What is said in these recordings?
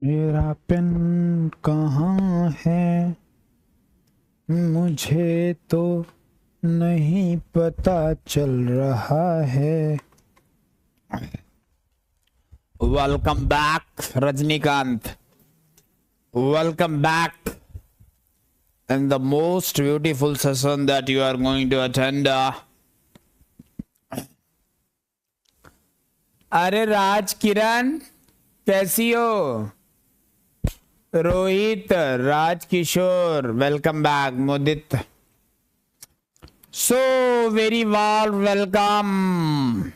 मेरा पेन कहाँ है मुझे तो नहीं पता चल रहा है। Welcome back Rajinikanth, welcome back in the most beautiful session that you are going to attend. अरे राज किरण कैसी हो? Rohit, Raj Kishore, welcome back. Mudit, so very warm welcome.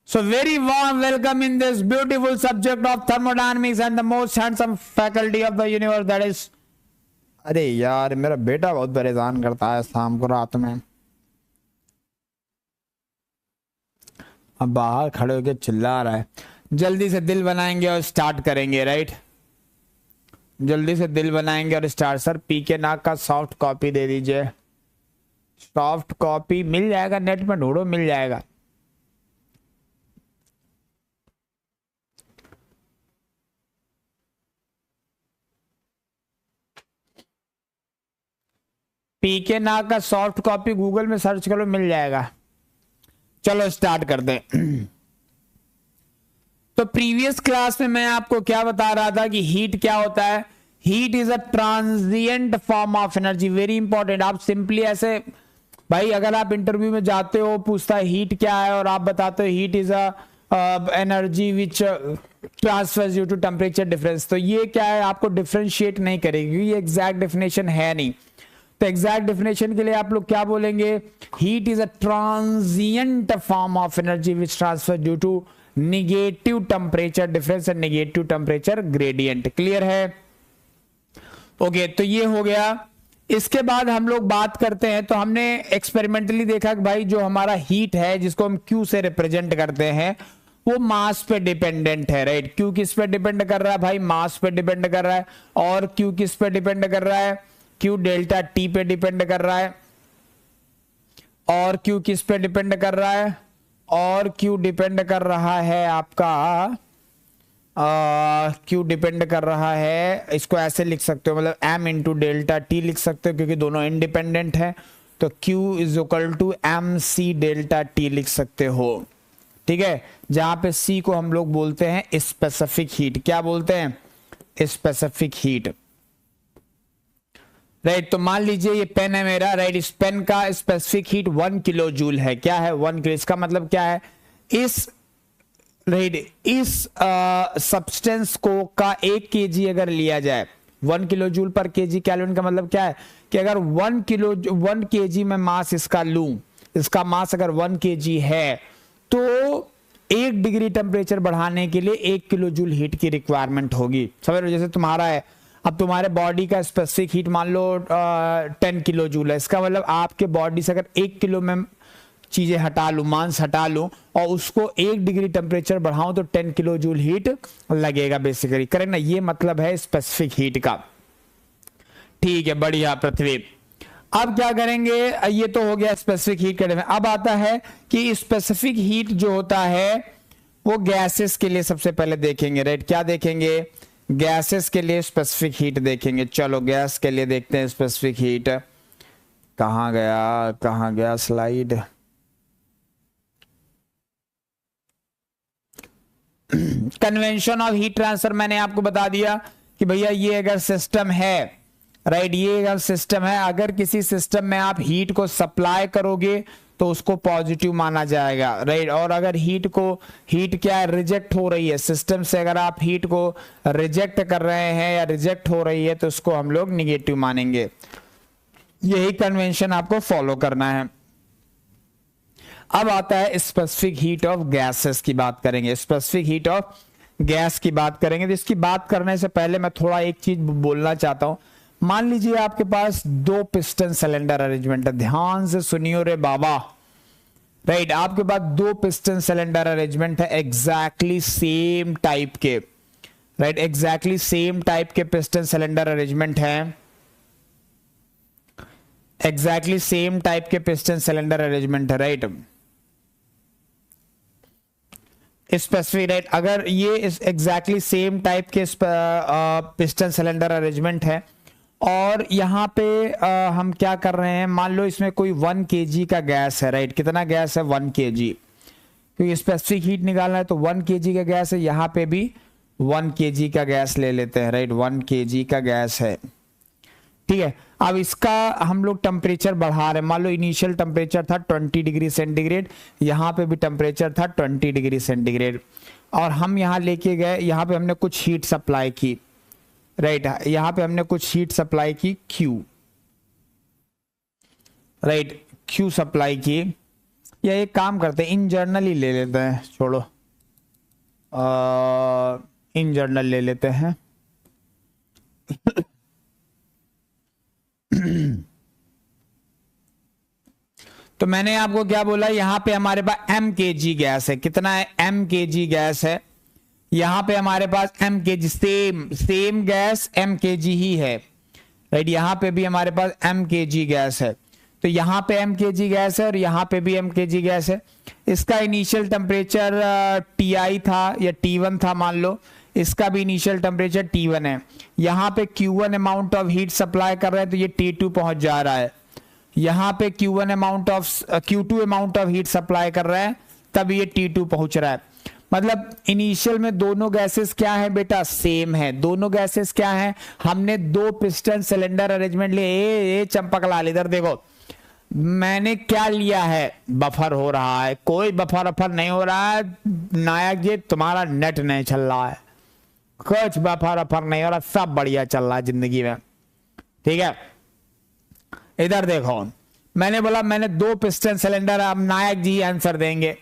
So very warm welcome in this beautiful subject of thermodynamics and the most handsome faculty of the universe, that is। अरे यार मेरा बेटा बहुत परेशान करता है शाम को रात में। अब बाहर खड़े होकर चिल्ला रहा है। जल्दी से दिल बनाएंगे और स्टार्ट करेंगे, राइट? जल्दी से दिल बनाएंगे और स्टार्ट। सर पीके नाग का सॉफ्ट कॉपी दे दीजिए। सॉफ्ट कॉपी मिल जाएगा, नेट में ढूंढो मिल जाएगा। पीके नाग का सॉफ्ट कॉपी गूगल में सर्च करो मिल जाएगा। चलो स्टार्ट करते हैं। तो प्रीवियस क्लास में मैं आपको क्या बता रहा था कि हीट क्या होता है। Heat is a transient form of energy. Very important. आप सिंपली ऐसे, भाई अगर आप इंटरव्यू में जाते हो, पूछता है हीट क्या है और आप बताते हो heat is a energy which transfers due to temperature difference, तो ये क्या है आपको डिफरेंशिएट नहीं करेगी, ये एग्जैक्ट डेफिनेशन है नहीं। तो एग्जैक्ट डेफिनेशन के लिए आप लोग क्या बोलेंगे? Heat is a transient form of energy which transfer due to negative temperature difference and negative temperature gradient. Clear है? ओके, तो ये हो गया। इसके बाद हम लोग बात करते हैं, तो हमने एक्सपेरिमेंटली देखा कि भाई जो हमारा हीट है जिसको हम क्यू से रिप्रेजेंट करते हैं वो मास पे डिपेंडेंट है, राइट? क्यू किस पे डिपेंड कर रहा है भाई? मास पे डिपेंड कर रहा है। और क्यू किस पे डिपेंड कर रहा है? क्यू डेल्टा टी पे डिपेंड कर रहा है। और क्यू किस पे डिपेंड कर रहा है? और क्यू डिपेंड कर रहा है आपका क्यू डिपेंड कर रहा है, इसको ऐसे लिख सकते हो, मतलब एम इंटू डेल्टा टी लिख सकते हो क्योंकि दोनों इंडिपेंडेंट है। तो Q is equal to M C delta T लिख सकते हो, ठीक है? जहां पे सी को हम लोग बोलते हैं स्पेसिफिक हीट। क्या बोलते हैं? Specific heat, right? तो मान लीजिए ये पेन है मेरा, राइट? इस पेन का स्पेसिफिक हीट 1 किलो जूल है। क्या है? 1 किलो। इसका मतलब क्या है? इस राइट इस सब्सटेंस को का 1 केजी अगर लिया जाए, 1 किलो जूल पर केजी कैलोरी का मतलब क्या है कि अगर 1 केजी में मास इसका लूं, इसका मास अगर 1 केजी है तो 1 डिग्री टेम्परेचर बढ़ाने के लिए 1 किलो जूल हीट की रिक्वायरमेंट होगी। समझ लो, जैसे तुम्हारा है, अब तुम्हारे बॉडी का स्पेसिफिक हीट मान लो 10 किलो जूल है। इसका मतलब आपके बॉडी से अगर 1 किलो में चीजें हटा लूं, मांस हटा लूं और उसको 1 डिग्री टेम्परेचर बढ़ाऊं तो 10 किलो जूल हीट लगेगा बेसिकली। करेक्ट ना? ये मतलब है स्पेसिफिक हीट का। ठीक है, बढ़िया पृथ्वी। अब क्या करेंगे? ये तो हो गया स्पेसिफिक हीट का। अब आता है कि स्पेसिफिक हीट जो होता है वो गैसेस के लिए सबसे पहले देखेंगे, राइट? क्या देखेंगे? गैसेस के लिए स्पेसिफिक हीट देखेंगे। चलो गैस के लिए देखते हैं स्पेसिफिक हीट। कहां गया slide? Convention of heat transfer मैंने आपको बता दिया कि भैया ये अगर सिस्टम है, राइट, ये अगर सिस्टम है, अगर किसी सिस्टम में आप हीट को सप्लाई करोगे तो उसको पॉजिटिव माना जाएगा, राइट? और अगर हीट क्या है, रिजेक्ट हो रही है सिस्टम से, अगर आप हीट को रिजेक्ट कर रहे हैं या रिजेक्ट हो रही है तो उसको हम लोग निगेटिव मानेंगे। यही कन्वेंशन आपको फॉलो करना है। अब आता है स्पेसिफिक हीट ऑफ गैसेस की बात करेंगे। स्पेसिफिक हीट ऑफ गैस की बात करेंगे। तो इसकी बात करने से पहले मैं थोड़ा एक चीज बोलना चाहता हूं। मान लीजिए आपके पास 2 पिस्टन सिलेंडर अरेंजमेंट है। ध्यान से सुनियो रे बाबा, राइट? आपके पास 2 पिस्टन सिलेंडर अरेंजमेंट है एग्जैक्टली सेम टाइप के, राइट? एग्जैक्टली सेम टाइप के पिस्टन सिलेंडर अरेंजमेंट है। एग्जैक्टली सेम टाइप के पिस्टन सिलेंडर अरेंजमेंट है, राइट? Specific, right. अगर ये एग्जैक्टली सेम टाइप के पिस्टन सिलेंडर अरेंजमेंट है और यहाँ पे हम क्या कर रहे हैं, मान लो इसमें कोई 1 kg का गैस है, राइट। कितना गैस है? 1 kg, क्योंकि स्पेसिफिक हीट निकालना है तो 1 kg का गैस है। यहाँ पे भी 1 kg का गैस ले लेते हैं, राइट। 1 kg का गैस है, ठीक है। अब इसका हम लोग टेम्परेचर बढ़ा रहे हैं। मान लो इनिशियल टेम्परेचर था 20 डिग्री सेंटीग्रेड, यहाँ पे भी टेम्परेचर था 20 डिग्री सेंटीग्रेड, और हम यहाँ लेके गए, यहाँ पे हमने कुछ हीट सप्लाई की, राइट। यहाँ पे हमने कुछ हीट सप्लाई की Q, राइट, Q सप्लाई की। या एक काम करते हैं, इन जर्नल ही ले लेते हैं, छोड़ो, इन जर्नल ले लेते हैं। तो मैंने आपको क्या बोला, यहां पे हमारे पास mkg गैस है। कितना है? mkg गैस है। यहां पे हमारे पास mkg, सेम गैस mkg ही है, राइट। यहां पे भी हमारे पास mkg गैस है। तो यहां पे mkg गैस है और यहां पे भी mkg गैस है। इसका इनिशियल टेम्परेचर Ti था या T1 था, मान लो। इसका भी इनिशियल टेम्परेचर T1 है। यहाँ पे Q1 amount of heat supply कर रहे हैं तो ये T2 पहुंच जा रहा है। यहाँ पे Q2 amount of heat supply कर रहा है, तब ये T2 पहुंच रहा है। मतलब इनिशियल में दोनों गैसेस क्या है बेटा? सेम है। दोनों गैसेस क्या है? हमने 2 पिस्टन सिलेंडर अरेंजमेंट लिए। ए चंपकलाल, इधर देखो, मैंने क्या लिया है? बफर हो रहा है। कोई बफर नहीं हो रहा है नायक जी, तुम्हारा नेट नहीं चल रहा है, कुछ बफर नहीं हो रहा, सब बढ़िया चल रहा है जिंदगी में, ठीक है। इधर देखो, मैंने बोला मैंने 2 पिस्टन सिलेंडर, अब नायक जी आंसर देंगे।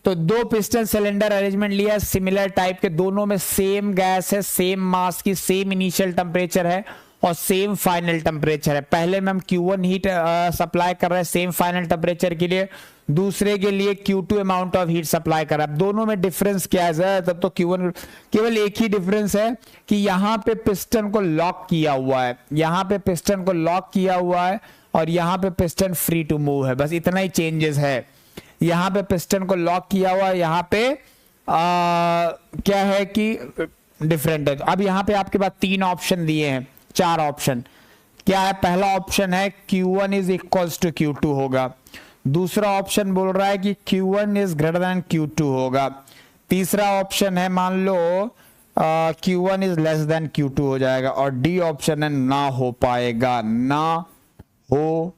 तो 2 पिस्टन सिलेंडर अरेंजमेंट लिया, सिमिलर टाइप के, दोनों में सेम गैस है, सेम मास की, सेम इनिशियल टेम्परेचर है और सेम फाइनल टेम्परेचर है। पहले में हम Q1 हीट सप्लाई कर रहे हैं सेम फाइनल टेम्परेचर के लिए, दूसरे के लिए Q2 amount of heat supply कर रहा है। दोनों में डिफरेंस क्या है? तब तो Q1, केवल एक ही डिफरेंस है कि यहाँ पे पिस्टन को लॉक किया हुआ है, यहाँ पे पिस्टन को लॉक किया हुआ है और यहाँ पे पिस्टन फ्री टू मूव है, बस इतना ही चेंजेस है। यहाँ पे पिस्टन को लॉक किया हुआ है, यहाँ पे क्या है कि डिफरेंट है। तो अब यहाँ पे आपके पास 3 ऑप्शन दिए हैं, 4 ऑप्शन। क्या है? पहला ऑप्शन है Q1 is equals to Q2 होगा। दूसरा ऑप्शन बोल रहा है कि Q1 is greater then Q2 होगा। तीसरा ऑप्शन है मान लो Q1 is less than Q2 हो जाएगा। और डी ऑप्शन है ना हो पाएगा, ना हो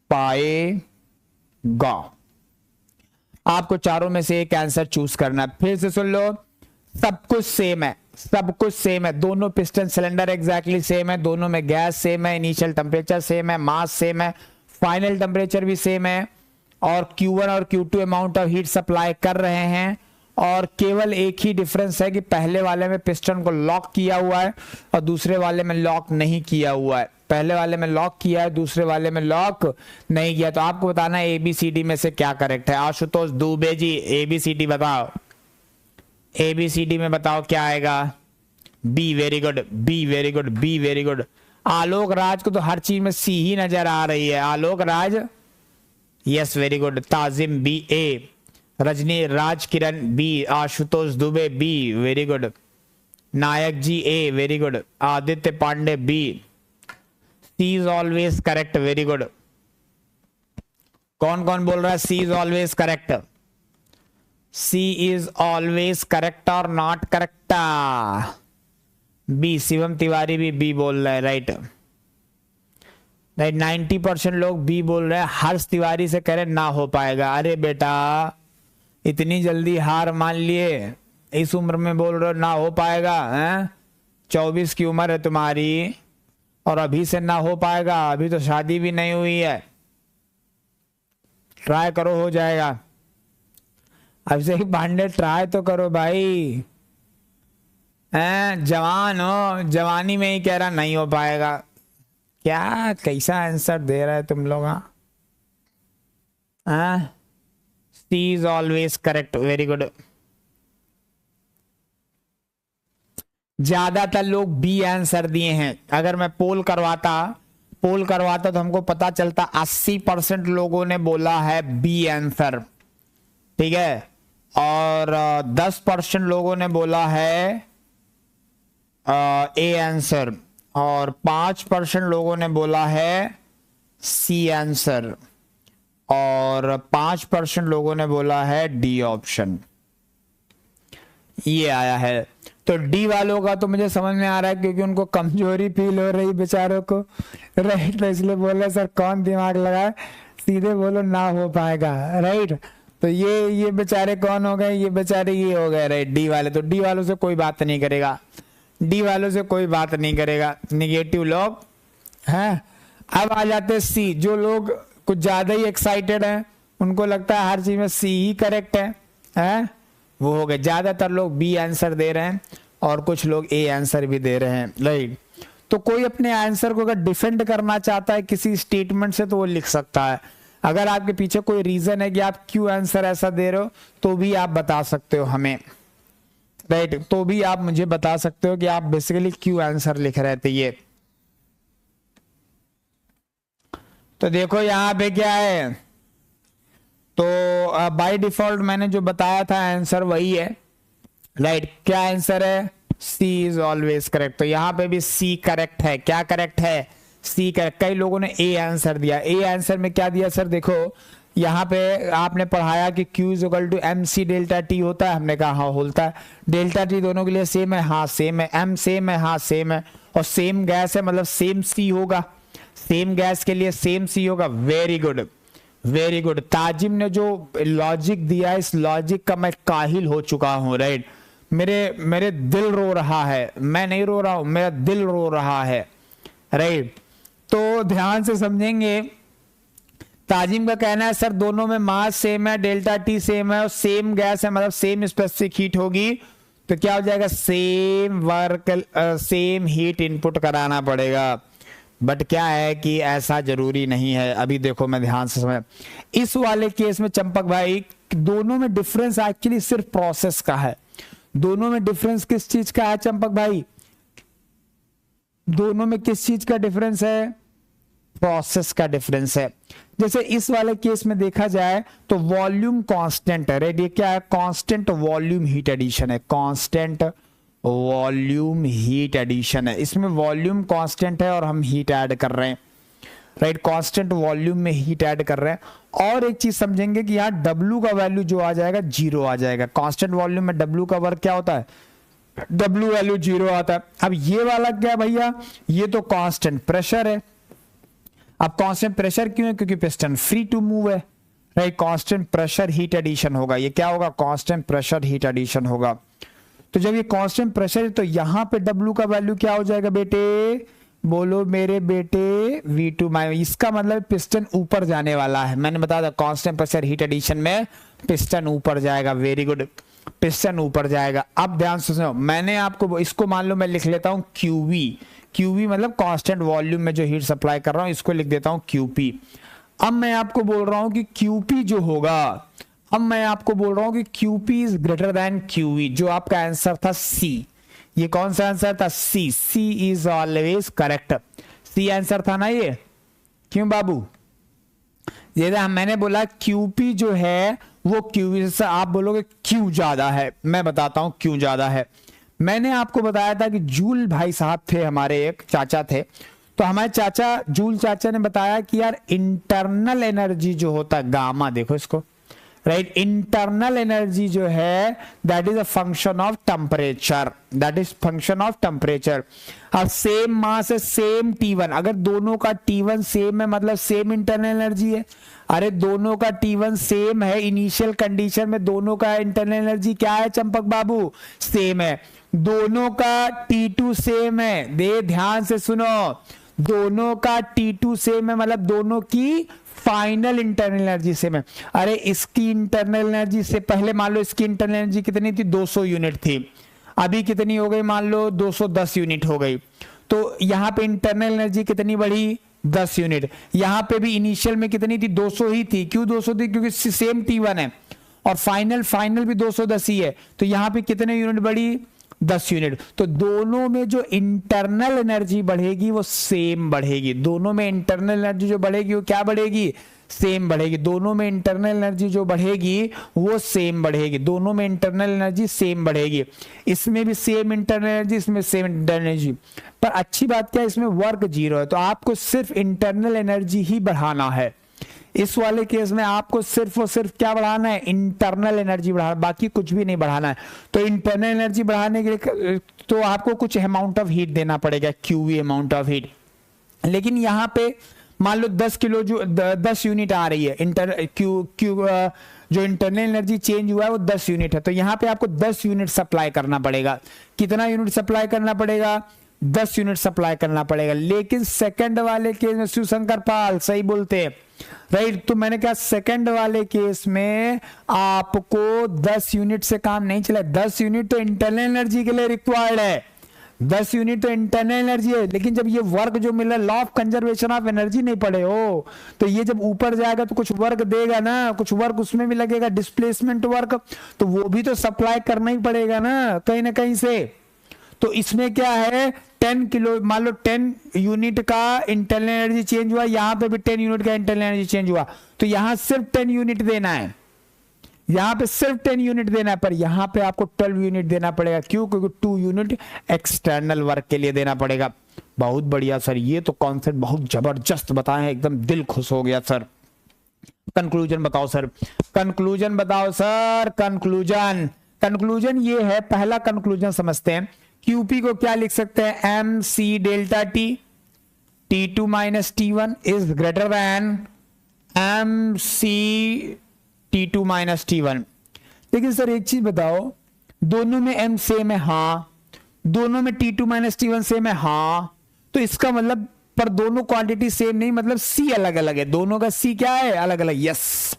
पाएगा। आपको चारों में से एक आंसर चूज करना है। फिर से सुन लो, सब कुछ सेम है, सब कुछ सेम है। दोनों पिस्टन सिलेंडर एग्जैक्टली सेम है, दोनों में गैस सेम है, इनिशियल टेम्परेचर सेम है, मास सेम है, फाइनल टेम्परेचर भी सेम है, और Q1 और Q2 amount of heat supply कर रहे हैं। और केवल एक ही डिफरेंस है कि पहले वाले में पिस्टन को लॉक किया हुआ है और दूसरे वाले में लॉक नहीं किया हुआ है। पहले वाले में लॉक किया है, दूसरे वाले में लॉक नहीं किया। तो आपको बताना है ABCD में से क्या करेक्ट है। आशुतोष दुबे जी ABCD बताओ, ABCD में बताओ क्या आएगा। B, very good, B very good, B very good. Alok Raj को तो हर चीज में सी ही नजर आ रही है। Alok Raj, yes very good. Tajim B A, Rajni Raj Kiran B, Ashutosh Dubey B, very good. Nayak ji A, very good. Aditya Pandey B, C is always correct, very good. कौन कौन बोल रहा है C is always correct? C is always correct और not correct? B, Shivam Tiwari भी B बोल रहा है, राइट राइट। 90% लोग B बोल रहे हैं। हर्ष तिवारी से कह रहे ना हो पाएगा। अरे बेटा, इतनी जल्दी हार मान लिए? इस उम्र में बोल रहे हो ना हो पाएगा? हैं, 24 की उम्र है तुम्हारी और अभी से ना हो पाएगा? अभी तो शादी भी नहीं हुई है। ट्राई करो, हो जाएगा। अभिषेक पांडे ट्राई तो करो भाई, हैं, जवान हो, जवानी में ही कह रहा नहीं हो पाएगा। क्या कैसा आंसर दे रहा है तुम लोग? हाँ, C is always correct, very good. ज्यादातर लोग B आंसर दिए हैं। अगर मैं पोल करवाता तो हमको पता चलता 80% लोगों ने बोला है B आंसर, ठीक है। और 10% लोगों ने बोला है ए आंसर, और 5% लोगों ने बोला है सी आंसर, और 5% लोगों ने बोला है डी ऑप्शन। ये आया है। तो डी वालों का तो मुझे समझ में आ रहा है, क्योंकि उनको कमजोरी फील हो रही बेचारों को, राइट। तो इसलिए बोले सर कौन दिमाग लगाए, सीधे बोलो ना हो पाएगा, राइट। तो ये बेचारे कौन हो गए, ये बेचारे ये हो गए, राइट, डी वाले। तो डी वालों से कोई बात नहीं करेगा, डी वालों से कोई बात नहीं करेगा, निगेटिव लोग हैं। अब आ जाते हैं सी। जो लोग कुछ ज्यादा ही एक्साइटेड हैं, उनको लगता है हर चीज में सी ही करेक्ट है, वो हो गए। ज्यादातर लोग बी आंसर दे रहे हैं और कुछ लोग ए आंसर भी दे रहे हैं, राइट। तो कोई अपने आंसर को अगर डिफेंड करना चाहता है किसी स्टेटमेंट से तो वो लिख सकता है। अगर आपके पीछे कोई रीजन है कि आप क्यों आंसर ऐसा दे रहे हो, तो भी आप बता सकते हो हमें, राइट। तो भी आप मुझे बता सकते हो कि आप बेसिकली क्यों आंसर लिख रहे थे ये। तो देखो यहाँ पे क्या है, तो बाय डिफॉल्ट मैंने जो बताया था आंसर वही है, राइट। क्या आंसर है, सी इज ऑलवेज करेक्ट। तो यहाँ पे भी सी करेक्ट है। क्या करेक्ट है, सी करेक्ट। कई लोगों ने ए आंसर दिया। ए आंसर में क्या दिया सर, देखो यहाँ पे आपने पढ़ाया कि Q is equal to M C delta T होता है। हमने कहा हाँ होता है। डेल्टा टी दोनों के लिए सेम है, हाँ सेम है। एम सेम है, हाँ सेम है। और सेम गैस है मतलब सेम सी होगा, सेम गैस के लिए सेम सी होगा। Very good, very good. Tajim ने जो लॉजिक दिया, इस लॉजिक का मैं काहिल हो चुका हूं, राइट। मेरे दिल रो रहा है, मैं नहीं रो रहा हूं, मेरा दिल रो रहा है, राइट। तो ध्यान से समझेंगे। ताजिम का कहना है सर दोनों में मास सेम है, डेल्टा टी सेम है और सेम गैस है, मतलब सेम स्पेसिफिक हीट होगी। तो क्या हो जाएगा, same work same heat input कराना पड़ेगा। बट क्या है कि ऐसा जरूरी नहीं है। अभी देखो मैं ध्यान से समझ, इस वाले केस में चंपक भाई दोनों में डिफरेंस एक्चुअली सिर्फ प्रोसेस का है। दोनों में डिफरेंस किस चीज का है चंपक भाई, दोनों में किस चीज का डिफरेंस है, प्रोसेस का डिफरेंस है। जैसे इस वाले केस में देखा जाए तो वॉल्यूम कांस्टेंट है, रेडी। क्या है, कांस्टेंट वॉल्यूम हीट एडिशन है, कांस्टेंट वॉल्यूम हीट एडिशन है। इसमें वॉल्यूम कांस्टेंट है और हम हीट ऐड कर रहे हैं, राइट। कांस्टेंट वॉल्यूम में हीट ऐड कर रहे हैं। और एक चीज समझेंगे कि यहाँ W का वैल्यू जो आ जाएगा 0 आ जाएगा। कांस्टेंट वॉल्यूम में W का वर्क क्या होता है, W वैल्यू 0 आता है। अब ये वाला क्या भैया, ये तो कांस्टेंट प्रेशर है। अब कांस्टेंट प्रेशर क्यों है, क्योंकि पिस्टन फ्री टू मूव है, right. Constant pressure heat addition होगा। ये क्या होगा, कांस्टेंट प्रेशर हीट एडिशन होगा। तो जब ये कांस्टेंट प्रेशर है तो यहां पे W का वैल्यू क्या हो जाएगा बेटे, बोलो मेरे बेटे V2 माइनस। इसका मतलब पिस्टन ऊपर जाने वाला है। मैंने बताया था कांस्टेंट प्रेशर हीट एडिशन में पिस्टन ऊपर जाएगा। वेरी गुड, पिस्टन ऊपर जाएगा। अब ध्यान से सुनो, मैंने आपको इसको मान लो मैं लिख लेता हूं QV। QV मतलब कांस्टेंट वॉल्यूम में जो हीट सप्लाई कर रहा हूं, इसको लिख देता हूं QP। अब मैं आपको बोल रहा हूं कि QP जो होगा, अब मैं आपको बोल रहा हूं कि QP is greater then QV। जो आपका आंसर था C, ये कौन सा आंसर था, C। C is always correct. C answer था ना ये, क्यों बाबू, ये मैंने बोला QP जो है वो QV से, आप बोलोगे क्यों ज्यादा है, मैं बताता हूं क्यों ज्यादा है। मैंने आपको बताया था कि जूल भाई साहब थे, हमारे एक चाचा थे। तो हमारे चाचा जूल चाचा ने बताया कि यार इंटरनल एनर्जी जो होता है गामा, देखो इसको, राइट। इंटरनल एनर्जी जो है that is a function of temperature, that is function of temperature. अब सेम मास है, सेम T1, अगर दोनों का T1 सेम है मतलब सेम इंटरनल एनर्जी है। अरे दोनों का T1 सेम है, इनिशियल कंडीशन में दोनों का इंटरनल एनर्जी क्या है चंपक बाबू, सेम है। दोनों का T2 सेम है, दे ध्यान से सुनो, दोनों का T2 सेम है मतलब दोनों की फाइनल इंटरनल एनर्जी सेम है। अरे इसकी इंटरनल एनर्जी से पहले मान लो इसकी इंटरनल एनर्जी कितनी थी, 200 यूनिट थी। अभी कितनी हो गई, मान लो 210 यूनिट हो गई। तो यहाँ पे इंटरनल एनर्जी कितनी बढ़ी, 10 यूनिट। यहाँ पे भी इनिशियल में कितनी थी, 200 ही थी। क्यों 200 थी, क्योंकि सेम T1 है और फाइनल भी 210 ही है। तो यहाँ पे कितने यूनिट बढ़ी, 10 यूनिट। तो दोनों में जो इंटरनल एनर्जी बढ़ेगी वो सेम बढ़ेगी। दोनों में इंटरनल एनर्जी जो बढ़ेगी वो क्या बढ़ेगी, सेम बढ़ेगी, दोनों में इंटरनल एनर्जी जो बढ़ेगी वो सेम बढ़ेगी, दोनों में इंटरनल एनर्जी सेम बढ़ेगी, इसमें भी सेम इंटरनल एनर्जी, इसमें सेम इंटरनल एनर्जी। पर अच्छी बात क्या है, इसमें वर्क जीरो है, तो आपको सिर्फ इंटरनल एनर्जी ही बढ़ाना है। इस वाले केस में आपको सिर्फ और सिर्फ क्या बढ़ाना है, इंटरनल एनर्जी बढ़ाना, बाकी कुछ भी नहीं बढ़ाना है। तो इंटरनल एनर्जी बढ़ाने के लिए तो आपको कुछ अमाउंट ऑफ हीट देना पड़ेगा, क्यूवी अमाउंट ऑफ हीट। लेकिन यहाँ पे मान लो 10 किलो जो 10 यूनिट आ रही है, जो इंटरनल एनर्जी चेंज हुआ है वो 10 यूनिट है, तो यहाँ पे आपको 10 यूनिट सप्लाई करना पड़ेगा। कितना यूनिट सप्लाई करना पड़ेगा, 10 यूनिट सप्लाई करना पड़ेगा। लेकिन सेकंड वाले केस में शिवशंकर पाल सही बोलते हैं, राइट। तो मैंने कहा सेकंड वाले केस में आपको 10 यूनिट से काम नहीं चला, 10 यूनिट तो इंटरनल एनर्जी के लिए रिक्वायर्ड है, 10 यूनिट तो इंटरनल एनर्जी है। लेकिन जब ये वर्क जो मिला, law of conservation of energy नहीं पढ़े हो, तो ये जब ऊपर जाएगा तो कुछ वर्क देगा ना, कुछ वर्क उसमें भी लगेगा, डिस्प्लेसमेंट वर्क, तो वो भी तो सप्लाई करना ही पड़ेगा ना कहीं ना कहीं से। तो इसमें क्या है, 10 किलो मान लो 10 यूनिट का इंटरनल एनर्जी चेंज हुआ, यहां पे भी 10 यूनिट का इंटरनल एनर्जी चेंज हुआ, तो यहां सिर्फ 10 यूनिट देना है, यहां पे सिर्फ 10 यूनिट देना है, पर यहां पे आपको 12 यूनिट देना पड़ेगा। क्यों? क्योंकि 2 यूनिट एक्सटर्नल वर्क के लिए देना पड़ेगा। बहुत बढ़िया सर, ये तो कॉन्सेप्ट बहुत जबरदस्त बताए, एकदम दिल खुश हो गया सर। कंक्लूजन बताओ सर, कंक्लूजन बताओ सर, कंक्लूजन ये है, पहला कंक्लूजन समझते हैं। क्यूपी को क्या लिख सकते हैं, M C delta T, T2 minus T1 is greater than M C T2 minus T1। लेकिन सर एक चीज बताओ, दोनों में m सेम है, हाँ, दोनों में T2 माइनस T1 सेम है, हाँ, तो इसका मतलब, पर दोनों क्वांटिटी सेम नहीं, मतलब C अलग अलग है, दोनों का C क्या है, अलग अलग, यस।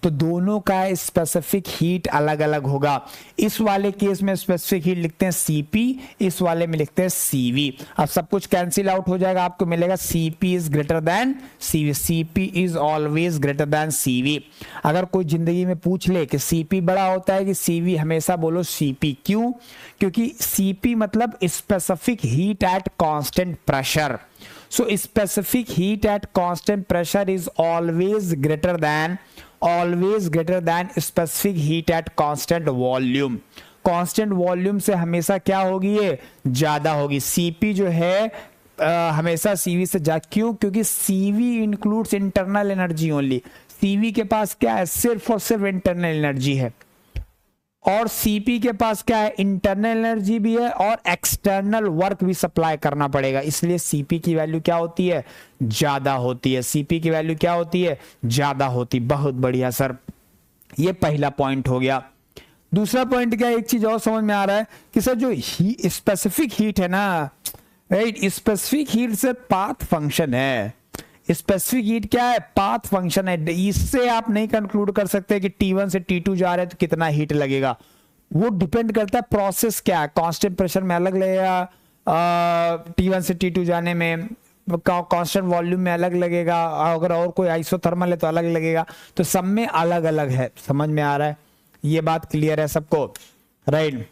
तो दोनों का स्पेसिफिक हीट अलग अलग होगा। इस वाले केस में स्पेसिफिक हीट लिखते हैं Cp, इस वाले में लिखते हैं Cv। अब सब कुछ कैंसिल आउट हो जाएगा, आपको मिलेगा Cp is greater than Cv, Cp is always greater than Cv। अगर कोई जिंदगी में पूछ ले कि Cp बड़ा होता है कि Cv, हमेशा बोलो Cp। क्यों? क्योंकि Cp मतलब specific heat at constant pressure. So specific heat at constant pressure is always greater than specific heat at constant volume। constant volume से हमेशा क्या होगी, ये ज्यादा होगी। Cp जो है हमेशा Cv से ज्यादा। क्यों? क्योंकि Cv includes internal energy only. Cv के पास क्या है, सिर्फ और सिर्फ इंटरनल एनर्जी है, और Cp के पास क्या है, इंटरनल एनर्जी भी है और एक्सटर्नल वर्क भी सप्लाई करना पड़ेगा। इसलिए Cp की वैल्यू क्या होती है, ज्यादा होती है। Cp की वैल्यू क्या होती है, ज्यादा होती। बहुत बढ़िया सर, ये पहला पॉइंट हो गया। दूसरा पॉइंट क्या है, एक चीज और समझ में आ रहा है कि सर जो स्पेसिफिक हीट है ना, राइट, स्पेसिफिक हीट से पाथ फंक्शन है। स्पेसिफिक हीट क्या है, पाथ फंक्शन है। इससे आप नहीं कंक्लूड कर सकते कि T1 से T2 जा रहे हैं तो कितना हीट लगेगा। वो डिपेंड करता है प्रोसेस क्या है, कांस्टेंट प्रेशर में अलग लगेगा, T1 से T2 जाने में कांस्टेंट वॉल्यूम में अलग लगेगा, अगर और कोई आइसोथर्मल है तो अलग लगेगा। तो सब में अलग अलग है। समझ में आ रहा है, ये बात क्लियर है सबको, राइट?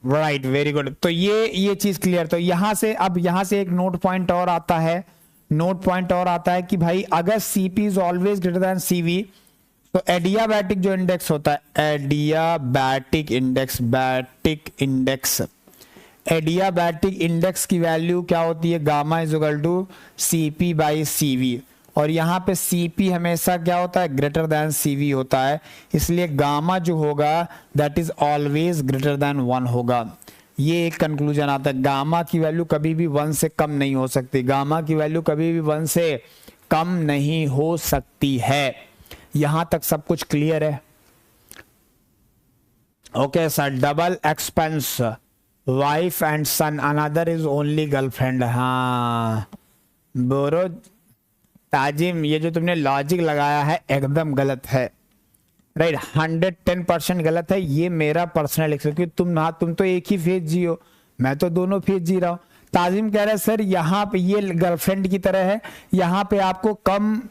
Right, very good. तो ये चीज क्लियर। तो यहां से अब यहां से एक नोट पॉइंट और आता है, कि भाई अगर Cp is always greater than Cv, तो एडियाबैटिक जो इंडेक्स होता है, एडियाबैटिक इंडेक्स की वैल्यू क्या होती है, gamma is equal to Cp by Cv। और यहाँ पे Cp हमेशा क्या होता है, ग्रेटर देन Cv होता है। इसलिए गामा जो होगा that is always greater then 1 होगा। ये एक कंक्लूजन आता है, गामा की वैल्यू कभी भी 1 से कम नहीं हो सकती। गामा की वैल्यू कभी भी 1 से कम नहीं हो सकती है। यहां तक सब कुछ क्लियर है? Okay sir. Double expense, wife and son, another is only girlfriend. हाँ बोरो ताजिम, ये जो तुमने लॉजिक लगाया है एकदम गलत है, राइट, 110% गलत है। ये मेरा पर्सनल एक्सपीरियंस, तुम तो एक ही फेज जियो, मैं तो दोनों फेज जी रहा हूँ। ताजिम कह रहा है सर यहाँ पे ये गर्लफ्रेंड की तरह है, यहाँ पे आपको कम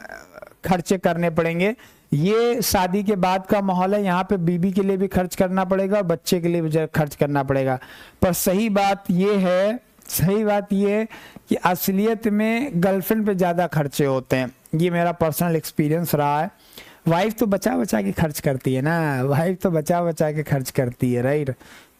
खर्चे करने पड़ेंगे। ये शादी के बाद का माहौल है, यहाँ पे बीबी के लिए भी खर्च करना पड़ेगा और बच्चे के लिए भी खर्च करना पड़ेगा। पर सही बात ये है सही बात ये है कि असलियत में गर्लफ्रेंड पे ज़्यादा खर्चे होते हैं, ये मेरा पर्सनल एक्सपीरियंस रहा है। वाइफ तो बचा बचा के खर्च करती है ना, वाइफ तो बचा बचा के खर्च करती है, राइट।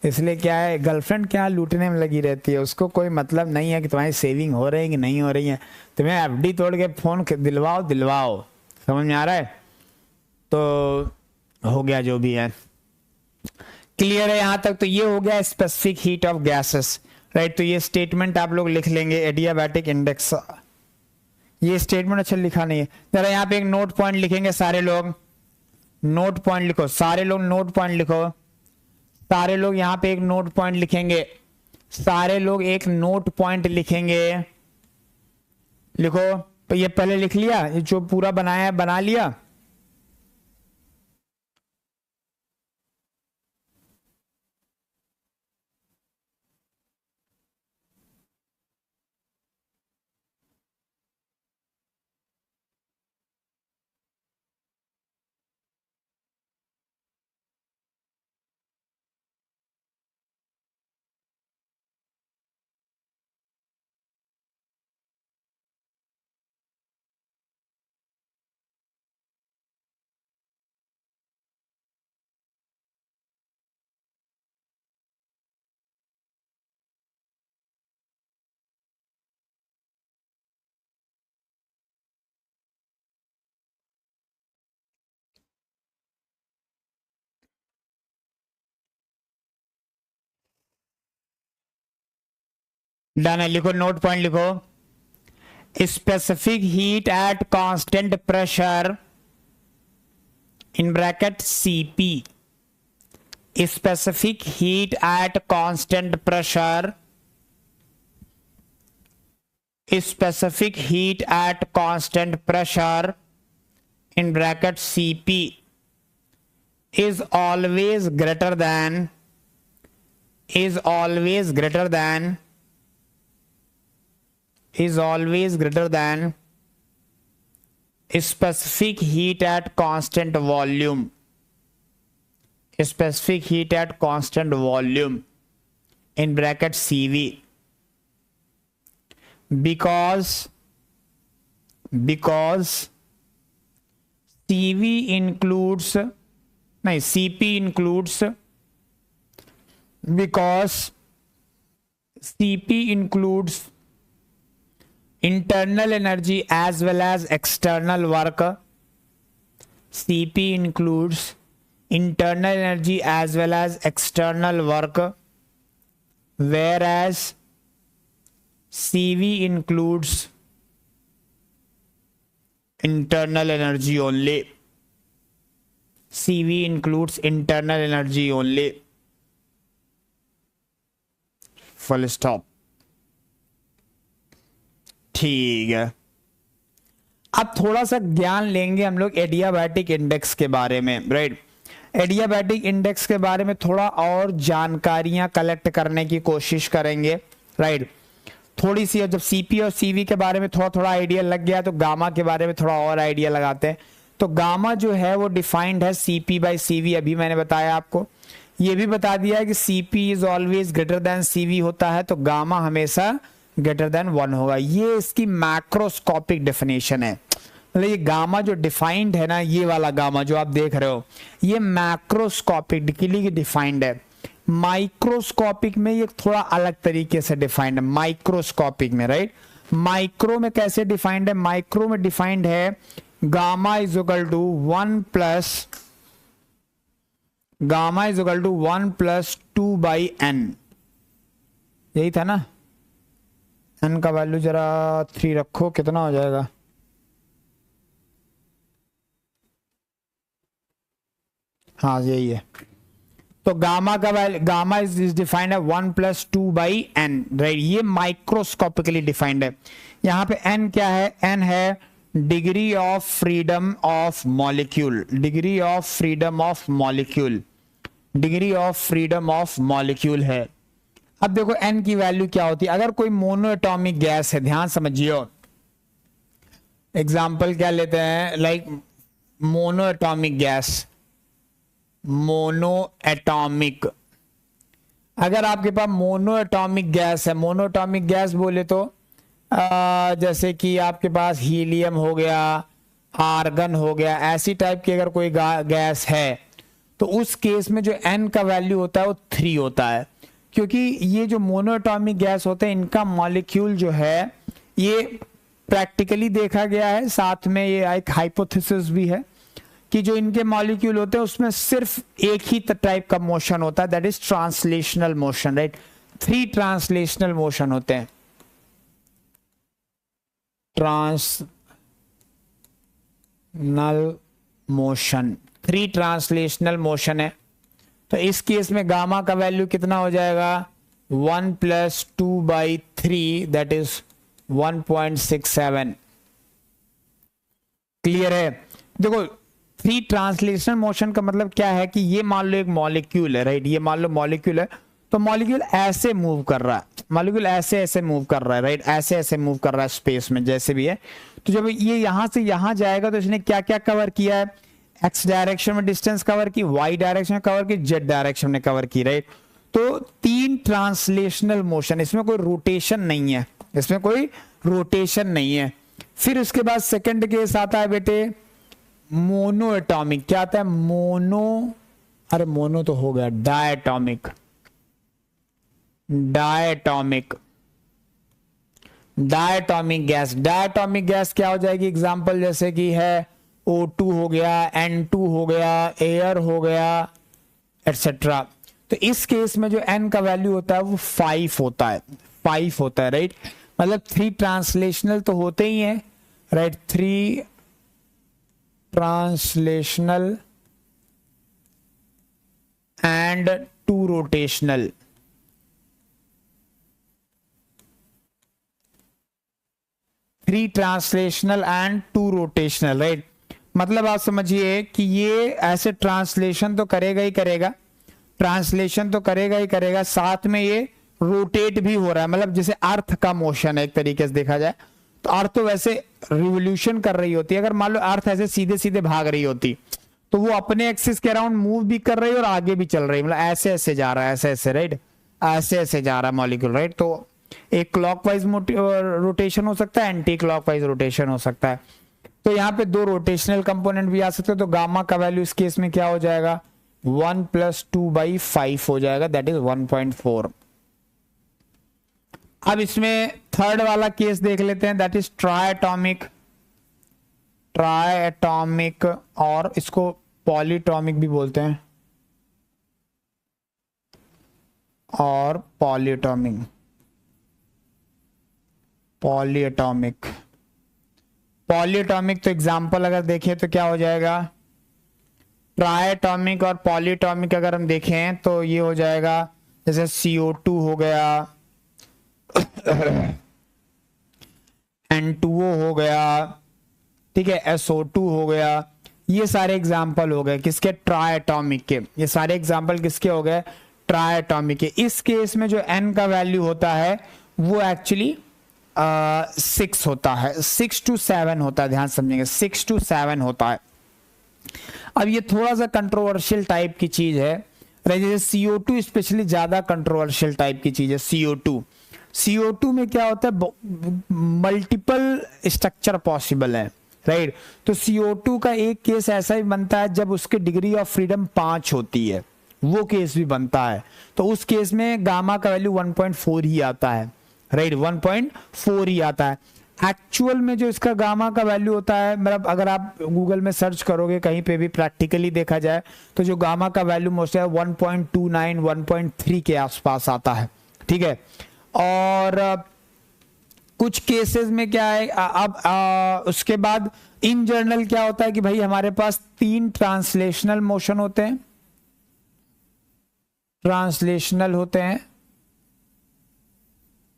इसलिए क्या है, गर्लफ्रेंड क्या लूटने में लगी रहती है, उसको कोई मतलब नहीं है कि तुम्हारी सेविंग हो रही है कि नहीं हो रही है। तुम्हें एफडी तोड़ के फ़ोन दिलवाओ दिलवाओ, समझ में आ रहा है। तो हो गया जो भी है, क्लियर है यहाँ तक। तो ये हो गया specific heat of gases, right. तो ये स्टेटमेंट आप लोग लिख लेंगे, एडियाबैटिक इंडेक्स। ये स्टेटमेंट अच्छा लिखा नहीं है, जरा यहाँ पे एक नोट पॉइंट लिखेंगे सारे लोग, नोट पॉइंट लिखो सारे लोग, नोट पॉइंट लिखो सारे लोग, यहाँ पे एक नोट पॉइंट लिखेंगे सारे लोग, एक नोट पॉइंट लिखेंगे, लिखो। तो ये पहले लिख लिया, ये जो पूरा बनाया है बना लिया। डन है, लिखो नोट पॉइंट लिखो। Specific heat at constant pressure in bracket CP, specific heat at constant pressure, specific heat at constant pressure in bracket Cp is always greater than specific heat at constant volume, specific heat at constant volume in bracket Cv, because CV includes, नहीं CP includes, because CP includes internal energy as well as external work, CP includes internal energy as well as external work, whereas CV includes internal energy only, CV includes internal energy only, full stop। ठीक है, अब थोड़ा सा ज्ञान लेंगे हम लोग adiabatic index के बारे में, राइट। एडियाबैटिक इंडेक्स के बारे में थोड़ा और जानकारियां कलेक्ट करने की कोशिश करेंगे, राइट। थोड़ी सी, जब सीपी और सीवी के बारे में थोड़ा थोड़ा आइडिया लग गया तो गामा के बारे में थोड़ा और आइडिया लगाते हैं। तो गामा जो है वो डिफाइंड है सीपी बाई सीवी, अभी मैंने बताया आपको। ये भी बता दिया है कि CP is always greater then CV होता है, तो गामा हमेशा ग्रेटर देन 1 होगा। ये इसकी मैक्रोस्कोपिक डेफिनेशन है, मतलब ये गामा जो डिफाइंड है ना, ये वाला गामा जो आप देख रहे हो, ये मैक्रोस्कोपिकली डिफाइंड है। माइक्रोस्कोपिक में ये थोड़ा अलग तरीके से डिफाइंड है, माइक्रोस्कोपिक में, राइट। माइक्रो में कैसे डिफाइंड है, माइक्रो में डिफाइंड है gamma is equal to 1 plus 2 by n, यही था ना। n का वैल्यू जरा 3 रखो, कितना हो जाएगा, हाँ यही है। तो गामा का वैल्यू, गामा इज डिफाइंड है 1 प्लस 2 बाई n, राइट। ये माइक्रोस्कोपिकली डिफाइंड है। यहाँ पे n क्या है, n है degree of freedom of molecule, degree of freedom of molecule, degree of freedom of molecule है। अब देखो n की वैल्यू क्या होती है, अगर कोई मोनो एटॉमिक गैस है, ध्यान समझियो, एग्जाम्पल क्या लेते हैं, like mono atomic gas, mono atomic, अगर आपके पास मोनोएटॉमिक गैस है, मोनोएटॉमिक गैस बोले तो जैसे कि आपके पास हीलियम हो गया, आर्गन हो गया, ऐसी टाइप की अगर कोई गैस है तो उस केस में जो n का वैल्यू होता है वो 3 होता है, क्योंकि ये जो मोनोएटॉमिक गैस होते हैं इनका मॉलिक्यूल जो है ये प्रैक्टिकली देखा गया है, साथ में ये एक हाइपोथेसिस भी है कि जो इनके मॉलिक्यूल होते हैं उसमें सिर्फ एक ही टाइप का मोशन होता है, that is translational motion, right. 3 translational motion होते हैं, ट्रांसनल मोशन, 3 ट्रांसलेशनल मोशन है। तो इस केस में गामा का वैल्यू कितना हो जाएगा, 1 + 2/3 दैट इज 1.67। क्लियर है। देखो 3 ट्रांसलेशनल मोशन का मतलब क्या है कि ये मान लो एक मॉलिक्यूल है, राइट, ये मान लो मॉलिक्यूल है, तो मॉलिक्यूल ऐसे मूव कर रहा है, मॉलिक्यूल ऐसे ऐसे मूव कर रहा है, राइट, ऐसे ऐसे मूव कर रहा है स्पेस में जैसे भी है। तो जब ये यहां से यहां जाएगा तो इसने क्या क्या कवर किया है, एक्स डायरेक्शन में डिस्टेंस कवर की, वाई डायरेक्शन में कवर की, जेड डायरेक्शन में कवर की, राइट। तो 3 ट्रांसलेशनल मोशन, इसमें कोई रोटेशन नहीं है, इसमें कोई रोटेशन नहीं है। फिर उसके बाद सेकंड केस आता है बेटे मोनो एटॉमिक। क्या आता है, मोनो, अरे मोनो तो हो गया, diatomic, diatomic, diatomic gas. Diatomic gas क्या हो जाएगी, एग्जांपल जैसे कि है O2 हो गया, N2 हो गया, एयर हो गया, एटसेट्रा। तो इस केस में जो N का वैल्यू होता है वो 5 होता है, 5 होता है, राइट। मतलब 3 ट्रांसलेशनल तो होते ही हैं, right, 3 translational and 2 rotational. Three translational and 2 rotational, right. मतलब आप समझिए कि ये ऐसे ट्रांसलेशन तो करेगा ही करेगा, ट्रांसलेशन तो करेगा ही करेगा, साथ में ये रोटेट भी हो रहा है। मतलब जैसे अर्थ का मोशन है एक तरीके से देखा जाए तो अर्थ तो वैसे रिवोल्यूशन कर रही होती है, अगर मान लो अर्थ ऐसे सीधे सीधे भाग रही होती तो वो अपने एक्सिस के अराउंड मूव भी कर रही है और आगे भी चल रही है, मतलब ऐसे ऐसे जा रहा है, ऐसे ऐसे, राइट, ऐसे ऐसे जा रहा है मॉलिक्यूल, राइट। तो एक क्लॉकवाइज रोटेशन हो सकता है, एंटी क्लॉकवाइज रोटेशन हो सकता है। तो यहाँ पे 2 रोटेशनल कंपोनेंट भी आ सकते हैं। तो गामा का वैल्यू इस केस में क्या हो जाएगा, 1 + 2/5 हो जाएगा, दैट इज 1.4। अब इसमें थर्ड वाला केस देख लेते हैं, दैट इज ट्रायटॉमिक, ट्रायटॉमिक और इसको पॉलीटॉमिक भी बोलते हैं, और पॉलीटॉमिक, पॉलीएटॉमिक, पॉलीएटॉमिक। तो एग्जांपल अगर देखें तो क्या हो जाएगा, ट्रायटॉमिक और पॉलीटॉमिक अगर हम देखें तो ये हो जाएगा जैसे CO2 हो गया, N2O हो गया, ठीक है, SO2 हो गया, ये सारे एग्जाम्पल हो गए किसके, ट्रायटॉमिक के। ये सारे एग्जाम्पल किसके हो गए, ट्रायटॉमिक के। इस केस में जो N का वैल्यू होता है वो एक्चुअली 6 होता है, 6 to 7 होता है, ध्यान समझेंगे, 6 to 7 होता है। अब ये थोड़ा सा कंट्रोवर्शियल टाइप की चीज है, जैसे CO2 स्पेशली ज्यादा कंट्रोवर्शियल टाइप की चीज है। CO2 में क्या होता है, मल्टीपल स्ट्रक्चर पॉसिबल है, राइट। तो CO2 का एक केस ऐसा ही बनता है जब उसकी डिग्री ऑफ फ्रीडम 5 होती है, वो केस भी बनता है। तो उस केस में गामा का वैल्यू 1.4 ही आता है, राइट, 1.4 ही आता है। एक्चुअल में जो इसका गामा का वैल्यू होता है, मतलब अगर आप गूगल में सर्च करोगे कहीं पे भी प्रैक्टिकली देखा जाए तो जो गामा का वैल्यू मोस्ट है 1.29 1.3 के आसपास आता है, ठीक है। और कुछ केसेस में क्या है, अब उसके बाद इन जनरल क्या होता है कि भाई हमारे पास 3 ट्रांसलेशनल मोशन होते हैं, ट्रांसलेशनल होते हैं,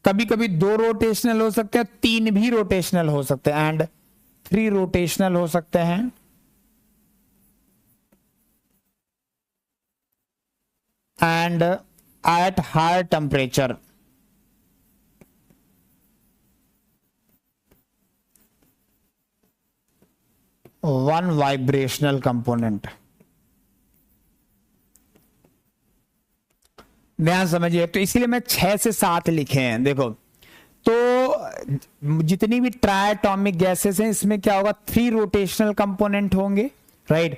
कभी कभी 2 रोटेशनल हो सकते हैं, 3 भी रोटेशनल हो सकते हैं, एंड 3 रोटेशनल हो सकते हैं, and at higher temperature. One vibrational component. ध्यान समझिए। तो इसीलिए मैं 6 से 7 लिखे हैं। देखो तो जितनी भी ट्राइएटॉमिक गैसेस हैं इसमें क्या होगा, 3 रोटेशनल कंपोनेंट होंगे, राइट,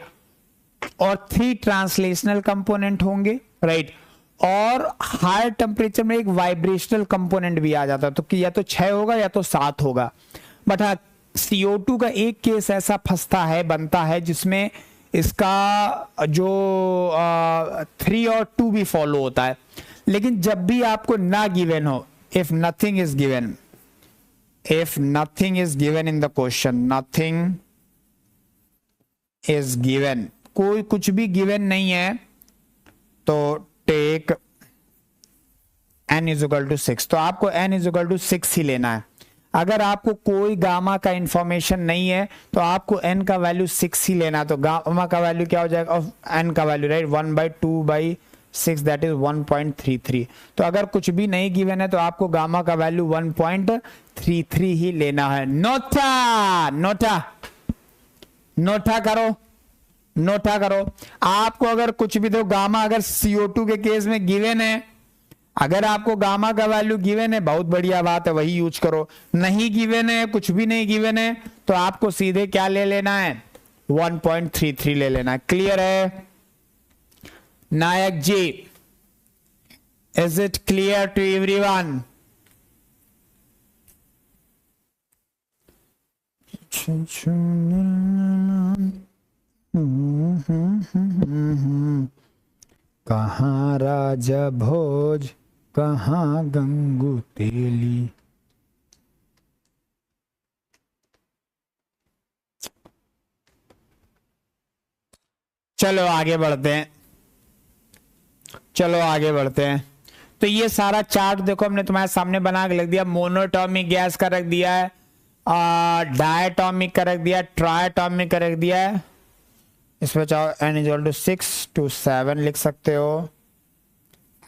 और 3 ट्रांसलेशनल कंपोनेंट होंगे, राइट, और हायर टेम्परेचर में एक वाइब्रेशनल कंपोनेंट भी आ जाता है। तो या तो 6 होगा या तो 7 होगा। बट हाँ, CO2 का एक केस ऐसा फंसता है, बनता है, जिसमें इसका जो 3 और 2 भी फॉलो होता है। लेकिन जब भी आपको ना गिवन हो, if nothing is given, if nothing is given in the question, nothing is given, कोई कुछ भी गिवन नहीं है, तो take n is equal to 6। तो आपको n इज इक्वल टू 6 ही लेना है। अगर आपको कोई गामा का इंफॉर्मेशन नहीं है तो आपको n का वैल्यू 6 ही लेना है। तो गामा का वैल्यू क्या हो जाएगा, n का वैल्यू, राइट, 1/2/6 दैट इज 1.33। तो अगर कुछ भी नहीं गिवन है तो आपको गामा का वैल्यू 1.33 ही लेना है। नोटा नोटा नोटा करो, नोटा करो। आपको अगर कुछ भी दो, गामा अगर CO2 के केस में गिवन है, अगर आपको गामा का वैल्यू गिवन है, बहुत बढ़िया बात है, वही यूज करो। नहीं गिवन है, कुछ भी नहीं गिवन है, तो आपको सीधे क्या ले लेना है, 1.33 ले लेना है। क्लियर है Nayak ji? Is it clear to everyone? कहाँ राजा भोज, कहाँ गंगू तेली। चलो आगे बढ़ते हैं, चलो आगे बढ़ते हैं। तो ये सारा चार्ट देखो हमने तुम्हारे सामने बना के रख दिया। मोनोटॉमिक गैस का रख दिया है, डायटॉमिक का रख दिया, ट्राइटॉमिक का रख दिया है। इसमें चाहो n इक्वल टू 6 to 7 लिख सकते हो।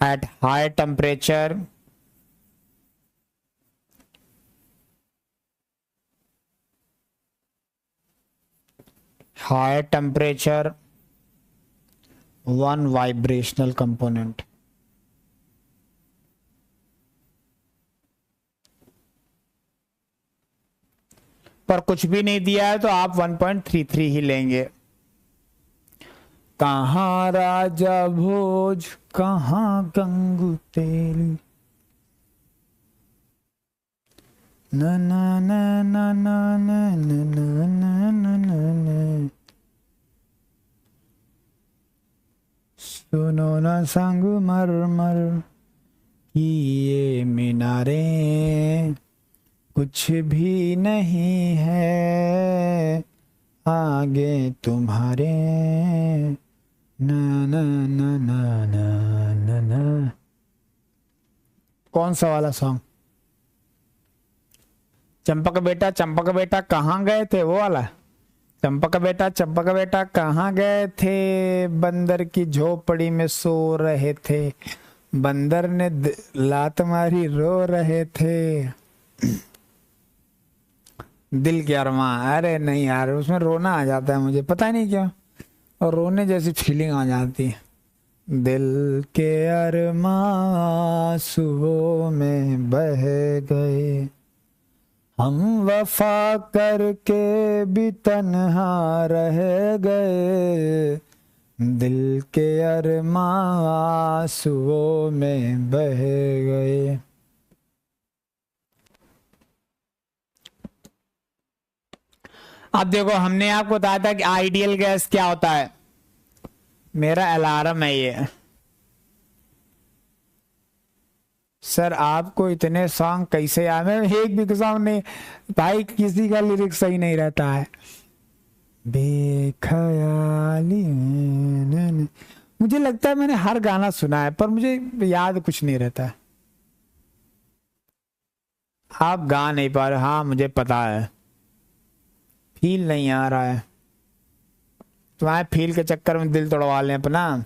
Eight high temperature one vibrational component। पर कुछ भी नहीं दिया है तो आप 1.33 ही लेंगे। कहाँ राजा भोज, कहाँ गंगू तेली, ना ना ना ना ना ना ना ना ना ना, सुनो ना संगमरमर की ये मीनारे, कुछ भी नहीं है आगे तुम्हारे, ना ना ना ना ना ना ना। कौन सा वाला सॉन्ग? चंपक बेटा कहाँ गए थे, वो वाला? चंपक बेटा कहाँ गए थे, बंदर की झोपड़ी में सो रहे थे, बंदर ने लात मारी रो रहे थे। दिल के अरमां, अरे नहीं यार, उसमें रोना आ जाता है मुझे, पता नहीं क्यों, और रोने जैसी फीलिंग आ जाती है। दिल के अरमां आंसुओं में बह गए, हम वफा करके भी तन्हा रह गए, दिल के अरमां आंसुओं में बह गए। अब देखो, हमने आपको बताया था कि आइडियल गैस क्या होता है। मेरा अलार्म है ये। सर आपको इतने सॉन्ग कैसे याद है? एक भी सॉन्ग नहीं भाई, किसी का लिरिक्स सही नहीं रहता है। बेख्याली मुझे लगता है मैंने हर गाना सुना है, पर मुझे याद कुछ नहीं रहता है। आप गा नहीं पा रहे? हाँ मुझे पता है, फील नहीं आ रहा है। तुम्हारे फील के चक्कर में दिल तोड़वा लें अपना।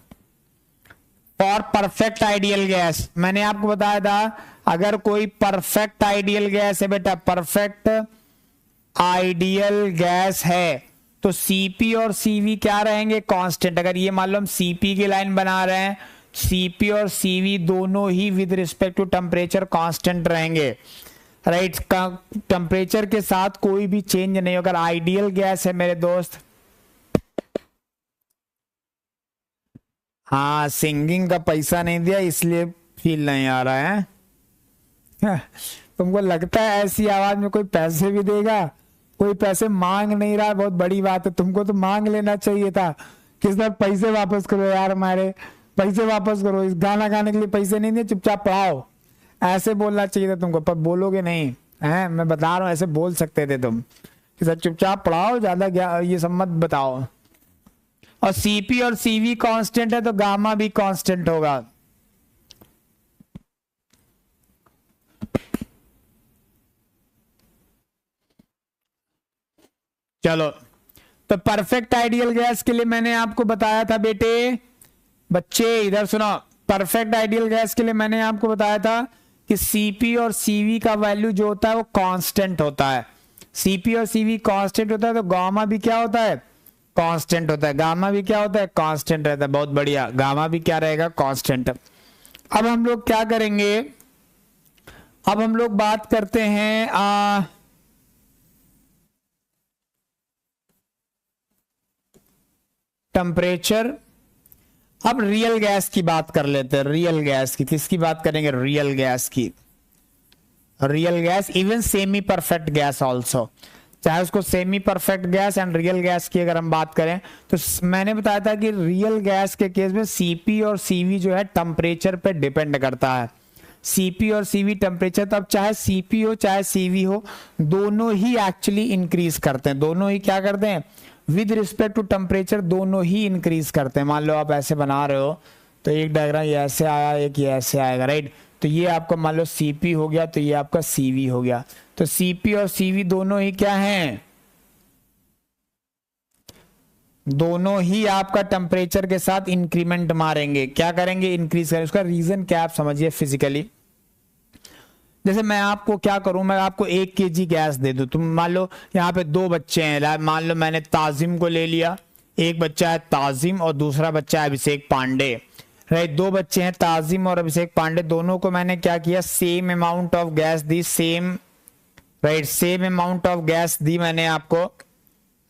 फॉर परफेक्ट आइडियल गैस, मैंने आपको बताया था, अगर कोई परफेक्ट आइडियल गैस है बेटा, परफेक्ट आइडियल गैस है, तो Cp और Cv क्या रहेंगे? कांस्टेंट। अगर ये मान लो हम Cp की लाइन बना रहे हैं, Cp और Cv दोनों ही with respect to temperature constant रहेंगे, राइट। टेम्परेचर के साथ कोई भी चेंज नहीं। अगर आइडियल गैस है मेरे दोस्त, हाँ सिंगिंग का पैसा नहीं दिया इसलिए फील नहीं आ रहा है। तुमको लगता है ऐसी आवाज में कोई पैसे भी देगा? कोई पैसे मांग नहीं रहा, बहुत बड़ी बात है। तुमको तो मांग लेना चाहिए था कि सर पैसे वापस करो यार, हमारे पैसे वापस करो, इस गाना गाने के लिए पैसे नहीं दिए, चुपचाप पढ़ाओ, ऐसे बोलना चाहिए था तुमको। पर बोलोगे नहीं है, मैं बता रहा हूँ, ऐसे बोल सकते थे तुम कि सर चुपचाप पढ़ाओ, ज्यादा ये सब मत बताओ। और Cp और Cv कांस्टेंट है तो गामा भी कांस्टेंट होगा। चलो, तो परफेक्ट आइडियल गैस के लिए मैंने आपको बताया था बेटे, बच्चे इधर सुनो, परफेक्ट आइडियल गैस के लिए मैंने आपको बताया था कि Cp और Cv का वैल्यू जो होता है वो कांस्टेंट होता है। Cp और Cv कांस्टेंट होता है तो गामा भी क्या होता है? कांस्टेंट होता है। गामा भी क्या होता है? कांस्टेंट रहता है। बहुत बढ़िया, गामा भी क्या रहेगा? कांस्टेंट। अब हम लोग क्या करेंगे, अब हम लोग बात करते हैं टेम्परेचर। अब रियल गैस की बात कर लेते हैं। रियल गैस की, किसकी बात करेंगे? रियल गैस की। Real gas, even semi perfect gas also, चाहे उसको semi perfect gas and real gas की अगर हम बात करें तो मैंने बताया था कि रियल गैस के केस में Cp और Cv जो है टेम्परेचर पे डिपेंड करता है। Cp और Cv टेम्परेचर, तो अब चाहे Cp हो चाहे Cv हो, दोनों ही एक्चुअली इंक्रीज करते हैं। दोनों ही क्या करते हैं? विद रिस्पेक्ट टू टेम्परेचर दोनों ही इंक्रीज करते हैं। मान लो आप ऐसे बना रहे हो तो एक डायग्राम ये ऐसे आया, एक ये ऐसे आएगा, राइट। तो ये आपका मान लो Cp हो गया, तो ये आपका Cv हो गया। तो Cp और Cv दोनों ही क्या हैं? दोनों ही आपका टेम्परेचर के साथ इंक्रीमेंट मारेंगे। क्या करेंगे? इंक्रीज करेंगे। उसका रीजन क्या आप समझिए फिजिकली। जैसे मैं आपको क्या करूं, मैं आपको 1 kg गैस दे दूं, तुम मान लो यहाँ पे 2 बच्चे हैं, मान लो मैंने ताजिम को ले लिया, एक बच्चा है ताजिम और दूसरा बच्चा है अभिषेक पांडे, राइट। 2 बच्चे हैं ताजिम और अभिषेक पांडे, दोनों को मैंने क्या किया? सेम अमाउंट ऑफ गैस दी, same, right, same amount of gas दी मैंने आपको,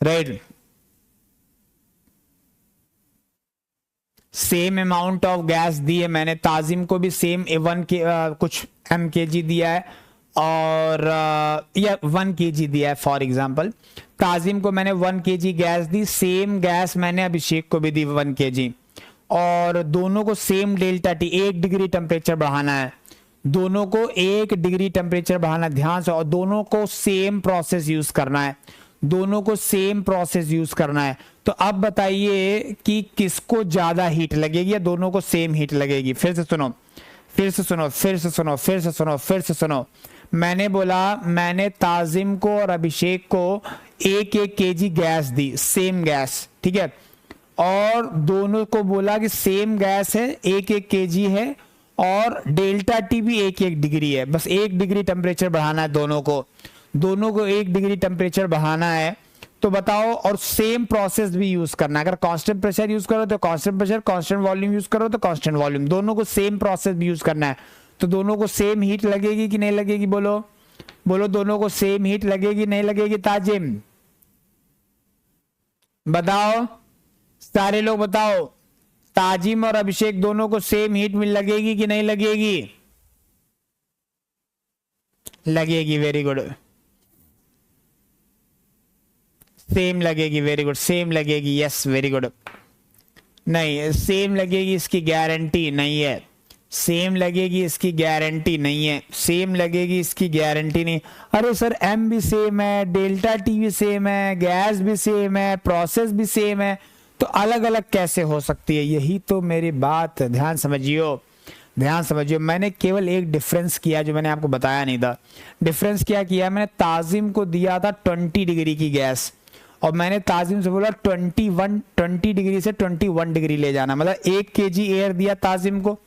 right, same amount of gas दी है मैंने। ताजिम को भी सेम 1 के कुछ mkg दिया है और या 1 kg दिया है फॉर एग्जांपल। ताजिम को मैंने 1 kg गैस दी, सेम गैस मैंने अभिषेक को भी दी 1 kg, और दोनों को same delta T 1 degree temperature बढ़ाना है। दोनों को 1 डिग्री टेम्परेचर बढ़ाना, ध्यान से, और दोनों को सेम प्रोसेस यूज करना है। दोनों को सेम प्रोसेस यूज करना है। तो अब बताइए कि किसको ज्यादा हीट लगेगी या दोनों को सेम हीट लगेगी? फिर से सुनो, फिर से सुनो, फिर से सुनो, फिर से सुनो, फिर से सुनो। मैंने बोला, मैंने ताजिम को और अभिषेक को 1-1 kg गैस दी, सेम गैस, ठीक है, और दोनों को बोला कि सेम गैस है, 1-1 kg है और डेल्टा टी भी 1-1 डिग्री है। बस 1 डिग्री टेम्परेचर बढ़ाना है दोनों को 1 डिग्री टेम्परेचर बढ़ाना है। तो बताओ, और सेम प्रोसेस भी यूज करना है। अगर कांस्टेंट प्रेशर यूज करो तो constant pressure, constant volume use करो तो कांस्टेंट वॉल्यूम, दोनों को सेम प्रोसेस भी यूज करना है। तो दोनों को सेम हीट लगेगी कि नहीं लगेगी? बोलो बोलो, दोनों को सेम हीट लगेगी नहीं लगेगी? ताजिम बताओ, सारे लोग बताओ, ताजिम और अभिषेक दोनों को सेम हीट में लगेगी कि नहीं लगेगी? लगेगी, वेरी गुड, सेम लगेगी, वेरी गुड, सेम लगेगी, यस वेरी गुड। नहीं, सेम लगेगी इसकी गारंटी नहीं है, सेम लगेगी इसकी गारंटी नहीं है, सेम लगेगी इसकी गारंटी नहीं। अरे सर एम भी सेम है, डेल्टा टी भी सेम है, गैस भी सेम है, प्रोसेस भी सेम है, तो अलग अलग कैसे हो सकती है? यही तो मेरी बात, ध्यान समझियो, ध्यान समझियो। मैंने केवल एक डिफरेंस किया जो मैंने आपको बताया नहीं था। डिफरेंस क्या किया? मैंने ताजिम को दिया था 20 डिग्री की गैस और मैंने ताजिम से बोला 20 डिग्री से 21 डिग्री ले जाना, मतलब 1 kg एयर दिया ताजिम को।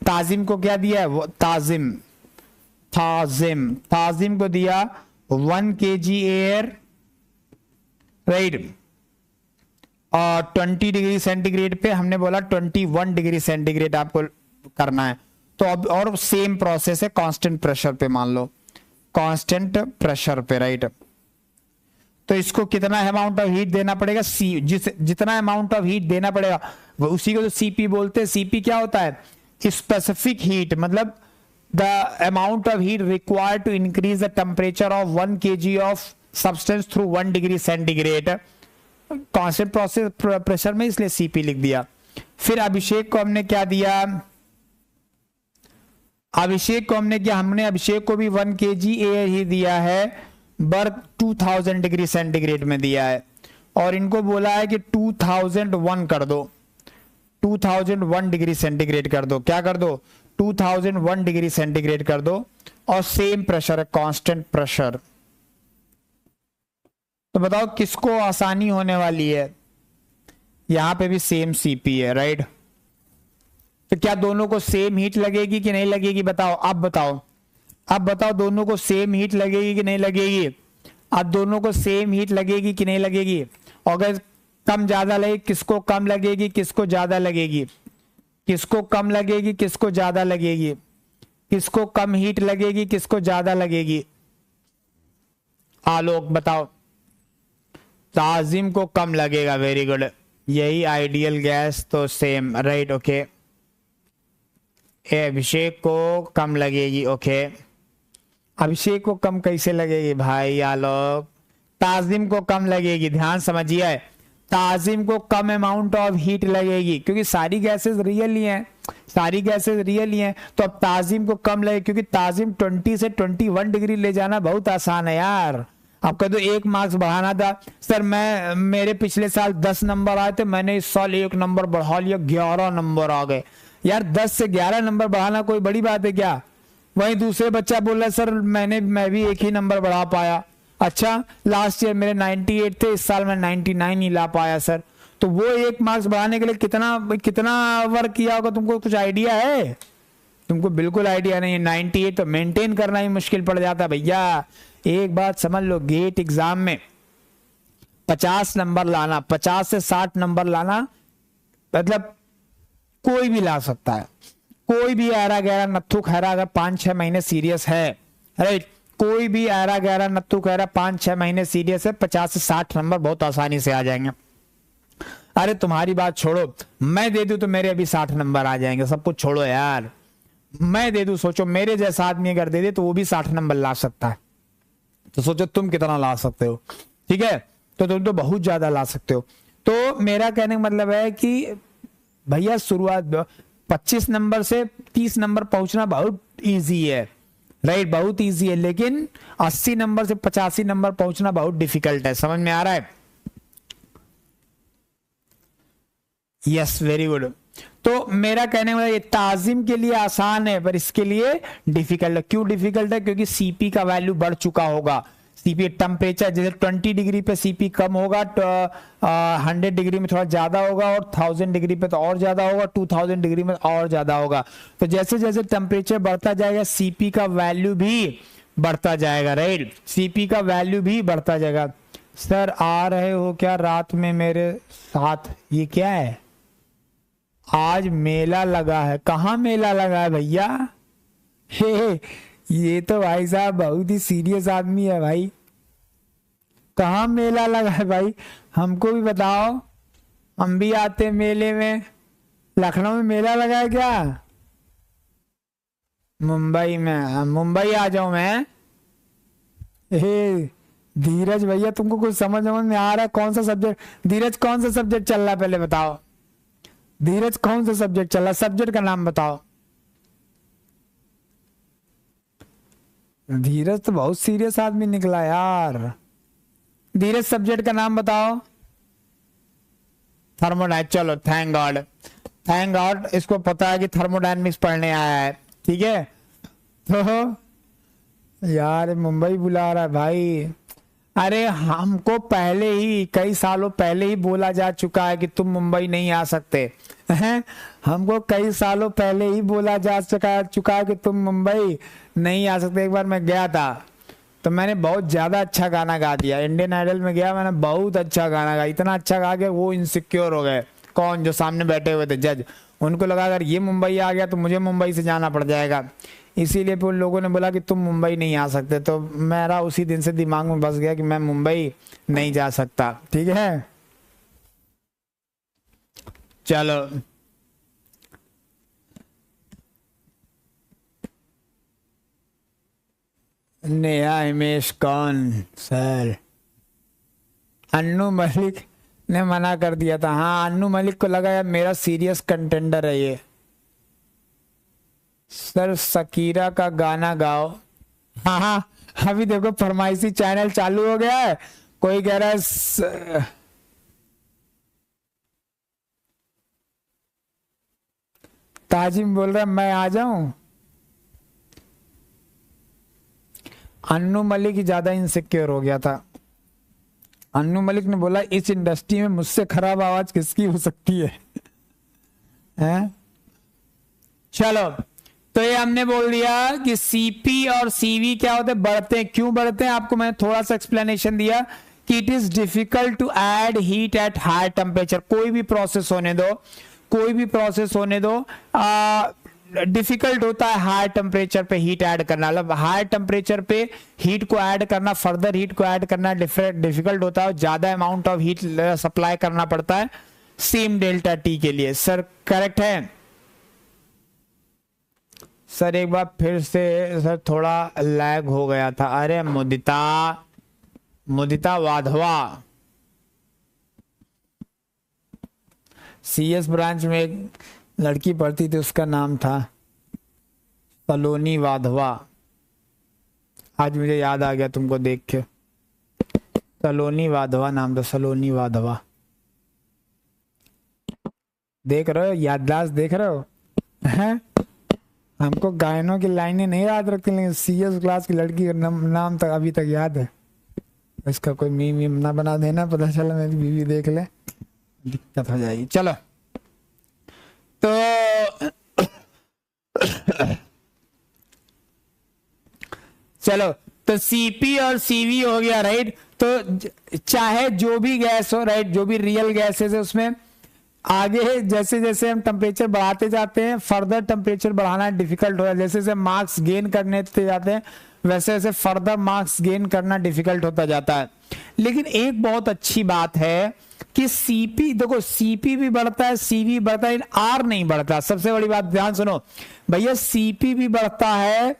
ताजिम को क्या दिया है? वो ताजिम को दिया 1 kg एयर, राइट, और 20 डिग्री सेंटीग्रेड पे हमने बोला 21 डिग्री सेंटीग्रेड आपको करना है। तो अब और सेम प्रोसेस है कांस्टेंट प्रेशर पे, मान लो कांस्टेंट प्रेशर पे, राइट। तो इसको कितना अमाउंट ऑफ हीट देना पड़ेगा, जितना अमाउंट ऑफ हीट देना पड़ेगा वो उसी को तो सीपी बोलते हैं। सीपी क्या होता है, स्पेसिफिक हीट, मतलब the amount of heat required to increase the temperature of 1 kg of substance through 1 degree centigrade. Constant process pressure में इसलिए सीपी लिख दिया। फिर अभिषेक को हमने क्या दिया, अभिषेक को हमने क्या, हमने अभिषेक को भी 1 kg एयर ही दिया है, बर्थ 2000 डिग्री सेंटीग्रेड में दिया है, और इनको बोला है कि 2001 कर दो, 2001 डिग्री सेंटीग्रेड कर दो। क्या कर दो, 2001 डिग्री सेंटीग्रेड कर दो, और सेम प्रेशर है, कांस्टेंट प्रेशर। तो बताओ किसको आसानी होने वाली है, यहां पे भी सेम सीपी है, राइट। तो क्या दोनों को सेम हीट लगेगी कि नहीं लगेगी, बताओ, अब बताओ, अब बताओ दोनों को सेम हीट लगेगी कि नहीं लगेगी, अब दोनों को सेम हीट लगेगी कि नहीं लगेगी। अगर कम ज्यादा लगे, किसको कम लगेगी, किसको ज्यादा लगेगी, किसको कम लगेगी, किसको ज्यादा लगेगी, किसको कम हीट लगेगी, किसको ज्यादा लगेगी, आलोक बताओ। ताजिम को कम लगेगा, वेरी गुड, यही आइडियल गैस, तो सेम, राइट, ओके। अभिषेक को कम लगेगी, ओके। अभिषेक को कम कैसे लगेगी भाई आलोक, ताजिम को कम लगेगी, ध्यान समझिए, ताजिम को कम अमाउंट ऑफ हीट लगेगी, क्योंकि सारी गैसेस रियल ही हैं, सारी गैसेस रियल ही हैं। तो अब ताजिम को कम लगेगी, क्योंकि ताजिम 20 से 21 डिग्री ले जाना बहुत आसान है यार। आपका तो 1 मार्क्स बढ़ाना था सर, मेरे पिछले साल 10 नंबर आए थे, मैंने इस साल 1 नंबर बढ़ा लिया, 11 नंबर आ गए। यार 10 से 11 नंबर बढ़ाना कोई बड़ी बात है क्या। वहीं दूसरे बच्चा बोल रहा सर मैं भी 1 ही नंबर बढ़ा पाया। अच्छा, लास्ट ईयर मेरे 98 थे, इस साल मैं 99 ही ला पाया सर। तो वो 1 मार्क्स बढ़ाने के लिए कितना वर्क किया होगा, तुमको कुछ आइडिया है? तुमको बिल्कुल आइडिया नहीं है। 98 तो मेंटेन करना ही मुश्किल पड़ जाता भैया। एक बात समझ लो, गेट एग्जाम में 50 नंबर लाना, 50 से 60 नंबर लाना, मतलब कोई भी ला सकता है, कोई भी ऐरा गहरा नत्थु खैरा अगर 5-6 महीने सीरियस है, राइट, कोई भी ऐरा गहरा नत्थु खैरा 5-6 महीने सीरियस है, 50 से 60 नंबर बहुत आसानी से आ जाएंगे। अरे तुम्हारी बात छोड़ो, मैं दे दूं तो मेरे अभी 60 नंबर आ जाएंगे, सब कुछ छोड़ो यार, मैं दे दूं, सोचो मेरे जैसा आदमी अगर दे दे तो वो भी 60 नंबर ला सकता है। तो सोचो तुम कितना ला सकते हो, ठीक है, तो तुम तो बहुत ज्यादा ला सकते हो। तो मेरा कहने का मतलब है कि भैया शुरुआत 25 नंबर से 30 नंबर पहुंचना बहुत इजी है, राइट, बहुत इजी है, लेकिन 80 नंबर से 85 नंबर पहुंचना बहुत डिफिकल्ट है। समझ में आ रहा है? Yes, very good. तो मेरा कहने वाला ये ताजिम के लिए आसान है पर इसके लिए डिफिकल्ट है। क्यों डिफिकल्ट है? क्योंकि सीपी का वैल्यू बढ़ चुका होगा। सीपी टेम्परेचर जैसे 20 डिग्री पे सीपी कम होगा, 100 डिग्री में थोड़ा ज्यादा होगा, और 1000 डिग्री पे तो और ज्यादा होगा, 2000 डिग्री में और ज्यादा होगा। तो जैसे जैसे टेम्परेचर बढ़ता जाएगा सीपी का वैल्यू भी बढ़ता जाएगा, राइट, सीपी का वैल्यू भी बढ़ता जाएगा। सर आ रहे हो क्या रात में मेरे साथ? ये क्या है? आज मेला लगा है। कहाँ मेला लगा है भैया? हे, ये तो भाई साहब बहुत ही सीरियस आदमी है भाई। कहाँ मेला लगा है भाई? हमको भी बताओ, हम भी आते मेले में। लखनऊ में मेला लगा है क्या? मुंबई में, मुंबई आ जाऊं मैं? हे धीरज भैया, तुमको कुछ समझ में आ रहा है? कौन सा सब्जेक्ट धीरज, कौन सा सब्जेक्ट चल रहा है पहले बताओ? धीरज कौन सा सब्जेक्ट चल रहा है? सब्जेक्ट का नाम बताओ। धीरज तो बहुत सीरियस आदमी निकला यार। धीरज सब्जेक्ट का नाम बताओ। थर्मोडायनेमिक्स। चलो, थैंक गॉड, थैंक गॉड, इसको पता है कि थर्मोडायनेमिक्स पढ़ने आया है, ठीक है। तो यार मुंबई बुला रहा है भाई। अरे हमको पहले ही, कई सालों पहले ही बोला जा चुका है कि तुम मुंबई नहीं आ सकते हैं। हमको कई सालों पहले ही बोला जा चुका है कि तुम मुंबई नहीं आ सकते। एक बार मैं गया था तो मैंने बहुत ज्यादा अच्छा गाना गा दिया। इंडियन आइडल में गया, मैंने बहुत अच्छा गाना गा, इतना अच्छा गा के वो इनसिक्योर हो गए। कौन? जो सामने बैठे हुए थे जज। उनको लगा अगर ये मुंबई आ गया तो मुझे मुंबई से जाना पड़ जाएगा, इसीलिए फिर उन लोगों ने बोला कि तुम मुंबई नहीं आ सकते। तो मेरा उसी दिन से दिमाग में बस गया कि मैं मुंबई नहीं जा सकता। ठीक है, चलो। नेहा हिमेश कौन? सर अन्नू मलिक ने मना कर दिया था। हाँ, अन्नू मलिक को लगा यार मेरा सीरियस कंटेंडर है ये। सर शकीरा का गाना गाओ। हाँ हाँ, अभी देखो फरमाइशी चैनल चालू हो गया है। कोई कह रहा है ताजिम बोल रहा है मैं आ जाऊं। अन्नू मलिक ही ज्यादा इनसिक्योर हो गया था। अन्नू मलिक ने बोला इस इंडस्ट्री में मुझसे खराब आवाज किसकी हो सकती है? हैं? चलो, तो ये हमने बोल दिया कि सीपी और सीवी क्या होते हैं, बढ़ते हैं। क्यों बढ़ते हैं आपको मैंने थोड़ा सा एक्सप्लेनेशन दिया कि it is difficult to add heat at high temperature. कोई भी प्रोसेस होने दो, कोई भी प्रोसेस होने दो, डिफिकल्ट होता है हाई टेम्परेचर पे हीट ऐड करना। मतलब हाई टेम्परेचर पे हीट को ऐड करना, फर्दर हीट को ऐड करना डिफिकल्ट होता है, ज्यादा अमाउंट ऑफ हीट सप्लाई करना पड़ता है सेम डेल्टा टी के लिए। सर करेक्ट है? सर एक बार फिर से सर थोड़ा लैग हो गया था। अरे मुदिता, मुदिता वाधवा, सीएस ब्रांच में एक लड़की पढ़ती थी, उसका नाम था सलोनी वाधवा। आज मुझे याद आ गया तुमको देख के, सलोनी वाधवा नाम था, सलोनी वाधवा। देख रहे हो, याददाश्त देख रहे हो? हैं? हमको गायनों की लाइनें नहीं याद रखती, लेकिन सीएस क्लास की लड़की का नाम तक अभी तक याद है। इसका कोई मीम ना बना देना, पता चला मेरी बीवी देख ले, दिक्कत हो जाएगी। चलो, तो चलो, तो सीपी और सीवी हो गया, राइट। तो चाहे जो भी गैस हो, राइट, जो भी रियल गैसेस है उसमें आगे जैसे जैसे हम टेम्परेचर बढ़ाते जाते हैं, फर्दर टेम्परेचर बढ़ाना डिफिकल्ट हो रहा है। जैसे जैसे मार्क्स गेन करने जाते हैं वैसे वैसे फर्दर मार्क्स गेन करना डिफिकल्ट होता जाता है। लेकिन एक बहुत अच्छी बात है कि सीपी, देखो सीपी भी बढ़ता है, सीवी बढ़ता है, आर नहीं बढ़ता। सबसे बड़ी बात ध्यान सुनो भैया, सीपी भी बढ़ता है,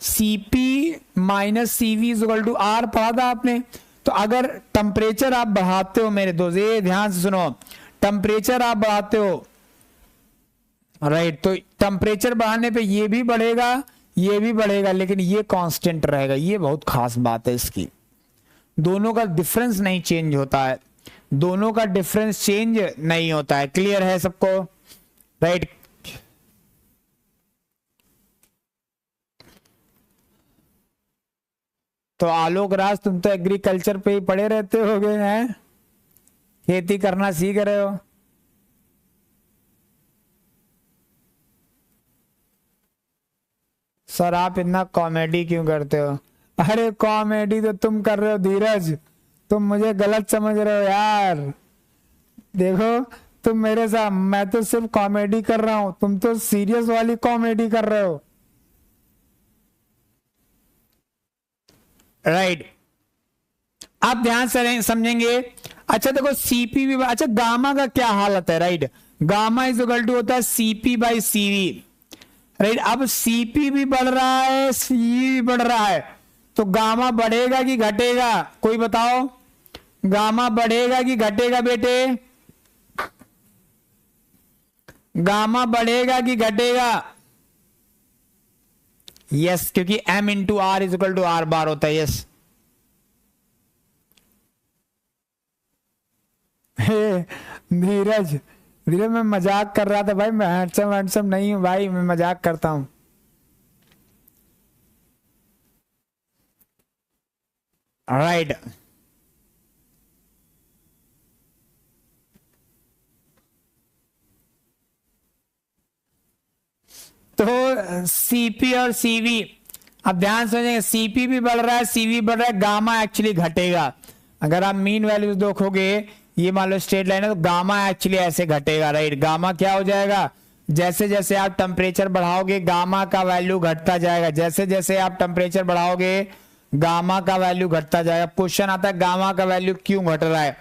CP minus CV is equal to R पढ़ा था आपने। तो अगर टेम्परेचर आप बढ़ाते हो मेरे दोस्त, ये ध्यान से सुनो, टेम्परेचर आप बढ़ाते हो, राइट, तो टेम्परेचर बढ़ाने पे ये भी बढ़ेगा, ये भी बढ़ेगा, लेकिन ये कांस्टेंट रहेगा। ये बहुत खास बात है इसकी, दोनों का डिफरेंस नहीं चेंज होता है, दोनों का डिफरेंस चेंज नहीं होता है। क्लियर है सबको? राइट। तो आलोक राज, तुम तो एग्रीकल्चर पे ही पड़े रहते होगे, हैं? खेती करना सीख रहे हो? सर आप इतना कॉमेडी क्यों करते हो? अरे कॉमेडी तो तुम कर रहे हो धीरज, तुम मुझे गलत समझ रहे हो यार। देखो तुम मेरे साथ, मैं तो सिर्फ कॉमेडी कर रहा हूं, तुम तो सीरियस वाली कॉमेडी कर रहे हो। राइट, आप ध्यान से समझेंगे। अच्छा देखो सीपी भी, अच्छा गामा का क्या हालत है, right, gamma is equal to होता है सीपी बाई सीवी, राइट। अब सीपी भी बढ़ रहा है, सीवी भी बढ़ रहा है, तो गामा बढ़ेगा कि घटेगा? कोई बताओ, गामा बढ़ेगा कि घटेगा बेटे? गामा बढ़ेगा कि घटेगा? यस, क्योंकि m into R is equal to R bar होता है। यस, धीरज, धीरज मैं मजाक कर रहा था भाई, मैं हैंडसम हैंडसम नहीं हूं भाई, मैं मजाक करता हूं। राइट, तो सीपी और सीवी, अब ध्यान समझेंगे, सीपी भी बढ़ रहा है, सीवी बढ़ रहा है, गामा एक्चुअली घटेगा। अगर आप मीन वैल्यूज देखोगे, ये मान लो स्ट्रेट लाइन है, तो गामा एक्चुअली ऐसे घटेगा, राइट। गामा क्या हो जाएगा, जैसे जैसे आप टेम्परेचर बढ़ाओगे गामा का वैल्यू घटता जाएगा, जैसे जैसे आप टेम्परेचर बढ़ाओगे गामा का वैल्यू घटता जाएगा। क्वेश्चन आता है गामा का वैल्यू क्यों घट रहा है,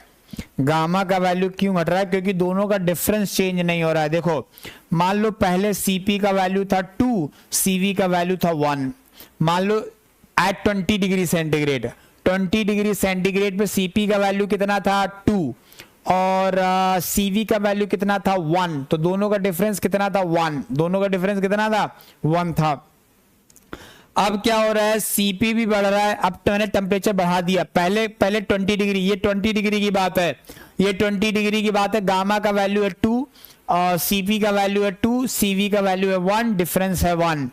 गामा का वैल्यू क्यों घट रहा है, क्योंकि दोनों का डिफरेंस चेंज नहीं हो रहा है। देखो मान लो पहले सीपी का वैल्यू था 2, सीवी का वैल्यू था 1। मान लो at 20 degree centigrade, 20 degree centigrade पे सीपी का वैल्यू कितना था 2 और सीवी का वैल्यू कितना था 1, तो दोनों का डिफरेंस कितना था 1, दोनों का डिफरेंस कितना था 1 था। अब क्या हो रहा है, सीपी भी बढ़ रहा है। अब मैंने टेम्परेचर बढ़ा दिया, पहले 20 डिग्री, ये 20 डिग्री की बात है, ये 20 डिग्री की बात है। गामा का वैल्यू है 2 और सीपी का वैल्यू है 2, सीवी का वैल्यू है 1, डिफरेंस है 1।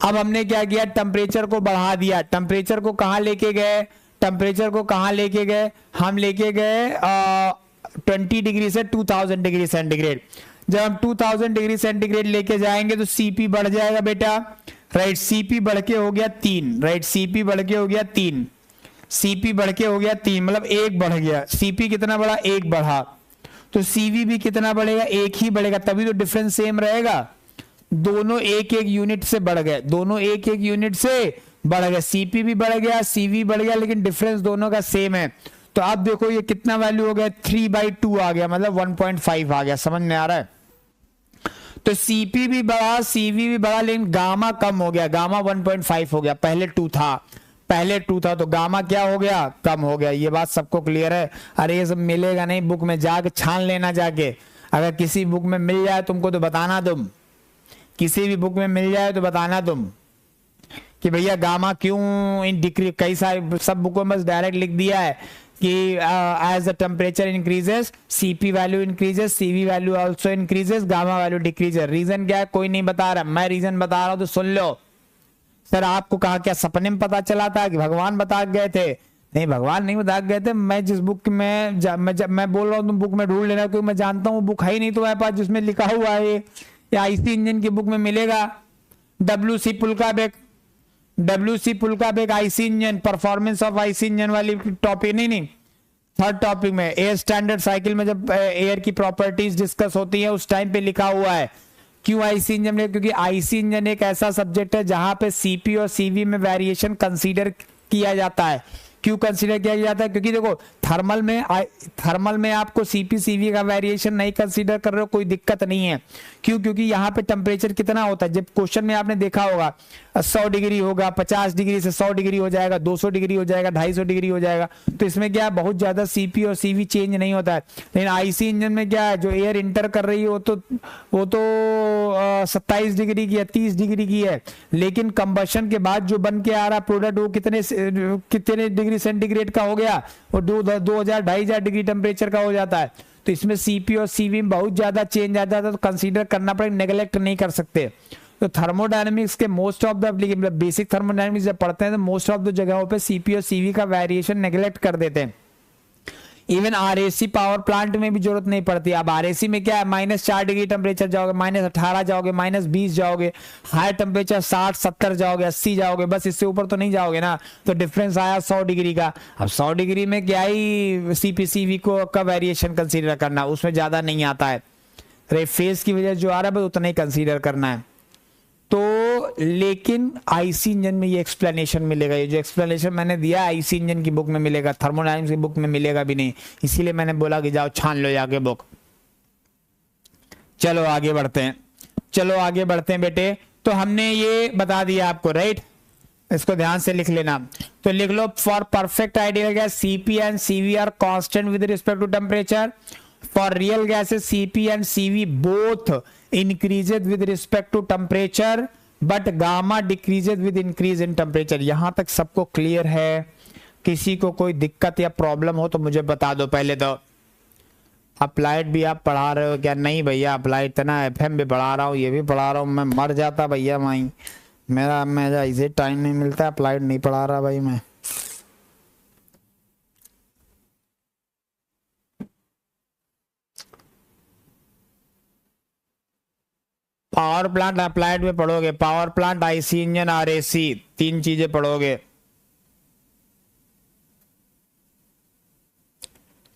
अब हमने क्या किया, टेम्परेचर को बढ़ा दिया। टेम्परेचर को कहां लेके गए, टेम्परेचर को कहां लेके गए, हम लेके गए 20 डिग्री से 2000 डिग्री सेंटीग्रेड। जब हम 2000 डिग्री सेंटीग्रेड लेके जाएंगे तो सीपी बढ़ जाएगा बेटा, राइट। सीपी बढ़ के हो गया 3, राइट। सीपी बढ़ के हो गया 3, सीपी बढ़ के हो गया 3, मतलब 1 बढ़ गया। सीपी कितना बढ़ा, 1 बढ़ा, तो सीवी भी कितना बढ़ेगा, 1 ही बढ़ेगा, तभी तो डिफरेंस सेम रहेगा। दोनों 1-1 यूनिट से बढ़ गए, दोनों 1-1 यूनिट से बढ़ गए। सीपी भी बढ़ गया, सीवी बढ़ गया, लेकिन डिफरेंस दोनों का सेम है। तो आप देखो ये कितना वैल्यू हो गया, 3/2 आ गया, मतलब 1.5 आ गया। समझ में आ रहा है। तो सीपी भी बढ़ा, सीवी भी बढ़ा, लेकिन गामा कम हो गया, गामा 1.5 हो गया। पहले 2 था, पहले 2 था, तो गामा क्या हो गया, कम हो गया। ये बात सबको क्लियर है। अरे ये सब मिलेगा नहीं, बुक में जाके छान लेना जाके। अगर किसी बुक में मिल जाए तुमको तो बताना, तुम किसी भी बुक में मिल जाए तो बताना तुम कि भैया गामा क्यों इन डिक्री। कई सारे सब बुकों में बस डायरेक्ट लिख दिया है कि as the temperature increases CP value increases, CV value also increases, gamma value decreases. Reason क्या है कोई नहीं बता रहा, मैं रीजन बता रहा हूं तो सुन लो। सर आपको कहा क्या सपने में पता चला था कि भगवान बता गए थे? नहीं, भगवान नहीं बता गए थे। मैं जिस बुक में मैं बोल रहा हूँ तुम बुक में ढूंढ लेना, क्योंकि मैं जानता हूँ बुक है ही नहीं तुम्हारे पास जिसमें लिखा हुआ है। या आईसी इंजन की बुक में मिलेगा, WC पुलकाबेक, WC पुलकाबेक IC engine, performance of IC engine वाली टॉपिक। नहीं, थर्ड टॉपिक में एयर स्टैंडर्ड साइकिल में जब एयर की प्रॉपर्टीज डिस्कस होती है उस टाइम पे लिखा हुआ है। क्यों आईसी इंजन में? क्योंकि आईसी इंजन एक ऐसा सब्जेक्ट है जहां पे सीपी और सीवी में वेरिएशन कंसीडर किया जाता है। क्यों कंसीडर किया जाता है? क्योंकि देखो थर्मल में आपको सीपी सीवी का वेरिएशन नहीं कंसीडर कर रहे हो, कोई दिक्कत नहीं है। क्यों? क्योंकि यहाँ पे टेम्परेचर कितना होता है, जब क्वेश्चन में आपने देखा होगा 100 डिग्री होगा, 50 डिग्री से 100 डिग्री हो जाएगा, 200 डिग्री हो जाएगा, 250 डिग्री हो जाएगा। तो इसमें क्या है, बहुत ज्यादा सीपी और सीवी चेंज नहीं होता है। लेकिन आईसी इंजन में क्या है, जो एयर इंटर कर रही है वो तो 27 डिग्री की है, 30 डिग्री की है, लेकिन कंबशन के बाद जो बन के आ रहा प्रोडक्ट वो कितने डिग्री सेंटीग्रेड का हो गया, वो 2000-2500 डिग्री टेम्परेचर का हो जाता है। तो इसमें सीपी और सीवी में बहुत ज्यादा चेंज आ जाता है, तो कंसीडर करना पड़ेगा, नेग्लेक्ट नहीं कर सकते। तो थर्मोडायनेमिक्स के most of the basic thermodynamics जब पढ़ते हैं तो मोस्ट ऑफ द जगहों पे सीपी और सीवी का वेरिएशन नेग्लेक्ट कर देते हैं। इवन आरएसी पावर प्लांट में भी जरूरत नहीं पड़ती। अब आरएसी में क्या है, -4 डिग्री टेम्परेचर जाओगे, -18 जाओगे, -20 जाओगे, हाई टेम्परेचर 60-70 जाओगे, 80 जाओगे, बस इससे ऊपर तो नहीं जाओगे ना। तो डिफरेंस आया 100 डिग्री का। अब 100 डिग्री में क्या ही सीपीसीवी को का वेरिएशन कंसीडर करना, उसमें ज्यादा नहीं आता है। फेस की वजह जो आ रहा है बस उतना ही कंसीडर करना है। तो लेकिन आईसी इंजन में ये एक्सप्लेनेशन मिलेगा, ये जो एक्सप्लेनेशन मैंने दिया आईसी इंजन की बुक में मिलेगा, थर्मोडायनेमिक्स की बुक में मिलेगा भी नहीं। इसीलिए मैंने बोला कि जाओ छान लो जाके बुक। चलो आगे बढ़ते हैं, चलो आगे बढ़ते हैं बेटे। तो हमने ये बता दिया आपको, राइट। इसको ध्यान से लिख लेना। तो लिख लो, for perfect ideal gas CP and CV are constant with respect to temperature. For real gases CP and CV both increases with respect to temperature, but gamma decreases with increase in temperature। यहां तक सबको clear है? किसी को कोई दिक्कत या problem हो तो मुझे बता दो। पहले तो अप्लाइड भी आप पढ़ा रहे हो क्या? नहीं भैया, अप्लाइड इतना एफएम भी पढ़ा रहा हूँ, ये भी पढ़ा रहा हूँ। मैं मर जाता भैया माई, मेरा इसे टाइम नहीं मिलता, अप्लाइड नहीं पढ़ा रहा भाई मैं। पावर प्लांट अप्लाइड में पढ़ोगे, power plant, IC engine, RAC, तीन चीजें पढ़ोगे।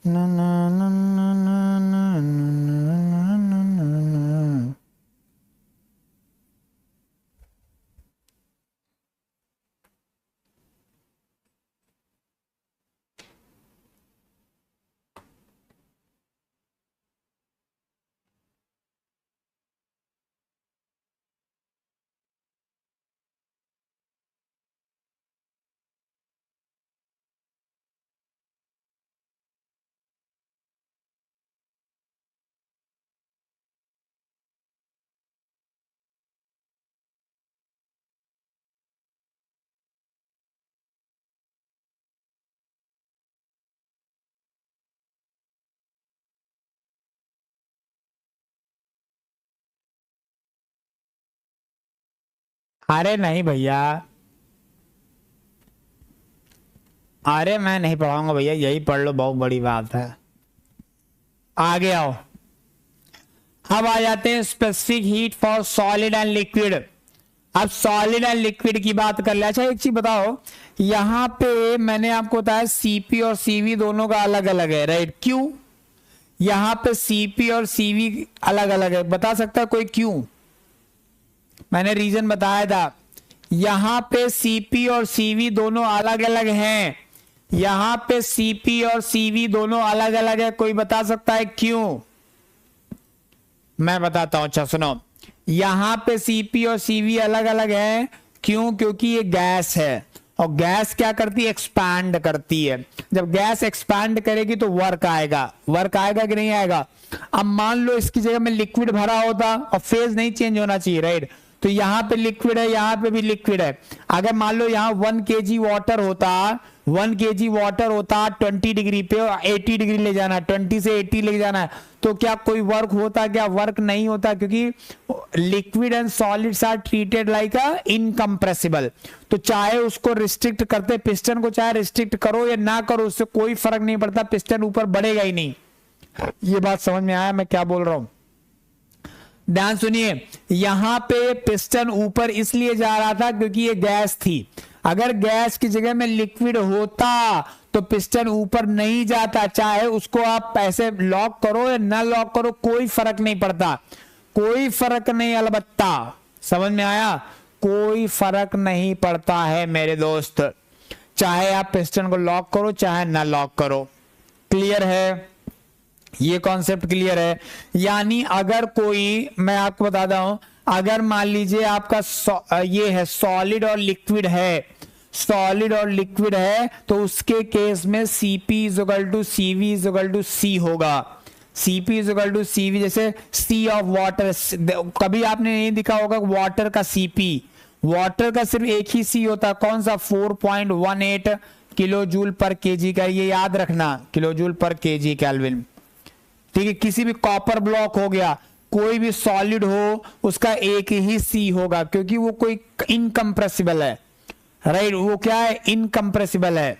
ना ना ना ना ना ना ना ना ना। अरे नहीं भैया, अरे मैं नहीं पढ़ाऊंगा भैया, यही पढ़ लो, बहुत बड़ी बात है। आगे आओ, अब आ जाते हैं specific heat for solid and liquid. अब सॉलिड एंड लिक्विड की बात कर ले। अच्छा एक चीज बताओ, यहां पे मैंने आपको बताया सीपी और सीवी दोनों का अलग अलग है, राइट? क्यों यहां पे सीपी और सीवी अलग अलग है, बता सकता है कोई क्यों? मैंने रीजन बताया था, यहां पे सीपी और सीवी दोनों अलग अलग हैं, यहां पे सीपी और सीवी दोनों अलग अलग है, कोई बता सकता है क्यों? मैं बताता हूं, अच्छा सुनो, यहां पे सीपी और सीवी अलग अलग है, क्यों? क्योंकि ये गैस है, और गैस क्या करती है? एक्सपैंड करती है। जब गैस एक्सपैंड करेगी तो वर्क आएगा, वर्क आएगा कि नहीं आएगा? अब मान लो इसकी जगह में लिक्विड भरा होता और फेज नहीं चेंज होना चाहिए, राइट? तो यहां पे लिक्विड है, यहां पे भी लिक्विड है। अगर मान लो यहां 1 kg वाटर होता, 1 kg वाटर होता 20 डिग्री पे, 80 डिग्री ले जाना, 20 से 80 ले जाना है, तो क्या कोई वर्क होता? क्या वर्क नहीं होता, क्योंकि liquid and solids are treated like a incompressible. तो चाहे उसको रिस्ट्रिक्ट करते, पिस्टन को चाहे रिस्ट्रिक्ट करो या ना करो, उससे कोई फर्क नहीं पड़ता, पिस्टन ऊपर बढ़ेगा ही नहीं। ये बात समझ में आया मैं क्या बोल रहा हूं? ध्यान सुनिए, यहां पे पिस्टन ऊपर इसलिए जा रहा था क्योंकि ये गैस थी। अगर गैस की जगह में लिक्विड होता तो पिस्टन ऊपर नहीं जाता, चाहे उसको आप ऐसे लॉक करो या ना लॉक करो, कोई फर्क नहीं पड़ता, कोई फर्क नहीं। अलबत्ता समझ में आया, कोई फर्क नहीं पड़ता है मेरे दोस्त, चाहे आप पिस्टन को लॉक करो चाहे ना लॉक करो। क्लियर है? ये कॉन्सेप्ट क्लियर है? यानी अगर कोई, मैं आपको बताता हूं, अगर मान लीजिए आपका ये है सॉलिड और लिक्विड है, सॉलिड और लिक्विड है, तो उसके केस में CP is equal to CV is equal to C होगा। CP is equal to CV, जैसे सी ऑफ वाटर, कभी आपने नहीं दिखा होगा वाटर का सीपी, वाटर का सिर्फ एक ही सी होता, कौन सा? 4.18 किलो जूल पर केजी का, ये याद रखना, किलो जूल पर केजी केल्विन। ठीक है, किसी भी कॉपर ब्लॉक हो गया, कोई भी सॉलिड हो, उसका एक ही सी होगा, क्योंकि वो कोई इनकम्प्रेसिबल है, राइट? वो क्या है? इनकम्प्रेसिबल है।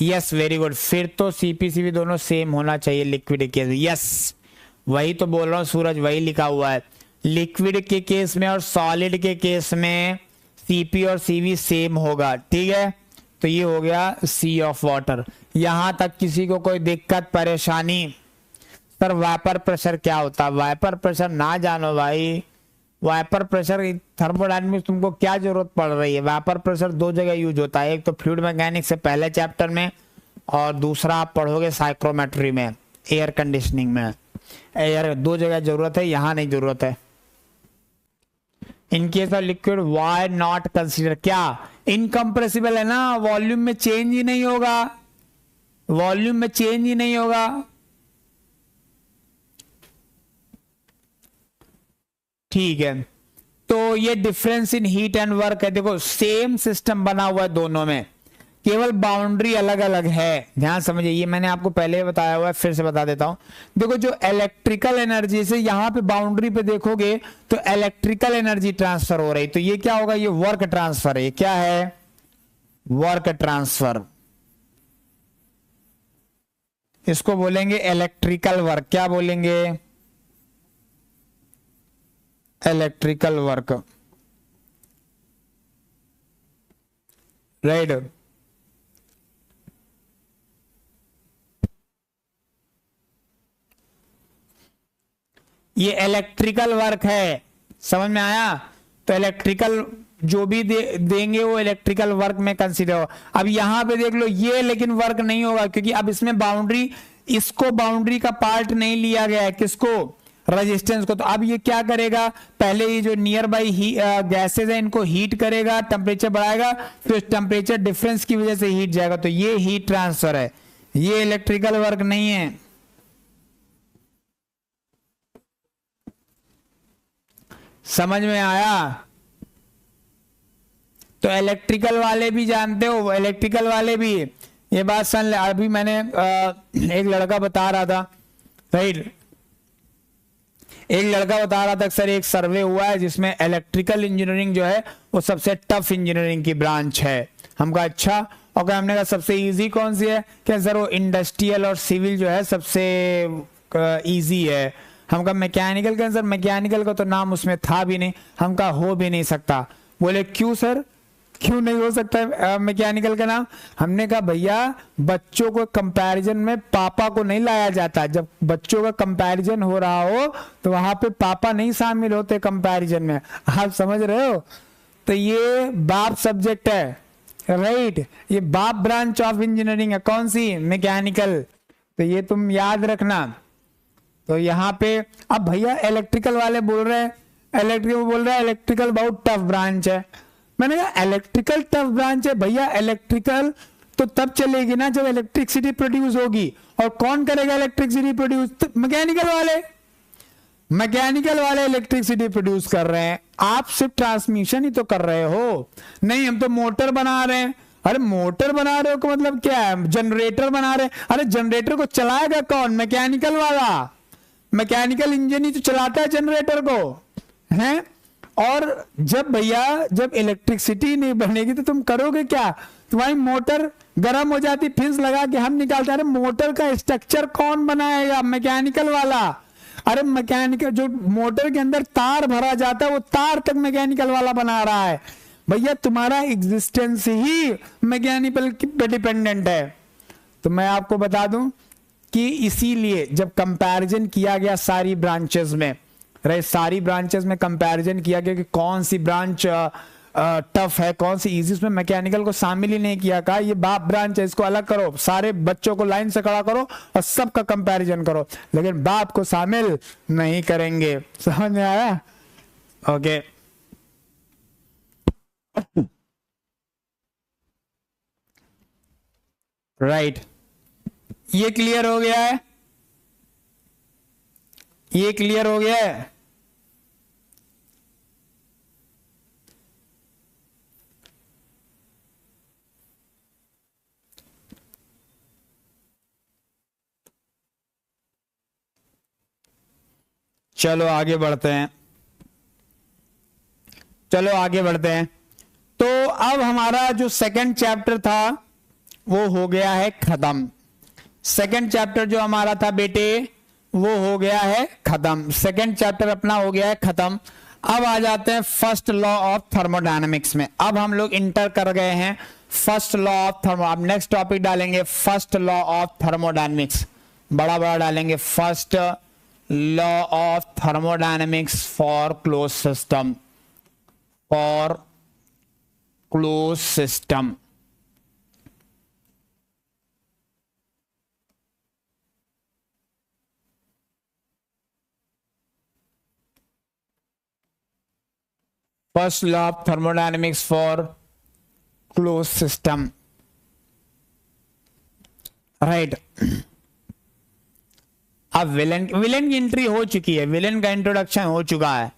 Yes, very good. फिर तो सीपीसीवी दोनों सेम होना चाहिए लिक्विड के। यस, वही तो बोल रहा हूं सूरज, वही लिखा हुआ है, लिक्विड के केस में और सॉलिड के केस में सीपी और सीवी सेम होगा। ठीक है, तो ये हो गया सी ऑफ वाटर। यहां तक किसी को कोई दिक्कत परेशानी? सर वाइपर प्रेशर क्या होता है? वाइपर प्रेशर ना जानो भाई, वाइपर प्रेशर थर्मोडायनेमिक्स तुमको क्या जरूरत पड़ रही है? वाइपर प्रेशर दो जगह यूज होता है, एक तो फ्लूइड मैकेनिक्स से पहले चैप्टर में, और दूसरा आप पढ़ोगे साइक्रोमेट्री में, एयर कंडीशनिंग में। एयर दो जगह जरूरत है, यहां नहीं जरूरत है। In case of liquid why not consider, क्या इनकम्प्रेसिबल है ना, वॉल्यूम में चेंज ही नहीं होगा, वॉल्यूम में चेंज ही नहीं होगा। ठीक है, तो ये difference in heat and work है। देखो सेम सिस्टम बना हुआ है दोनों में, केवल बाउंड्री अलग अलग है। ध्यान समझिए, ये मैंने आपको पहले बताया हुआ है, फिर से बता देता हूं। देखो जो इलेक्ट्रिकल एनर्जी से यहां पे बाउंड्री पे देखोगे तो इलेक्ट्रिकल एनर्जी ट्रांसफर हो रही, तो ये क्या होगा? ये वर्क ट्रांसफर है। ये क्या है? Work transfer. इसको बोलेंगे इलेक्ट्रिकल वर्क। क्या बोलेंगे? Electrical work, right. ये इलेक्ट्रिकल वर्क है, समझ में आया? तो इलेक्ट्रिकल जो भी देंगे वो इलेक्ट्रिकल वर्क में कंसीडर हो। अब यहां पे देख लो ये लेकिन वर्क नहीं होगा, क्योंकि अब इसमें बाउंड्री, इसको बाउंड्री का पार्ट नहीं लिया गया है, किसको? रेजिस्टेंस को। तो अब ये क्या करेगा? पहले ये जो नियर बाई गैसेज है इनको हीट करेगा, टेम्परेचर बढ़ाएगा, फिर टेम्परेचर डिफरेंस की वजह से हीट जाएगा, तो ये हीट ट्रांसफर है, ये इलेक्ट्रिकल वर्क नहीं है। समझ में आया? तो इलेक्ट्रिकल वाले भी जानते हो, इलेक्ट्रिकल वाले भी ये बात सुन ले। अभी मैंने एक लड़का बता रहा था, राइट, एक लड़का बता रहा था सर एक सर्वे हुआ है जिसमें इलेक्ट्रिकल इंजीनियरिंग जो है वो सबसे टफ इंजीनियरिंग की ब्रांच है। हम कहा अच्छा, और हमने कहा सबसे इजी कौन सी है? क्या सर वो इंडस्ट्रियल और सिविल जो है सबसे इजी है। हम कहा मैकेनिकल का? सर मैकेनिकल का तो नाम उसमें था भी नहीं। हम कहा हो भी नहीं सकता। बोले क्यों सर, क्यों नहीं हो सकता मैकेनिकल का नाम? हमने कहा भैया बच्चों को कंपैरिजन में पापा को नहीं लाया जाता। जब बच्चों का कंपैरिजन हो रहा हो तो वहां पे पापा नहीं शामिल होते कंपैरिजन में। आप समझ रहे हो? तो ये बाप सब्जेक्ट है, राइट, ये बाप ब्रांच ऑफ इंजीनियरिंग है। कौन सी? मैकेनिकल। तो ये तुम याद रखना। तो यहाँ पे अब भैया इलेक्ट्रिकल वाले बोल रहे हैं, इलेक्ट्रिकल बहुत टफ ब्रांच है। मैंने कहा इलेक्ट्रिकल टफ ब्रांच है भैया, इलेक्ट्रिकल तो तब चलेगी ना जब इलेक्ट्रिसिटी प्रोड्यूस होगी। और कौन करेगा इलेक्ट्रिसिटी प्रोड्यूस? तो मैकेनिकल वाले। मैकेनिकल वाले इलेक्ट्रिसिटी प्रोड्यूस कर रहे हैं, आप सिर्फ ट्रांसमिशन ही तो कर रहे हो। नहीं हम तो मोटर बना रहे हैं। अरे मोटर बना रहे हो का मतलब क्या है? जनरेटर बना रहे हैं। अरे जनरेटर को चलाएगा कौन? मैकेनिकल वाला। मैकेनिकल इंजन ही तो चलाता है जनरेटर को, है। और जब भैया जब इलेक्ट्रिसिटी नहीं बनेगी तो तुम करोगे क्या? तुम्हारी मोटर गर्म हो जाती, फिंस लगा के हम निकालते। अरे मोटर का स्ट्रक्चर कौन बनाएगा? मैकेनिकल वाला। अरे मैकेनिकल जो मोटर के अंदर तार भरा जाता है वो तार तक मैकेनिकल वाला बना रहा है। भैया तुम्हारा एग्जिस्टेंस ही मैकेनिकल पे डिपेंडेंट है। तो मैं आपको बता दूं कि इसीलिए जब कंपैरिजन किया गया सारी ब्रांचेस में, राइट, सारी ब्रांचेस में कंपैरिजन किया गया कि कौन सी ब्रांच टफ है कौन सी इजी, उसमें मैकेनिकल को शामिल ही नहीं किया। कहा ये बाप ब्रांच है, इसको अलग करो, सारे बच्चों को लाइन से खड़ा करो और सबका कंपैरिजन करो, लेकिन बाप को शामिल नहीं करेंगे। समझ में आया? ओके, राइट, ये क्लियर हो गया है? ये क्लियर हो गया है? चलो आगे बढ़ते हैं, चलो आगे बढ़ते हैं। तो अब हमारा जो सेकंड चैप्टर था वो हो गया है खत्म। सेकंड चैप्टर जो हमारा था बेटे वो हो गया है खत्म। सेकंड चैप्टर अपना हो गया है खत्म। अब आ जाते हैं फर्स्ट लॉ ऑफ थर्मोडायनेमिक्स में। अब हम लोग इंटर कर गए हैं फर्स्ट लॉ ऑफ थर्मो। अब नेक्स्ट टॉपिक डालेंगे फर्स्ट लॉ ऑफ थर्मोडायनेमिक्स, बड़ा बड़ा डालेंगे, first law of thermodynamics for close system, for close system. First law of thermodynamics for close system, right. अब विलेन की एंट्री हो चुकी है, विलेन का इंट्रोडक्शन हो चुका है,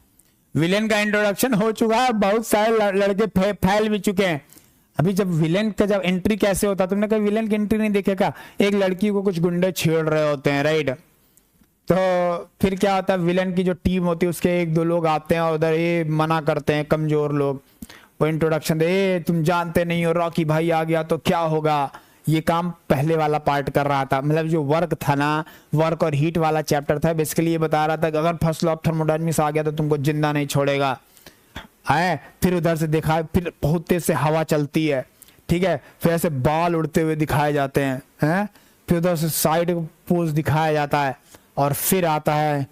विलेन का इंट्रोडक्शन हो चुका है, बहुत सारे लड़के फैल भी चुके हैं। अभी जब विलेन का जब एंट्री कैसे होता, तुमने कभी विलेन की एंट्री नहीं देखेगा? एक लड़की को कुछ गुंडे छेड़ रहे होते हैं, राइट, तो फिर क्या होता है, विलेन की जो टीम होती है उसके एक दो लोग आते हैं और उधर ये मना करते हैं, कमजोर लोग, वो इंट्रोडक्शन दे, तुम जानते नहीं हो रॉकी भाई आ गया तो क्या होगा, ये काम पहले वाला पार्ट कर रहा था, मतलब जो वर्क था ना, वर्क और हीट वाला चैप्टर था, बेसिकली ये बता रहा था कि अगर फर्स्ट लॉ ऑफ थर्मोडायनामिक्स आ गया तो तुमको जिंदा नहीं छोड़ेगा है। फिर उधर से दिखा, फिर बहुत तेज से हवा चलती है, ठीक है, फिर ऐसे बाल उड़ते हुए दिखाए जाते हैं, फिर उधर से साइड पोज दिखाया जाता है, और फिर आता है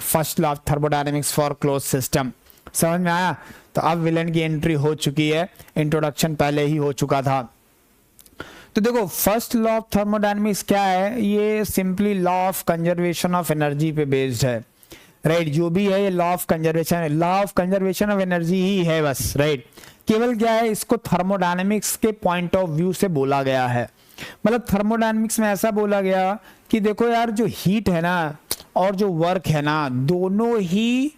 first law of thermodynamics for close system. समझ में आया? तो अब विलन की एंट्री हो चुकी है, इंट्रोडक्शन पहले ही हो चुका था। तो देखो फर्स्ट लॉ ऑफ थर्मोडायनामिक्स क्या है, ये simply law of conservation of energy पे बेस्ड है, राइट। जो भी है ये law of conservation of energy ही है बस, राइट। केवल क्या है, इसको थर्मोडायनामिक्स के पॉइंट ऑफ व्यू से बोला गया है। मतलब थर्मोडायनामिक्स में ऐसा बोला गया कि देखो यार, जो हीट है ना और जो वर्क है ना, दोनों ही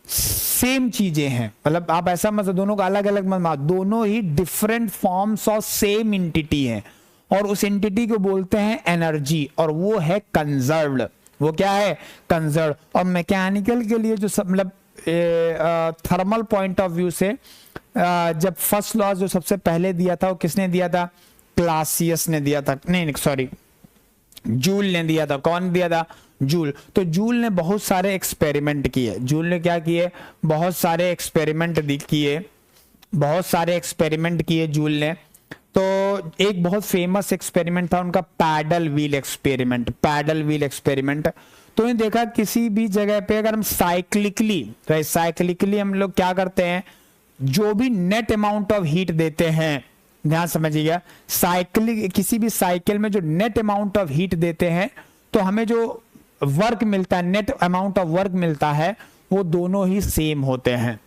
सेम चीजें हैं। मतलब आप ऐसा मत, दोनों का अलग अलग मत, दोनों ही different forms of same entity हैं, और उस एंटिटी को बोलते हैं एनर्जी, और वो है कंजर्व्ड। वो क्या है? कंजर्व। और मैकेनिकल के लिए जो सब, मतलब थर्मल पॉइंट ऑफ व्यू से जब फर्स्ट लॉ जो सबसे पहले दिया था, वो किसने दिया था? क्लासियस ने दिया था, नहीं सॉरी, जूल ने दिया था। कौन दिया था? जूल। तो जूल ने बहुत सारे एक्सपेरिमेंट किए। जूल ने क्या किए? बहुत सारे एक्सपेरिमेंट किए जूल ने। तो एक बहुत फेमस एक्सपेरिमेंट था उनका, पैडल व्हील एक्सपेरिमेंट। तो ये देखा किसी भी जगह पे अगर हम साइक्लिकली हम लोग क्या करते हैं, जो भी नेट अमाउंट ऑफ हीट देते हैं, ध्यान समझिएगा, किसी भी साइकिल में जो नेट अमाउंट ऑफ हीट देते हैं, तो हमें जो वर्क मिलता है, नेट अमाउंट ऑफ वर्क मिलता है, वो दोनों ही सेम होते हैं।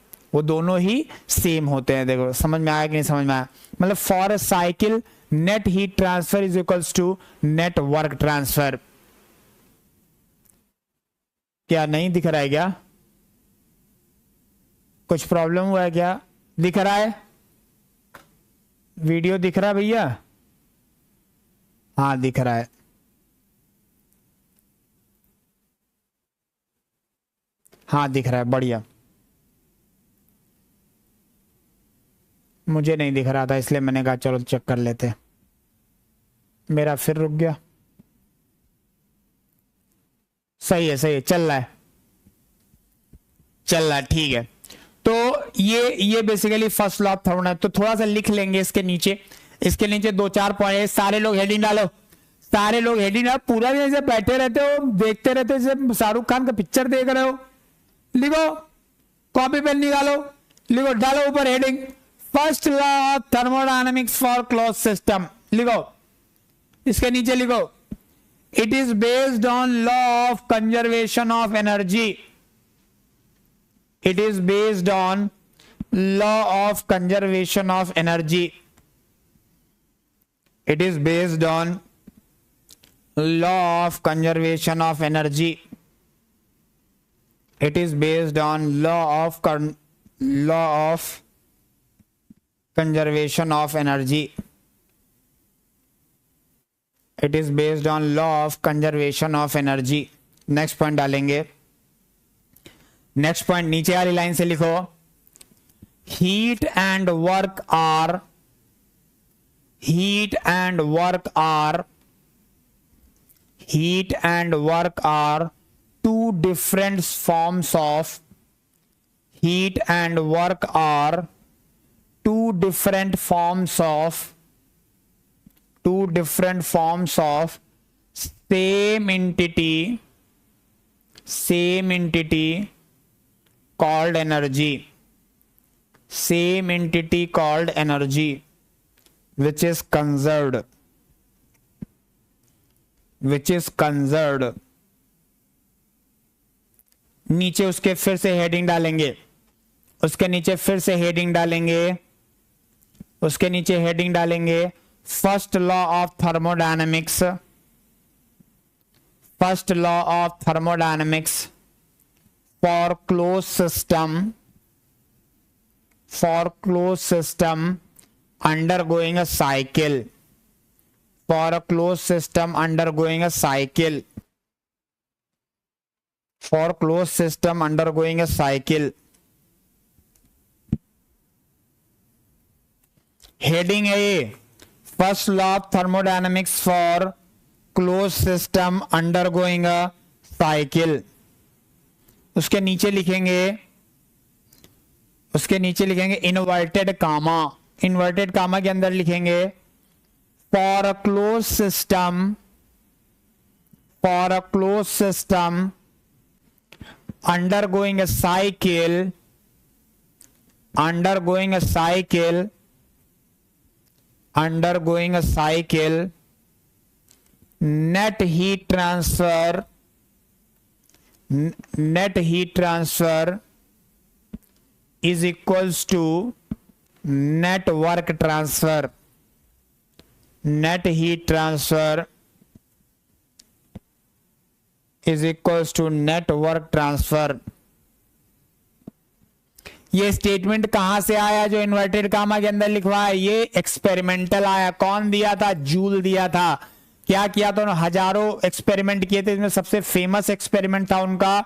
देखो समझ में आया कि नहीं समझ में आया? मतलब for a cycle net heat transfer is equals to net work transfer. क्या नहीं दिख रहा है क्या? कुछ प्रॉब्लम हुआ है क्या? दिख रहा है? वीडियो दिख रहा है भैया? हाँ दिख रहा है। हाँ दिख रहा है, बढ़िया। मुझे नहीं दिख रहा था, इसलिए मैंने कहा चलो चेक कर लेते। मेरा फिर रुक गया। सही है, चल रहा है, ठीक है। तो ये basically first law of thermodynamics. तो थोड़ा सा लिख लेंगे इसके नीचे 2-4 पॉइंट। सारे लोग हेडिंग डालो, पूरा भी ऐसे बैठे रहते हो, देखते रहते हो जैसे शाहरुख खान का पिक्चर देख रहे हो। लिखो, कॉपी पेन निकालो, लिखो, डालो ऊपर heading, first law of thermodynamics for close system. लिखो, इसके नीचे लिखो, it is based on law of conservation of energy. It is based on law of conservation of energy. It is based on law of conservation of energy. It is based on law of conservation of energy. It is based on law of conservation of energy. Next point डालेंगे। Next point नीचे वाली line से लिखो, heat and work are two different forms of same entity called energy, which is conserved. नीचे उसके फिर से heading डालेंगे, उसके नीचे हेडिंग डालेंगे, first law of thermodynamics for closed system undergoing a cycle. Heading है ये, first law of thermodynamics for close system undergoing a cycle. उसके नीचे लिखेंगे इन्वर्टेड कामा, इन्वर्टेड कामा के अंदर लिखेंगे for a close system undergoing a cycle net heat transfer is equals to net work transfer. Net heat transfer is equals to net work transfer. ये statement कहां से आया जो इन्वर्टेड कामा के अंदर लिखवा है? ये एक्सपेरिमेंटल आया। कौन दिया था? जूल दिया था। क्या किया था उन्होंने? हजारों एक्सपेरिमेंट किए थे, इसमें सबसे फेमस एक्सपेरिमेंट था उनका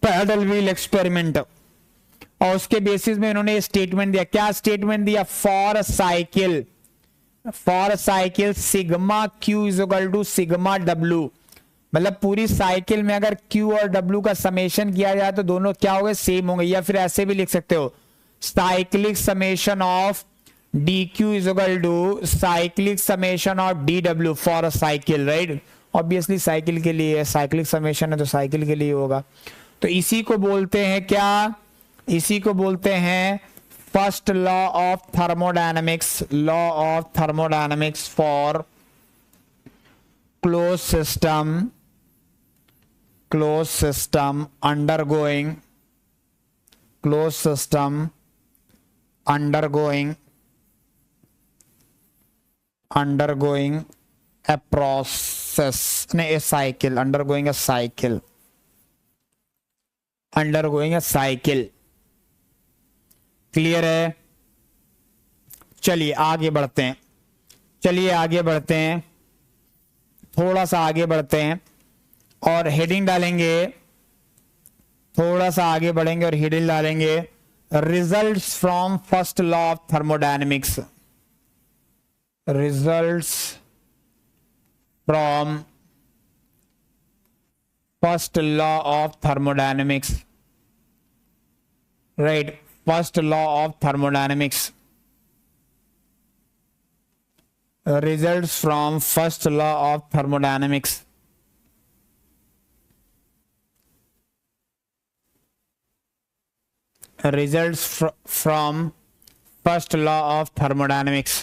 पैडल व्हील एक्सपेरिमेंट, और उसके बेसिस में इन्होंने स्टेटमेंट दिया। क्या स्टेटमेंट दिया? For cycle sigma Q is equal to sigma W, मतलब पूरी साइकिल में अगर Q और W का समेशन किया जाए तो दोनों क्या होंगे? सेम होंगे। या फिर ऐसे भी लिख सकते हो cyclic summation of DQ is equal to cyclic summation of DW for a cycle, right? Obviously cycle के लिए है, साइक्लिक समेशन है तो साइकिल के लिए होगा। तो इसी को बोलते हैं क्या? इसी को बोलते हैं first law of thermodynamics for close system undergoing a process, a cycle, undergoing a cycle. Clear है? चलिए आगे बढ़ते हैं, थोड़ा सा आगे बढ़ते हैं और हेडिंग डालेंगे। थोड़ा सा आगे बढ़ेंगे और हेडिंग डालेंगे results from first law of thermodynamics. Results from first law of thermodynamics, right? First law of thermodynamics, results from first law of thermodynamics. Results from first law of thermodynamics.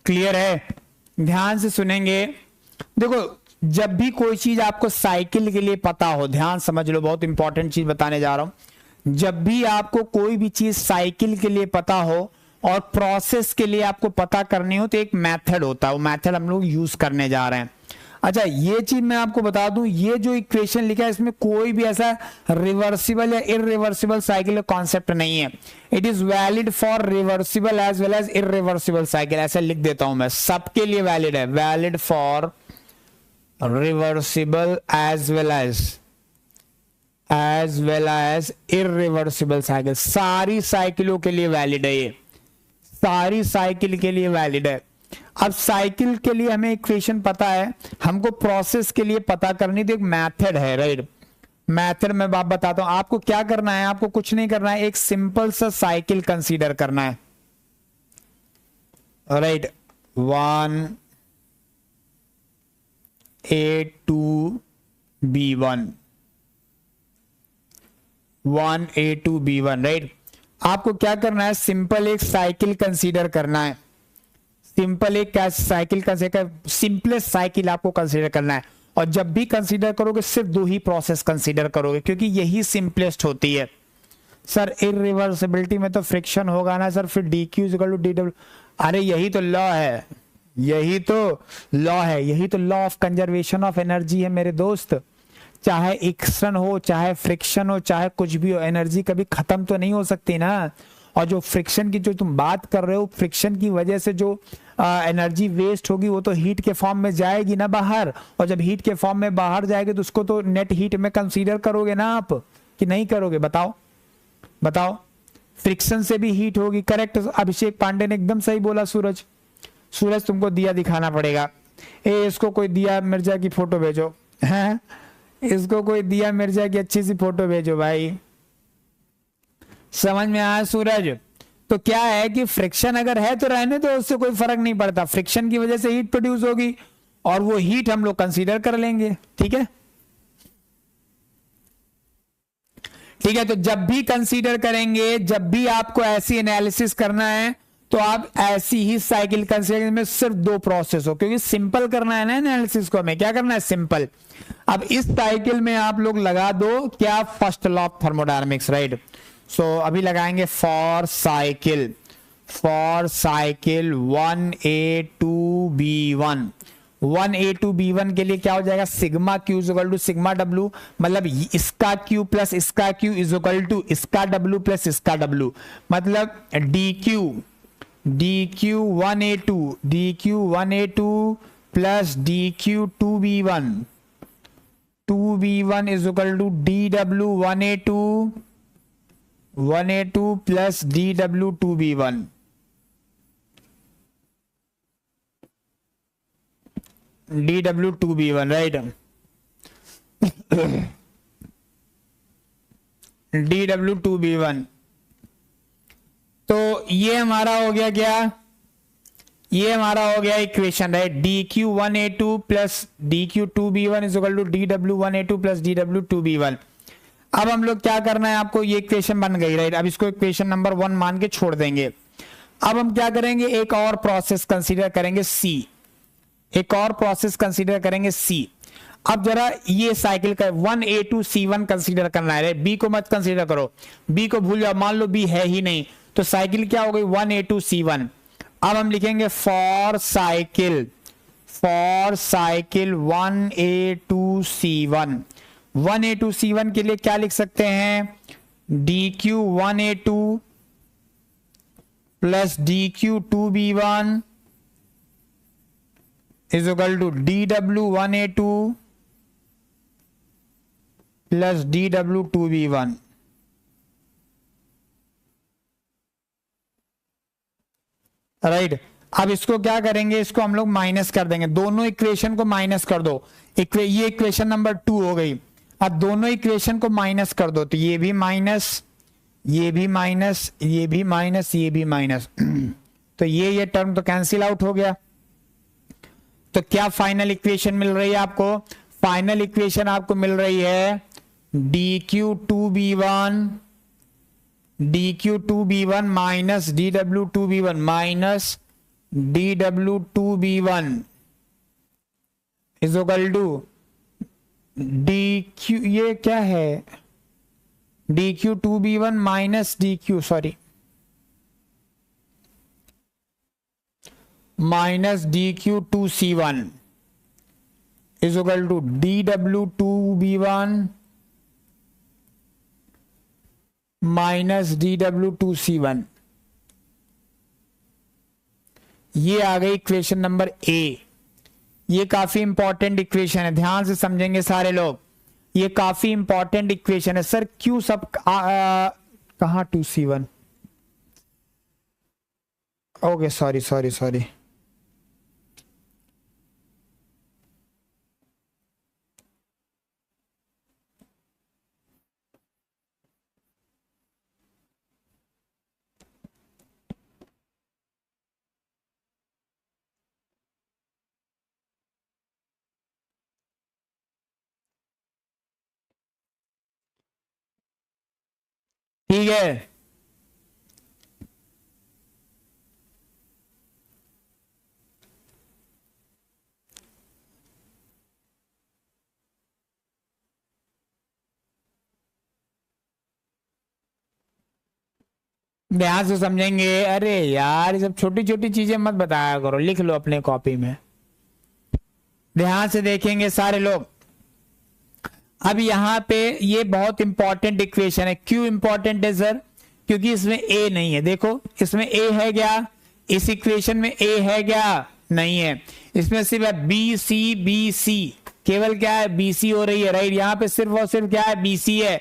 Clear है? ध्यान से सुनेंगे। देखो, जब भी कोई चीज आपको साइकिल के लिए पता हो, ध्यान समझ लो, बहुत इंपॉर्टेंट चीज बताने जा रहा हूं। जब भी आपको कोई भी चीज साइकिल के लिए पता हो और प्रोसेस के लिए आपको पता करनी हो तो एक मेथड होता है, वो मेथड हम लोग यूज करने जा रहे हैं। अच्छा, ये चीज मैं आपको बता दूं, ये जो इक्वेशन लिखा है इसमें कोई भी ऐसा रिवर्सिबल या इरिवर्सिबल साइकिल का कॉन्सेप्ट नहीं है। It is valid for reversible as well as irreversible cycle. ऐसा लिख देता हूं मैं, सबके लिए वैलिड है। Valid for reversible as well as irreversible cycle. सारी साइकिलों के लिए वैलिड है, ये सारी साइकिल के लिए वैलिड है। अब साइकिल के लिए हमें इक्वेशन पता है, हमको प्रोसेस के लिए पता करनी तो एक मेथड है, राइट? मेथड में बात बताता हूं। आपको क्या करना है? आपको कुछ नहीं करना है, एक सिंपल सा साइकिल कंसीडर करना है, राइट? 1A2B1, 1A2B1, right? आपको क्या करना है? सिंपल एक साइकिल कंसीडर करना है। सिंपल एक साइकिल का सिंपलेस्ट साइकिल आपको कंसीडर करना है। और जब भी कंसीडर करोगे सिर्फ दो ही प्रोसेस कंसीडर करोगे, क्योंकि यही सिंपलेस्ट होती है। सर इरिवर्सिबिलिटी में तो फ्रिक्शन होगा ना सर, फिर DQ = DW। अरे यही तो लॉ है, यही तो law of conservation of energy है मेरे दोस्त। चाहे एक्शन हो, चाहे फ्रिक्शन हो, चाहे कुछ भी हो, एनर्जी कभी खत्म तो नहीं हो सकती ना। और जो फ्रिक्शन की जो तुम बात कर रहे हो, फ्रिक्शन की वजह से जो एनर्जी वेस्ट होगी वो तो हीट के फॉर्म में जाएगी ना बाहर। और जब हीट के फॉर्म में बाहर जाएगी तो उसको तो नेट हीट में कंसीडर करोगे ना आप, कि नहीं करोगे? बताओ। फ्रिक्शन से भी हीट होगी। करेक्ट अभिषेक पांडे ने एकदम सही बोला। सूरज, सूरज तुमको दिया दिखाना पड़ेगा। इसको कोई दिया मिर्जा की फोटो भेजो, हैं? इसको कोई दिया मिर्जा की अच्छी सी फोटो भेजो भाई। समझ में आया सूरज? तो क्या है कि फ्रिक्शन अगर है तो रहने दो, उससे कोई फर्क नहीं पड़ता। फ्रिक्शन की वजह से हीट प्रोड्यूस होगी और वो हीट हम लोग कंसीडर कर लेंगे। ठीक है, ठीक है। तो जब भी कंसीडर करेंगे, जब भी आपको ऐसी एनालिसिस करना है तो आप ऐसी ही साइकिल कंसीडर में सिर्फ 2 प्रोसेस हो, क्योंकि सिंपल करना है ना एनालिसिस को, हमें क्या करना है, सिंपल। अब इस साइकिल में आप लोग लगा दो क्या, first law of thermodynamics, right. So अभी लगाएंगे फॉर साइकिल 1A2B1। 1A2B1 के लिए क्या हो जाएगा, sigma Q equal to sigma W, मतलब इसका Q प्लस इसका Q इक्वल टू इसका W प्लस इसका W, मतलब DQ1A2 plus DQ2B1 is equal to DW1A2 plus DW2B1। DW2B1, right. DW2B1, तो ये हमारा हो गया क्या, ये हमारा हो गया equation, right. DQ1A2 plus DQ2B1 is equal to DW1A2 plus DW2B1। अब हम लोग क्या करना है, आपको ये इक्वेशन बन गई, राइट। अब इसको इक्वेशन नंबर 1 मान के छोड़ देंगे। अब हम क्या करेंगे, एक और प्रोसेस कंसीडर करेंगे C, एक और प्रोसेस कंसीडर करेंगे C। अब जरा ये साइकिल का 1A2C1 कंसीडर करना है, B को मत कंसीडर करो, B को भूल जाओ, मान लो B है ही नहीं, तो साइकिल क्या हो गई, 1A2C1। अब हम लिखेंगे फॉर साइकिल 1A2C1। 1A2C1 के लिए क्या लिख सकते हैं, DQ1A2 plus DQ2B1 is equal to DW1A2 plus DW2B1। Right. अब इसको क्या करेंगे, इसको हम लोग माइनस कर देंगे, दोनों इक्वेशन को माइनस कर दो। ये इक्वेशन नंबर 2 हो गई। अब दोनों इक्वेशन को माइनस कर दो, तो ये भी माइनस, ये भी माइनस, ये भी माइनस, ये भी माइनस, तो ये टर्म तो कैंसिल आउट हो गया। तो क्या फाइनल इक्वेशन मिल रही है आपको, फाइनल इक्वेशन आपको मिल रही है DQ2B1 minus DW2B1 minus DW2B1 is equal to DQ, ये क्या है, DQ2B1 minus minus DQ2C1 is equal to DW2B1 minus DW2C1। ये आ गई इक्वेशन नंबर ए। ये काफी इंपॉर्टेंट इक्वेशन है, ध्यान से समझेंगे सारे लोग, ये काफी इंपॉर्टेंट इक्वेशन है। सर क्यों सब कहां 2C1, ओके सॉरी। ठीक है, ध्यान से समझेंगे। अरे यार ये सब छोटी छोटी चीजें मत बताया करो, लिख लो अपने कॉपी में, ध्यान से देखेंगे सारे लोग। अब यहाँ पे ये बहुत इंपॉर्टेंट इक्वेशन है। क्यों इंपॉर्टेंट है सर, क्योंकि इसमें ए नहीं है। देखो इसमें ए है क्या, इस इक्वेशन में ए है क्या, नहीं है। इसमें सिर्फ है बी सी, केवल क्या है, बी सी हो रही है, राइट। यहाँ पे सिर्फ और सिर्फ क्या है, बी सी है,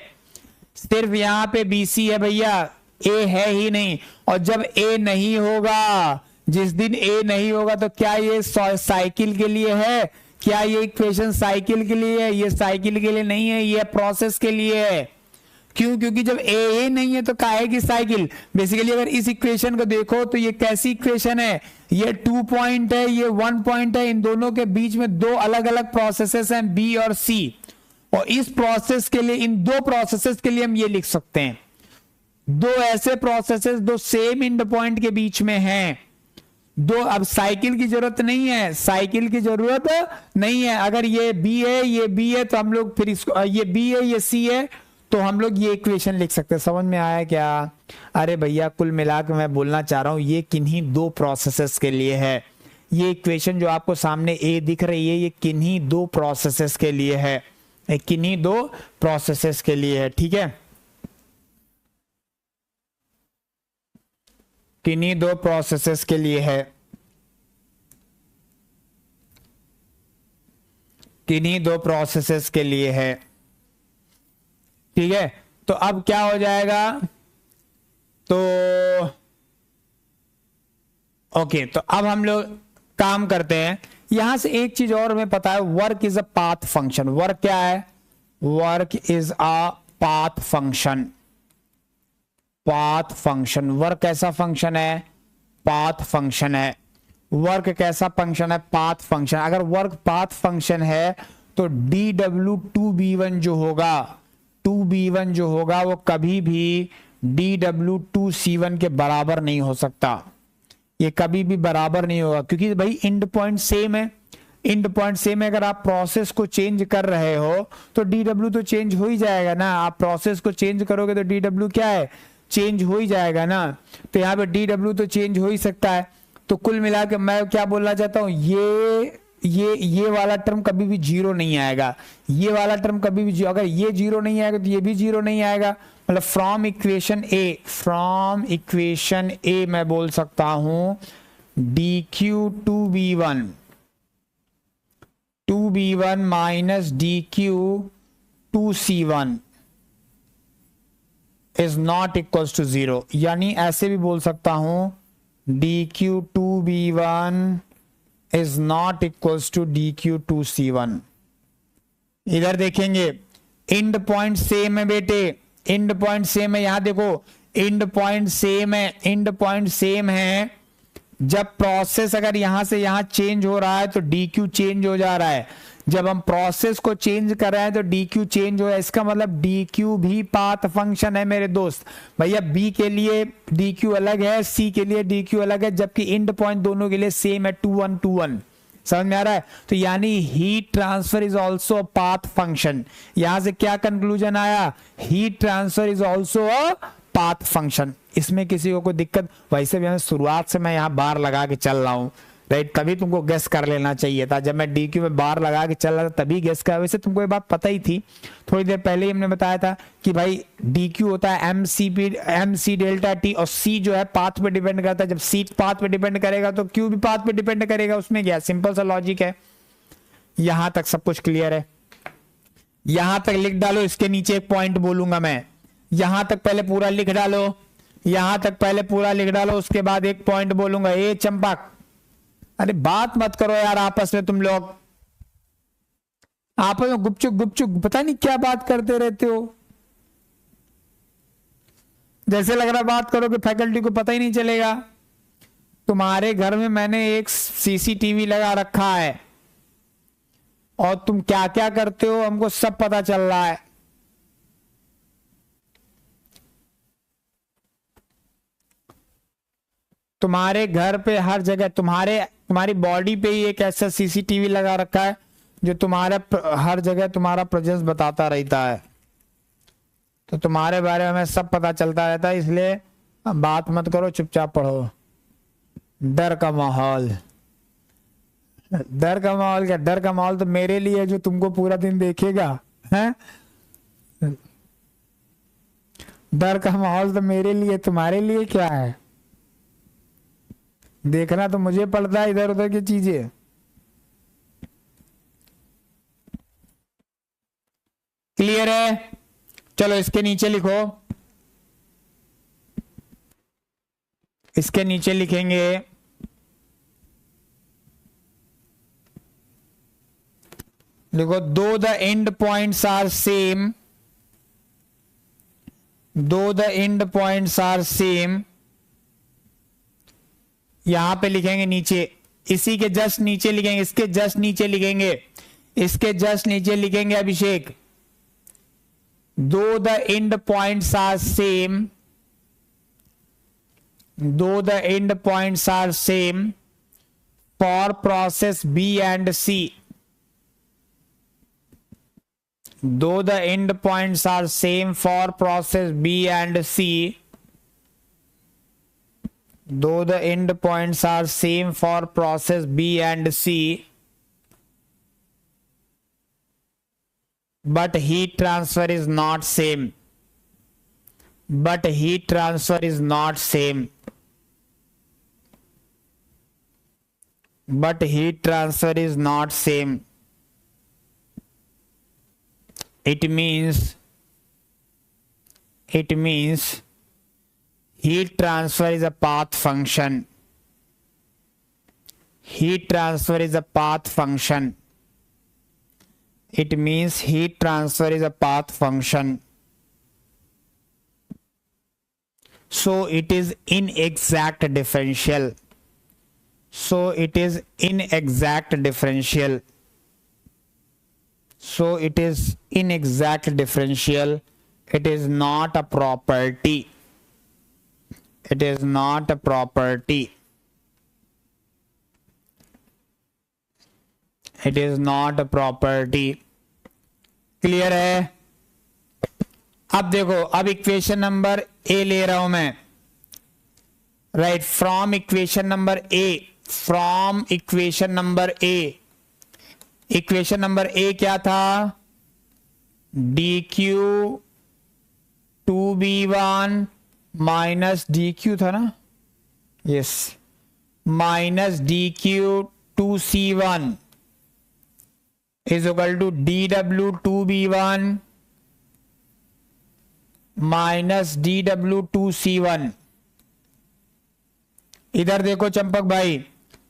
सिर्फ यहाँ पे बी सी है भैया, ए है ही नहीं। और जब ए नहीं होगा, जिस दिन ए नहीं होगा, तो क्या ये साइकिल के लिए है? क्या ये इक्वेशन साइकिल के लिए है? ये साइकिल के लिए नहीं है, ये प्रोसेस के लिए है। क्यों? क्योंकि जब ए नहीं है तो काहे की साइकिल। बेसिकली अगर इस इक्वेशन को देखो तो ये कैसी इक्वेशन है? ये 2 पॉइंट है, ये 1 पॉइंट है, इन दोनों के बीच में दो अलग अलग प्रोसेसेस हैं, बी और सी। और इस प्रोसेस के लिए, इन दो प्रोसेसेस के लिए हम ये लिख सकते हैं, दो ऐसे प्रोसेसेस दो सेम एंड पॉइंट के बीच में हैं दो। अब साइकिल की जरूरत नहीं है, साइकिल की जरूरत नहीं है। अगर ये बी है, ये बी है, तो हम लोग फिर इसको, ये बी है, ये सी है, तो हम लोग ये इक्वेशन लिख सकते हैं। समझ में आया क्या? अरे भैया कुल मिलाकर मैं बोलना चाह रहा हूं, ये किन्हीं दो प्रोसेसेस के लिए है। ये इक्वेशन जो आपको सामने ए दिख रही है, ये किन्हीं दो प्रोसेसेस के लिए है, किन्हीं दो प्रोसेसेस के लिए है। ठीक है, किन्हीं दो प्रोसेसेस के लिए है, किन्हीं दो प्रोसेसेस के लिए है। ठीक है, तो अब क्या हो जाएगा? तो ओके, तो अब हम लोग काम करते हैं। यहां से एक चीज और हमें पता है, work is a path function. Work क्या है? Work is a path function. Path function, work कैसा फंक्शन है? पाथ फंक्शन है। वर्क कैसा फंक्शन है? Path function. अगर वर्क पाथ फंक्शन है तो dw2b1 जो होगा, 2b1 जो होगा वो कभी भी dw2c1 के बराबर नहीं हो सकता। ये कभी भी बराबर नहीं होगा, क्योंकि भाई एंड पॉइंट सेम है। एंड पॉइंट सेम है, अगर आप प्रोसेस को चेंज कर रहे हो तो dw तो चेंज हो ही जाएगा ना। आप प्रोसेस को चेंज करोगे तो dw क्या है? चेंज हो ही जाएगा ना। तो यहाँ पे dw तो चेंज हो ही सकता है। तो कुल मिलाकर मैं क्या बोलना चाहता हूं, ये वाला टर्म कभी भी जीरो नहीं आएगा। ये वाला टर्म कभी भी अगर ये जीरो नहीं आएगा तो ये भी जीरो नहीं आएगा। मतलब फ्रॉम इक्वेशन ए मैं बोल सकता हूं dq2b1 minus dq2c1 is not equals to zero. यानी ऐसे भी बोल सकता हूं dq2b1 is not equals to dq2c1। इधर देखेंगे एंड पॉइंट सेम है बेटे, एंड पॉइंट सेम है। यहां देखो एंड पॉइंट सेम है, एंड पॉइंट सेम है। जब प्रोसेस अगर यहां से यहां चेंज हो रहा है तो dq चेंज हो जा रहा है। जब हम प्रोसेस को चेंज कर रहे हैं तो dq चेंज हो, इसका मतलब dq भी पाथ फंक्शन है मेरे दोस्त। भैया b के लिए dq अलग है, c के लिए dq अलग है, जबकि एंड पॉइंट दोनों के लिए सेम है, 2 1 2 1। समझ में आ रहा है? तो यानी heat transfer is also path function. यहां से क्या कंक्लूजन आया? Heat transfer is also a path function. इसमें किसी को कोई दिक्कत? वैसे भी शुरुआत से मैं यहां बार लगा के चल रहा हूं, राइट? तभी तुमको गेस कर लेना चाहिए था। जब मैं dq में बार लगा के चल रहा था तभी गेस कर। वैसे तुमको ये बात पता ही थी, थोड़ी देर पहले ही हमने बताया था कि भाई dq होता है mc डेल्टा t, और c जो है पाथ पे डिपेंड करता है। जब c पाथ पे डिपेंड करेगा तो q भी पाथ पे डिपेंड करेगा। उसमें क्या, सिंपल सा लॉजिक है। यहां तक सब कुछ क्लियर है? यहां तक लिख डालो। इसके नीचे एक पॉइंट बोलूंगा मैं, यहां तक पहले पूरा लिख डालो, यहां तक पहले पूरा लिख डालो, उसके बाद एक पॉइंट बोलूंगा। ए चंपक, अरे बात मत करो यार आपस में, तुम लोग आपस में गुपचुप गुपचुप पता नहीं क्या बात करते रहते हो। जैसे लग रहा बात करो कि फैकल्टी को पता ही नहीं चलेगा। तुम्हारे घर में मैंने एक सीसीटीवी लगा रखा है और तुम क्या क्या करते हो हमको सब पता चल रहा है। तुम्हारे घर पे हर जगह, तुम्हारी बॉडी पे ही एक ऐसा सीसीटीवी लगा रखा है जो तुम्हारे हर जगह तुम्हारा प्रेजेंस बताता रहता है। तो तुम्हारे बारे में सब पता चलता रहता है, इसलिए बात मत करो, चुपचाप पढ़ो। डर का माहौल, डर का माहौल क्या? डर का माहौल तो मेरे लिए जो तुमको पूरा दिन देखेगा, हैं? डर का माहौल तो मेरे लिए, तुम्हारे लिए क्या है? देखना तो मुझे पड़ता है इधर उधर की चीजें। क्लियर है? चलो इसके नीचे लिखो इसके नीचे लिखेंगे देखो though the end points are same, though the end points are same, यहां पे लिखेंगे नीचे, इसी के जस्ट नीचे लिखेंगे, इसके जस्ट नीचे लिखेंगे, इसके जस्ट नीचे लिखेंगे Abhishek, though the end points are same, though the end points are same for process B and C, though the end points are same for process B and C, though the end points are same for process B and C, but heat transfer is not same, but heat transfer is not same, but heat transfer is not same. It means heat transfer is a path function. Heat transfer is a path function. It means heat transfer is a path function. So it is inexact differential. So it is inexact differential. So it is inexact differential. It is not a property. It is not a property. It is not a property. Clear है? अब देखो, अब equation number ए ले रहा हूं मैं, right, from equation number A, from equation number A, equation number A क्या था, D Q two B one minus D Q था ना, yes, minus D Q two C one is equal to D W two B one minus D W two C one. इधर देखो चंपक भाई,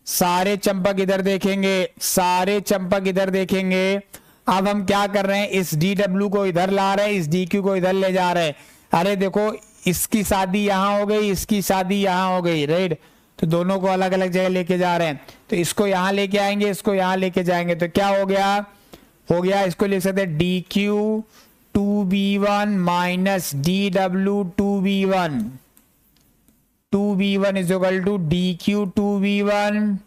सारे चंपक इधर देखेंगे, सारे चंपक इधर देखेंगे। अब हम क्या कर रहे हैं, इस डी डब्ल्यू को इधर ला रहे हैं, इस डी क्यू को इधर ले जा रहे हैं। अरे देखो, इसकी शादी यहां हो गई, इसकी शादी यहां हो गई, राइट, तो दोनों को अलग अलग जगह लेके जा रहे हैं। तो इसको यहां लेके आएंगे, इसको यहां लेके जाएंगे, तो क्या हो गया, हो गया, इसको लिख सकते हैं D Q two B one minus D W two B one, two B one is equal to D Q two B one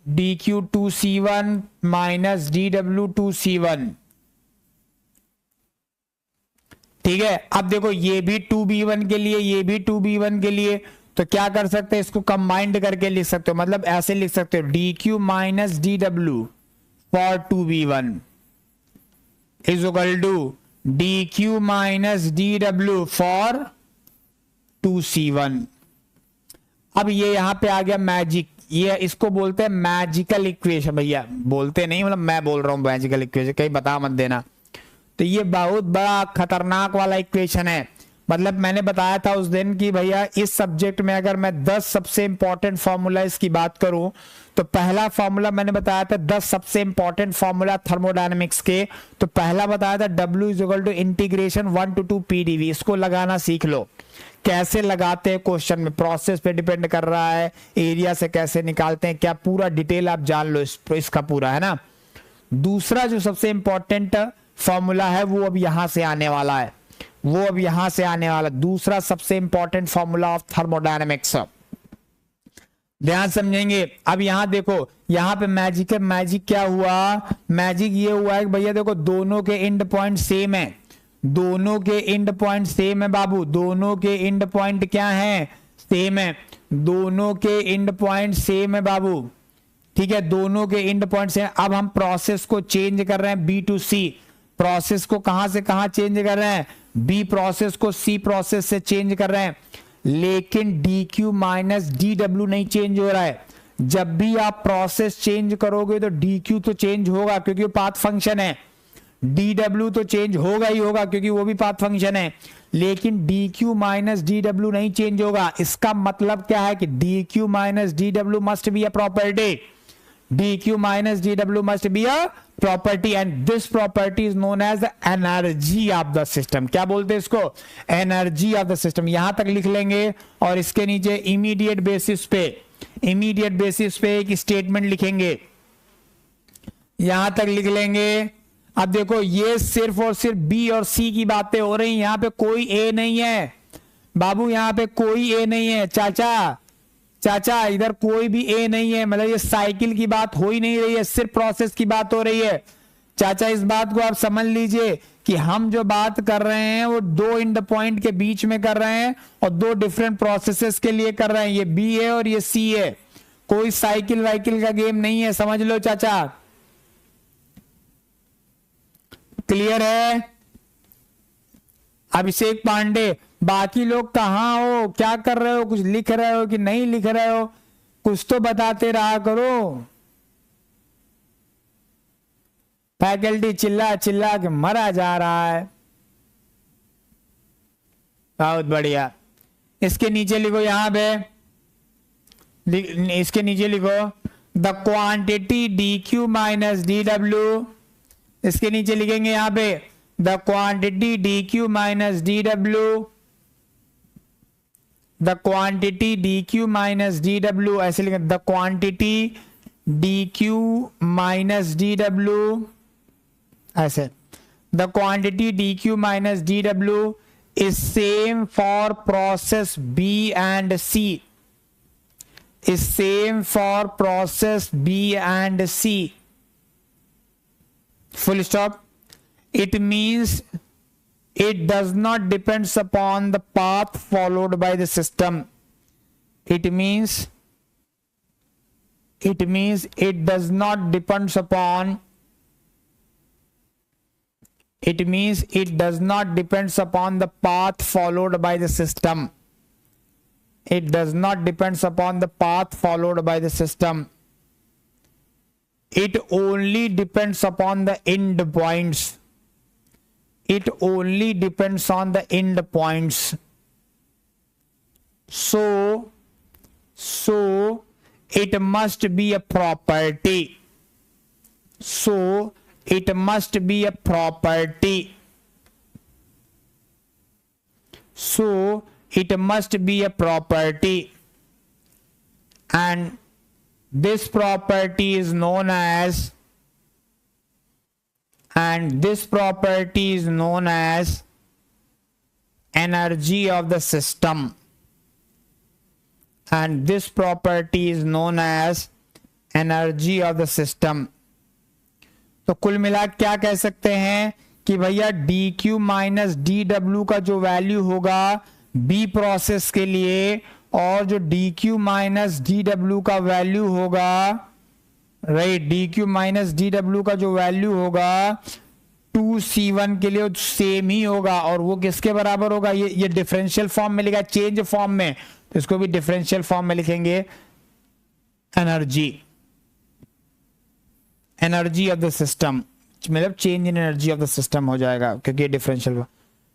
D Q two C one minus D W two C one. ठीक है, अब देखो ये भी to B one के लिए, ये भी टू बी वन के लिए, तो क्या कर सकते हैं, इसको कंबाइंड करके लिख सकते हो, मतलब ऐसे लिख सकते हो D Q minus D W for two B one is equal to D Q minus D W for two C one. अब ये यहां पे आ गया मैजिक, ये इसको बोलते हैं मैजिकल इक्वेशन। भैया बोलते नहीं, मतलब मैं बोल रहा हूं मैजिकल इक्वेशन, कहीं बता मत देना। तो ये बहुत बड़ा खतरनाक वाला इक्वेशन है। मतलब मैंने बताया था उस दिन कि भैया इस सब्जेक्ट में अगर मैं 10 सबसे इंपॉर्टेंट फॉर्मूला की बात करूं, तो पहला फॉर्मूला मैंने बताया था 10 सबसे इंपॉर्टेंट फॉर्मूला थर्मोडायनेमिक्स के, तो पहला बताया था W is equal to integration 1 to 2 PdV। इसको लगाना सीख लो, कैसे लगाते हैं क्वेश्चन में, प्रोसेस पे डिपेंड कर रहा है, एरिया से कैसे निकालते हैं, क्या पूरा डिटेल आप जान लो इसका पूरा, है ना। दूसरा जो सबसे इंपॉर्टेंट फॉर्मूला है वो अब यहां से आने वाला है, वो अब यहां से आने वाला दूसरा सबसे इंपॉर्टेंट फॉर्मूला ऑफ थर्मोडायनेमिक्स। ध्यान समझेंगे। अब यहां देखो, यहां पे मैजिक है, मैजिक क्या हुआ, मैजिक ये हुआ है कि भैया देखो दोनों के एंड पॉइंट सेम है, दोनों के एंड पॉइंट सेम है बाबू, दोनों के एंड पॉइंट क्या है, सेम है, दोनों के एंड पॉइंट सेम है बाबू। ठीक है, दोनों के एंड पॉइंट सेम। अब हम प्रोसेस को चेंज कर रहे हैं बी टू सी, प्रोसेस को कहां से कहां चेंज कर रहे हैं, बी प्रोसेस को सी प्रोसेस से चेंज कर रहे हैं, लेकिन D Q minus D W नहीं चेंज हो रहा है। जब भी आप प्रोसेस चेंज करोगे तो डी क्यू तो चेंज होगा, क्योंकि वो पाथ फंक्शन है। डी डब्ल्यू तो चेंज होगा ही होगा क्योंकि वो भी पाथ फंक्शन है, लेकिन D Q minus D W नहीं चेंज होगा। इसका मतलब क्या है कि D Q minus D W must be a property, dq minus dw must be a property and this property is known as the energy of the system। क्या बोलते हैं इसको? energy of the system। यहां तक लिख लेंगे और इसके नीचे इमीडिएट बेसिस पे एक स्टेटमेंट लिखेंगे, यहां तक लिख लेंगे। अब देखो ये सिर्फ और सिर्फ बी और सी की बातें हो रही, यहां पे कोई ए नहीं है बाबू, यहां पे कोई ए नहीं है चाचा इधर कोई भी ए नहीं है, मतलब ये साइकिल की बात हो ही नहीं रही है, सिर्फ प्रोसेस की बात हो रही है। चाचा इस बात को आप समझ लीजिए कि हम जो बात कर रहे हैं वो दो एंड पॉइंट के बीच में कर रहे हैं और दो डिफरेंट प्रोसेसेस के लिए कर रहे हैं, ये बी है और ये सी है, कोई साइकिल वाइकिल का गेम नहीं है, समझ लो चाचा। क्लियर है? अभिषेक पांडे, बाकी लोग कहां हो, क्या कर रहे हो, कुछ लिख रहे हो कि नहीं लिख रहे हो, कुछ तो बताते रहा करो। फैकल्टी चिल्ला चिल्ला के मरा जा रहा है। बहुत बढ़िया। इसके नीचे लिखो, यहां पे इसके नीचे लिखो the quantity d Q minus D W. इसके नीचे लिखेंगे यहां पे the quantity d Q minus D W, the quantity d Q minus D W, ऐसे लिखें the quantity d Q minus D W, ऐसे the quantity d Q minus D W is same for process B and C, is same for process B and C, full stop। It means it does not depends upon the path followed by the system। it means it does not depends upon, it means it does not depends upon the path followed by the system, it does not depends upon the path followed by the system, it only depends upon the end points, it only depends on the end points। so it must be a property, so it must be a property, so it must be a property, and this property is known as, and this property is known as energy of the system, and this property is known as energy of the system। तो कुल मिला क्या कह सकते हैं कि भैया D Q minus D W का जो वैल्यू होगा बी प्रोसेस के लिए, और जो d Q minus D W का वैल्यू होगा, right, D Q minus D W का जो वैल्यू होगा 2C1 के लिए सेम ही होगा, और वो किसके बराबर होगा, ये डिफरेंशियल फॉर्म में लिखा, चेंज फॉर्म में, तो इसको भी डिफरेंशियल फॉर्म में लिखेंगे एनर्जी ऑफ द सिस्टम, मतलब change in energy of the system हो जाएगा क्योंकि डिफरेंशियल।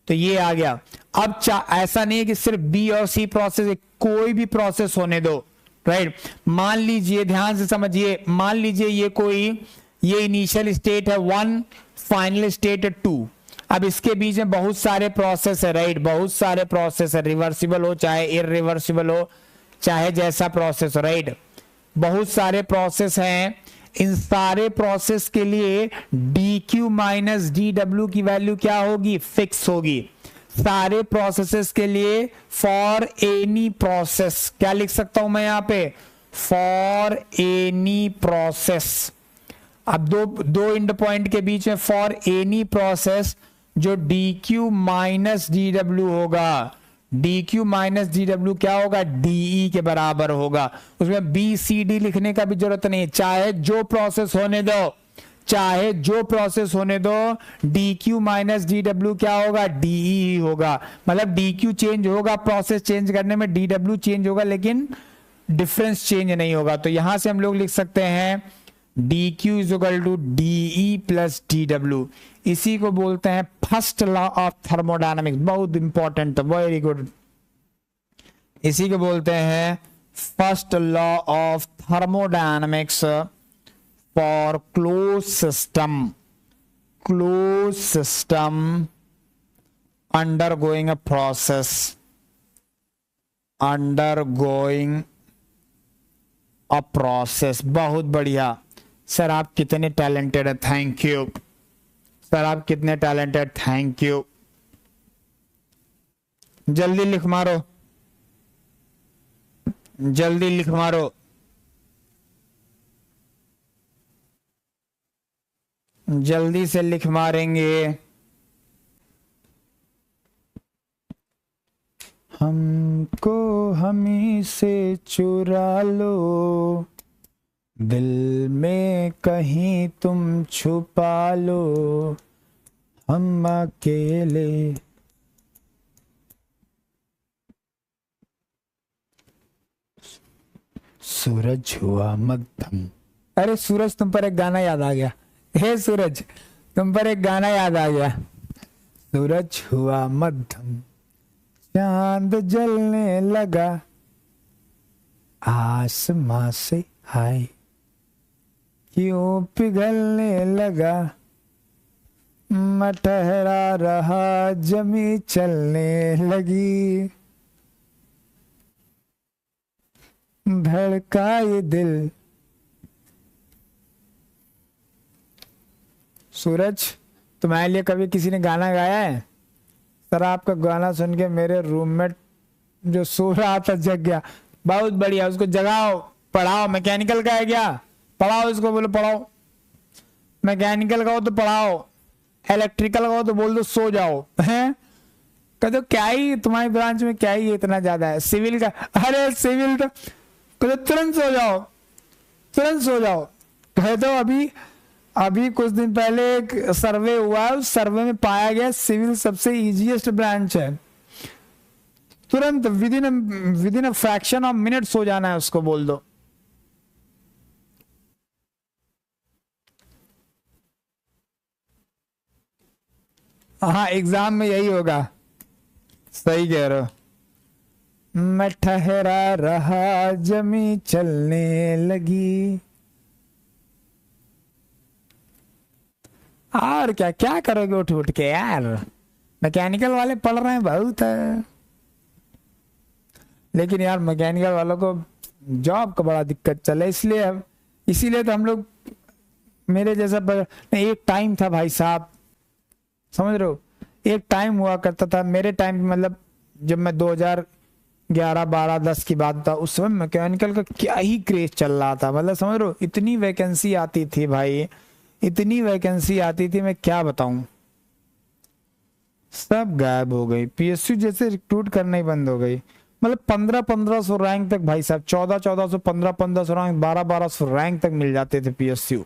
तो ये आ गया। अब ऐसा नहीं है कि सिर्फ बी और सी प्रोसेस, कोई भी प्रोसेस होने दो, राइट। मान लीजिए, ध्यान से समझिए, मान लीजिए ये इनिशियल स्टेट है 1, फाइनल स्टेट है 2। अब इसके बीच में बहुत सारे प्रोसेस है, राइट, बहुत सारे प्रोसेस है, रिवर्सिबल हो चाहे इरिवर्सिबल हो, चाहे जैसा प्रोसेस हो, राइट, बहुत सारे प्रोसेस हैं। इन सारे प्रोसेस के लिए D Q minus D W की वैल्यू क्या होगी, फिक्स होगी। सारे प्रोसेसेस के लिए फॉर एनी प्रोसेस, क्या लिख सकता हूं मैं यहां पे, फॉर एनी प्रोसेस। अब दो एंड पॉइंट के बीच में फॉर एनी प्रोसेस जो d Q minus D W होगा, d Q minus D W क्या होगा, डीई के बराबर होगा। उसमें बी सी डी लिखने का भी जरूरत नहीं, चाहे जो प्रोसेस होने दो, चाहे जो प्रोसेस होने दो, D Q minus D W क्या होगा, डीई होगा। मतलब डी क्यू चेंज होगा प्रोसेस चेंज करने में, डी डब्ल्यू चेंज होगा लेकिन डिफरेंस चेंज नहीं होगा। तो यहां से हम लोग लिख सकते हैं D Q is equal to D E plus D W. इसी को बोलते हैं फर्स्ट लॉ ऑफ थर्मोडायनामिक्स, बहुत इंपॉर्टेंट, वेरी गुड। इसी को बोलते हैं first law of thermodynamics for close system, close system undergoing a process, undergoing a process। बहुत बढ़िया सर, आप कितने टैलेंटेड है, थैंक यू सर, आप कितने टैलेंटेड, थैंक यू। जल्दी लिख मारो, जल्दी लिख मारो, जल्दी से लिख मारेंगे। हमको हमी से चुरा लो, दिल में कहीं तुम छुपा लो, हम अकेले। सूरज हुआ मध्यम। अरे सूरज, तुम पर एक गाना याद आ गया। हे सूरज, तुम पर एक गाना याद आ गया। सूरज हुआ मध्यम, चांद जलने लगा, आसमां से हाय क्यों पिघलने लगा, मैं ठहरा रहा जमी चलने लगी, धड़का ये दिल। सूरज, तुम्हारे लिए कभी किसी ने गाना गाया है? सर, आपका गाना सुन के मेरे रूममेट जो सो रहा था जग गया। बहुत बढ़िया, उसको जगाओ, पढ़ाओ। मैकेनिकल का है क्या? पढ़ाओ इसको, बोलो पढ़ाओ। मैकेनिकल का हो तो पढ़ाओ, इलेक्ट्रिकल का हो तो बोल दो सो जाओ। हैं कहते क्या ही तुम्हारी ब्रांच में क्या ही इतना ज्यादा है? सिविल का, अरे सिविल तो कहते तुरंत सो जाओ, तुरंत सो जाओ। कहे तो अभी कुछ दिन पहले एक सर्वे हुआ, उस सर्वे में पाया गया सिविल सबसे इजीएस्ट ब्रांच है। तुरंत within a fraction of minute सो जाना है, उसको बोल दो। हाँ, एग्जाम में यही होगा, सही कह रहे हो। मैं ठहरा रहा जमी चलने लगी। और क्या क्या करोगे उठ उठ के यार? मैकेनिकल वाले पढ़ रहे हैं बहुत है, लेकिन यार मैकेनिकल वालों को जॉब का बड़ा दिक्कत चला, इसीलिए तो हम लोग, मेरे जैसा एक टाइम था भाई साहब, समझ रहे हो? एक टाइम हुआ करता था मेरे टाइम, मतलब जब मैं 2011 12 10 की बात था, उस समय मैकेनिकल का क्या ही क्रेज चल रहा था। मतलब समझ रहे हो, इतनी वैकेंसी आती थी भाई, इतनी वैकेंसी आती थी, मैं क्या बताऊं। सब गायब हो गई, पीएसयू जैसे रिक्रूट करना ही बंद हो गई। मतलब 1500 रैंक तक भाई साहब, 1400 1500 रैंक, 1200 रैंक तक मिल जाते थे पीएसयू,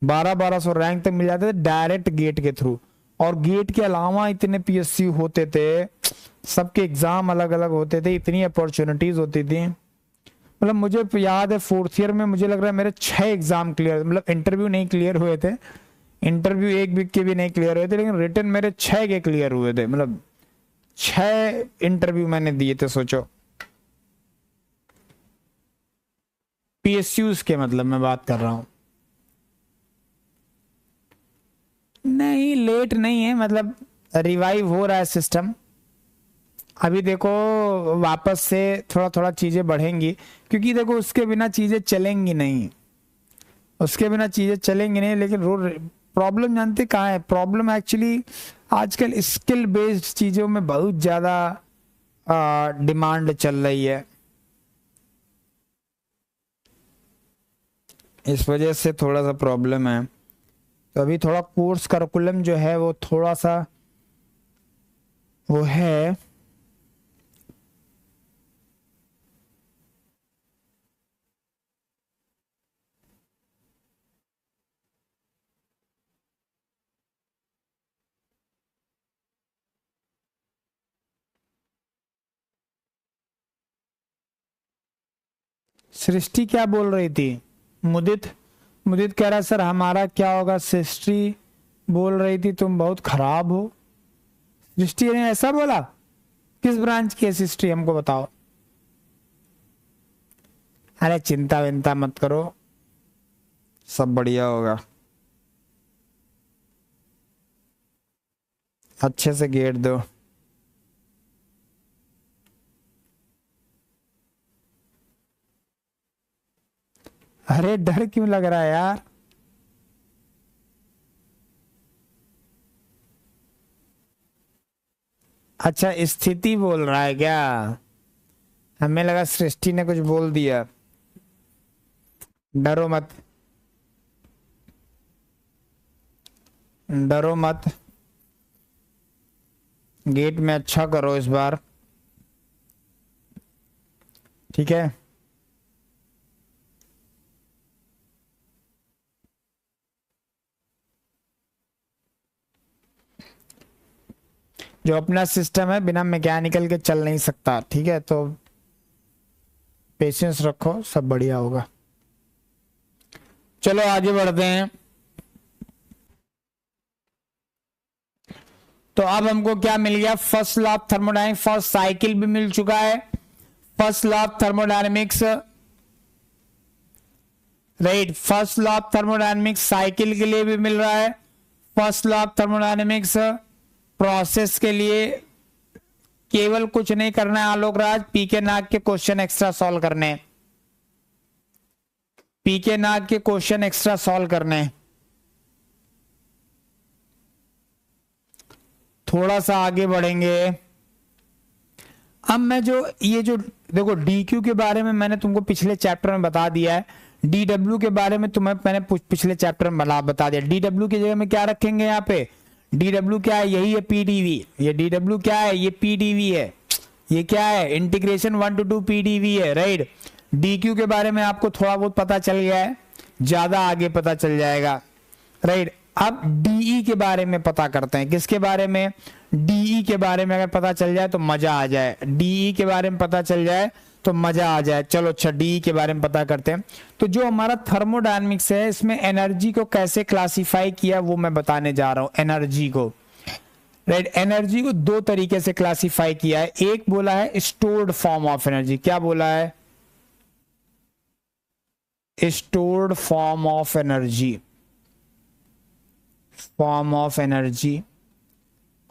1200 रैंक तक मिल जाते थे डायरेक्ट गेट के थ्रू। और गेट के अलावा इतने पीएसयू होते थे, सबके एग्जाम अलग अलग होते थे, इतनी अपॉर्चुनिटीज होती थी। मतलब मुझे याद है 4th ईयर में मुझे लग रहा है मेरे 6 एग्जाम क्लियर, मतलब इंटरव्यू नहीं क्लियर हुए थे, इंटरव्यू एक भी के भी नहीं क्लियर हुए थे, लेकिन रिटन मेरे 6 के क्लियर हुए थे। मतलब 6 इंटरव्यू मैंने दिए थे, सोचो। पीएसयूज के, मतलब मैं बात कर रहा हूं। नहीं, लेट नहीं है, मतलब रिवाइव हो रहा है सिस्टम। अभी देखो वापस से थोड़ा थोड़ा चीजें बढ़ेंगी, क्योंकि देखो उसके बिना चीजें चलेंगी नहीं, उसके बिना चीजें चलेंगी नहीं। लेकिन प्रॉब्लम जानते कहाँ है? प्रॉब्लम एक्चुअली आजकल स्किल बेस्ड चीजों में बहुत ज्यादा डिमांड चल रही है, इस वजह से थोड़ा सा प्रॉब्लम है। तो अभी थोड़ा कोर्स करिकुलम जो है वो थोड़ा सा वो है, सृष्टि क्या बोल रही थी? मुदित मुदित कह रहा सर हमारा क्या होगा, सृष्टि बोल रही थी तुम बहुत खराब हो। सृष्टि ने ऐसा बोला? किस ब्रांच की है सृष्टि, हमको बताओ। अरे चिंता विंता मत करो, सब बढ़िया होगा। अच्छे से गेट दो। अरे डर क्यों लग रहा है यार? अच्छा स्थिति बोल रहा है क्या? हमें लगा सृष्टि ने कुछ बोल दिया। डरो मत, डरो मत, गेट में अच्छा करो इस बार, ठीक है। जो अपना सिस्टम है बिना मैकेनिकल के चल नहीं सकता, ठीक है, तो पेशेंस रखो, सब बढ़िया होगा। चलो आगे बढ़ते हैं। तो अब हमको क्या मिल गया, first law of thermodynamics, first cycle भी मिल चुका है, first law of thermodynamics, right. First law of thermodynamics cycle के लिए भी मिल रहा है, first law of thermodynamics process के लिए। केवल कुछ नहीं करना है आलोक राज, पीके नाग के क्वेश्चन एक्स्ट्रा सॉल्व करने, पीके नाग के क्वेश्चन एक्स्ट्रा सॉल्व करने। थोड़ा सा आगे बढ़ेंगे। अब मैं जो ये जो देखो डीक्यू के बारे में मैंने तुमको पिछले चैप्टर में बता दिया है, डीडब्ल्यू के बारे में तुम्हें मैंने पिछले चैप्टर में बता दिया। डीडब्ल्यू की जगह में क्या रखेंगे यहाँ पे, डीडब्ल्यू क्या है, यही है पीडीवी। ये डीडब्ल्यू क्या है, ये पीडीवी है। ये क्या है, इंटीग्रेशन 1 to 2 पीडीवी है, राइट। डीक्यू के बारे में आपको थोड़ा बहुत पता चल गया है, ज्यादा आगे पता चल जाएगा, राइट। अब डीई के बारे में पता करते हैं। किसके बारे में, डीई के बारे में अगर पता चल जाए तो मजा आ जाए, डीई के बारे में पता चल जाए तो मजा आ जाए। चलो अच्छा डीई के बारे में पता करते हैं। तो जो हमारा थर्मोडायनामिक्स है इसमें एनर्जी को कैसे क्लासिफाई किया वो मैं बताने जा रहा हूं। एनर्जी को, राइट, एनर्जी को दो तरीके से क्लासिफाई किया है। एक बोला है स्टोर्ड फॉर्म ऑफ एनर्जी। क्या बोला है, stored form of energy, form of energy.